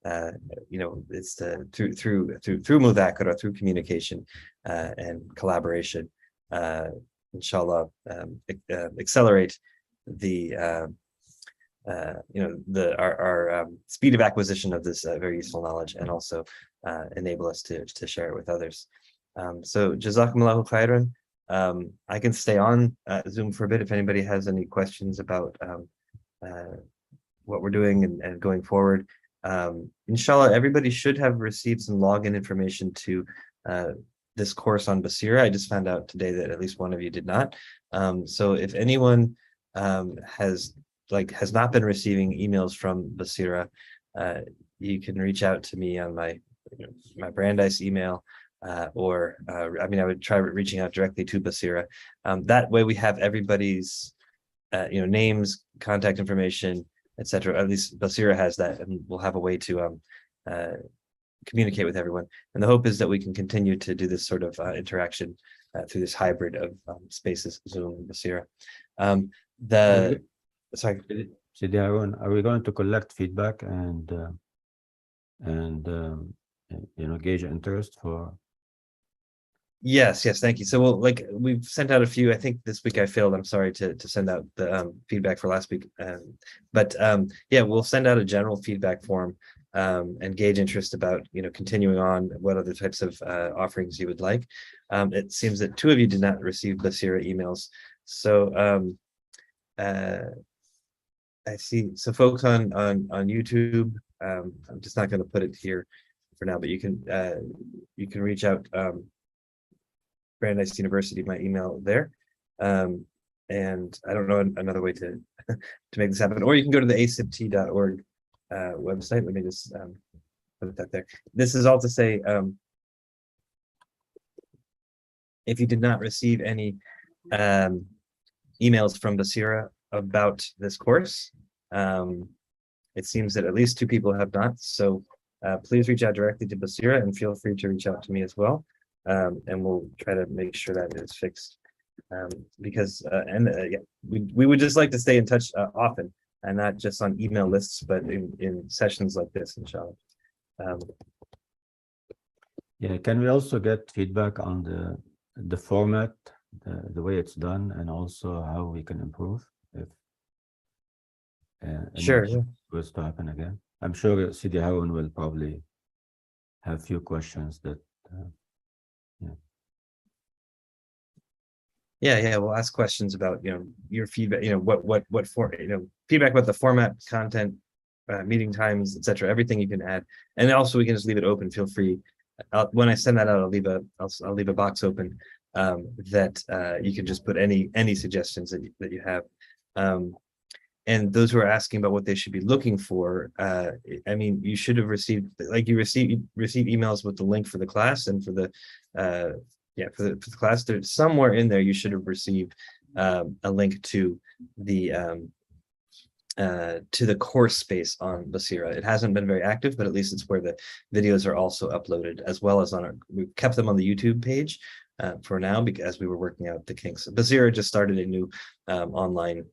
It's through mudhakara, through communication and collaboration, inshallah, accelerate the our speed of acquisition of this very useful knowledge, and also enable us to share it with others. So jazakumullahu khairan. I can stay on Zoom for a bit if anybody has any questions about what we're doing and going forward. Inshallah, everybody should have received some login information to this course on Basira. I just found out today that at least one of you did not. So if anyone has not been receiving emails from Basira, you can reach out to me on my Brandeis email, or I would try reaching out directly to Basira. That way we have everybody's names, contact information, etc. At least Basira has that, and we'll have a way to communicate with everyone. And the hope is that we can continue to do this sort of interaction through this hybrid of spaces, Zoom and Basira. Sorry, Sidi Harun, are we going to collect feedback and gauge interest for? Yes, thank you. So we've sent out a few. I think this week I failed. I'm sorry to send out the feedback for last week. But we'll send out a general feedback form and gauge interest about continuing on, what other types of offerings you would like. It seems that 2 of you did not receive Basira emails. So I see. So folks on YouTube, I'm just not going to put it here for now, but you can reach out. Brandeis University, my email there, and I don't know another way to make this happen. Or you can go to the acipt.org website. Let me just put that there. This is all to say, if you did not receive any emails from Basira about this course, it seems that at least 2 people have not. So please reach out directly to Basira, and feel free to reach out to me as well. And we'll try to make sure that is fixed, because we would just like to stay in touch often, and not just on email lists, but in sessions like this, inshallah. Can we also get feedback on the format, the way it's done, and also how we can improve if sure was to happen again? I'm sure Sidi Harun will probably have few questions that we'll ask questions about your feedback, what for feedback about the format, content, meeting times, etc. Everything you can add, and also we can just leave it open. Feel free. When I send that out, I'll leave a box open that you can just put any suggestions that you have. And those who are asking about what they should be looking for, you should have received, you receive emails with the link for the class and for the for the class. There's somewhere in there you should have received a link to the course space on Basira. It hasn't been very active, but at least it's where the videos are also uploaded, as well as we've kept them on the YouTube page for now, because we were working out the kinks. Basira just started a new online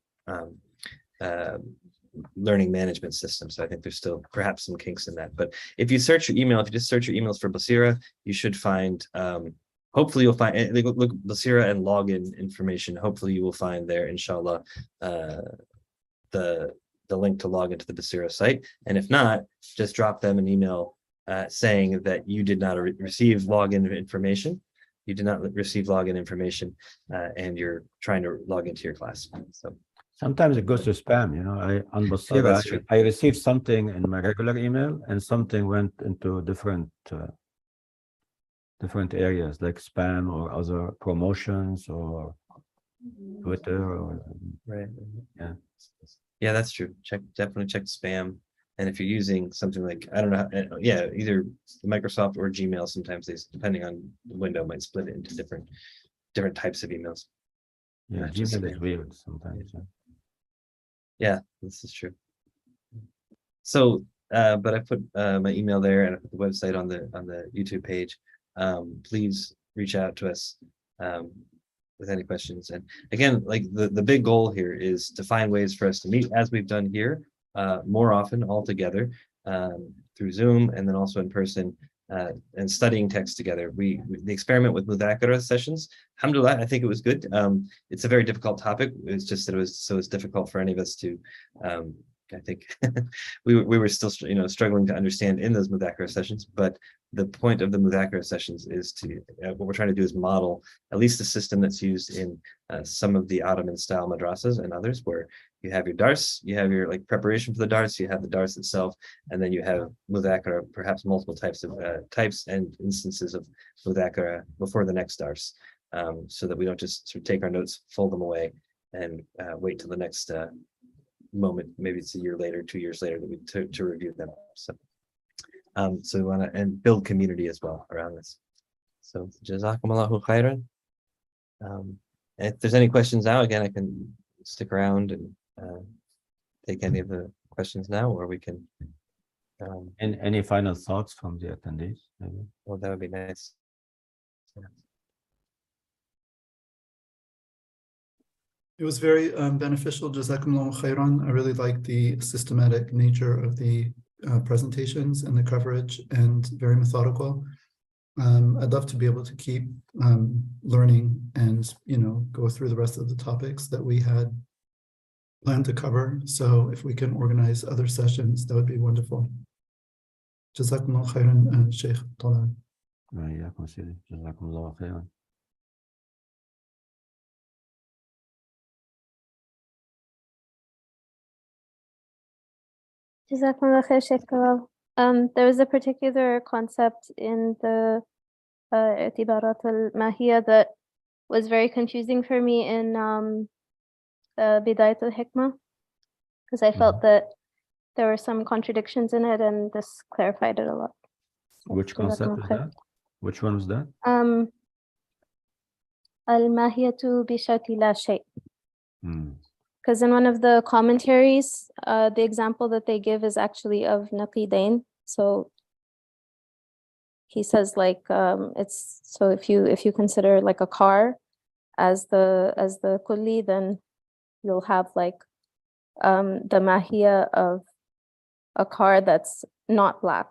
learning management system, so I think there's still perhaps some kinks in that. But if you search your email, if you just search your emails for Basira, you should find, hopefully you'll find, look Basira and login information. Hopefully you will find there, inshallah, the link to log into the Basira site. And if not, just drop them an email saying that you did not receive login information. You did not receive login information, and you're trying to log into your class. So sometimes it goes to spam. On Basira, I received something in my regular email, and something went into different areas, like spam or other promotions or Twitter. Or right. Yeah, that's true. Definitely check spam. And if you're using something like, I don't know, yeah, either Microsoft or Gmail, sometimes they, depending on the window, might split it into different types of emails. Yeah, Not just Gmail is spam. weird sometimes. Yeah. Yeah, this is true. So, but I put my email there, and I put the website on the YouTube page. Please reach out to us with any questions. And again, like the big goal here is to find ways for us to meet, as we've done here, more often all together through Zoom, and then also in person, and studying text together. The experiment with Mudhakara sessions, alhamdulillah, I think it was good. It's a very difficult topic. It's just that it's difficult for any of us to I think we were still struggling to understand in those Mudhakara sessions, but the point of the Mudhakara sessions is to what we're trying to do is model at least the system that's used in some of the Ottoman style madrasas and others, where you have your dars, you have your preparation for the dars, you have the dars itself, and then you have Mudhakara, perhaps multiple types and instances of Mudhakara before the next dars, so that we don't just sort of take our notes, fold them away, and wait till the next moment, maybe it's a year later, 2 years later, that we to review them. So we want to and build community as well around this. So jazakumullahu khairan. If there's any questions now, again, I can stick around and take any of the questions now, or we can. And any final thoughts from the attendees? Maybe? Well, that would be nice. Yeah. It was very beneficial. Jazakumullahu khairan. I really like the systematic nature of the presentations and the coverage, and very methodical. I'd love to be able to keep learning and go through the rest of the topics that we had planned to cover. So if we can organize other sessions, that would be wonderful. Jazakumullahu khairan, Sheikh Talal. Jazakumullahu khairan. Jazakumullah khair, Sheikh Talal. There was a particular concept in the i'tibarat al-Mahia that was very confusing for me in Bidayat al-Hikmah, because I felt that there were some contradictions in it, and this clarified it a lot. Which concept is that? Which one was that? Al-Mahiyatu bi sharti la shay. Because in one of the commentaries, the example that they give is actually of naqidain. So he says it's so if you consider like a car as the kulli, then you'll have the mahia of a car that's not black,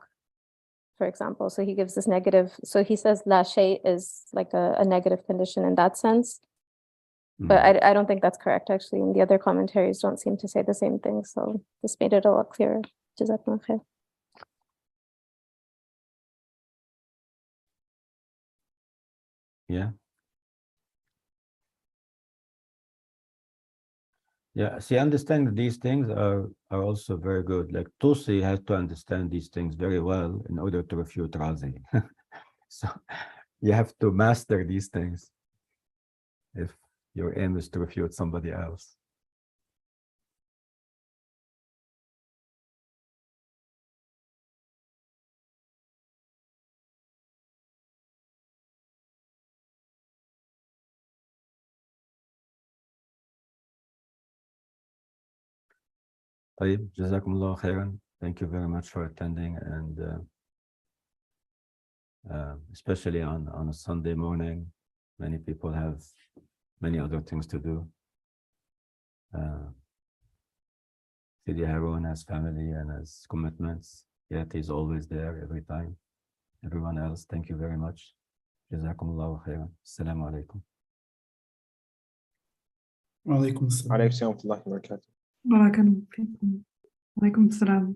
for example. So he gives this negative. So he says la shay is like a negative condition in that sense. But I don't think that's correct, actually. And the other commentaries don't seem to say the same thing. So this made it a lot clearer. Jazakumullah khair. Yeah. Yeah. See, understanding these things are also very good. Like Tusi has to understand these things very well in order to refute Razi. So you have to master these things if your aim is to refute somebody else. طيب, Jazakumullah khairan. Thank you very much for attending, and especially on a Sunday morning, many people have many other things to do. Sidi Harun has family and has commitments, yet he's always there every time. Everyone else, thank you very much. Jazakumullahu khairan. Assalamu alaikum. Wa alaikum assalam. Alaikum salam wa rahmatullahi wa barakatuh. بارك الله فيكم. وعليكم السلام.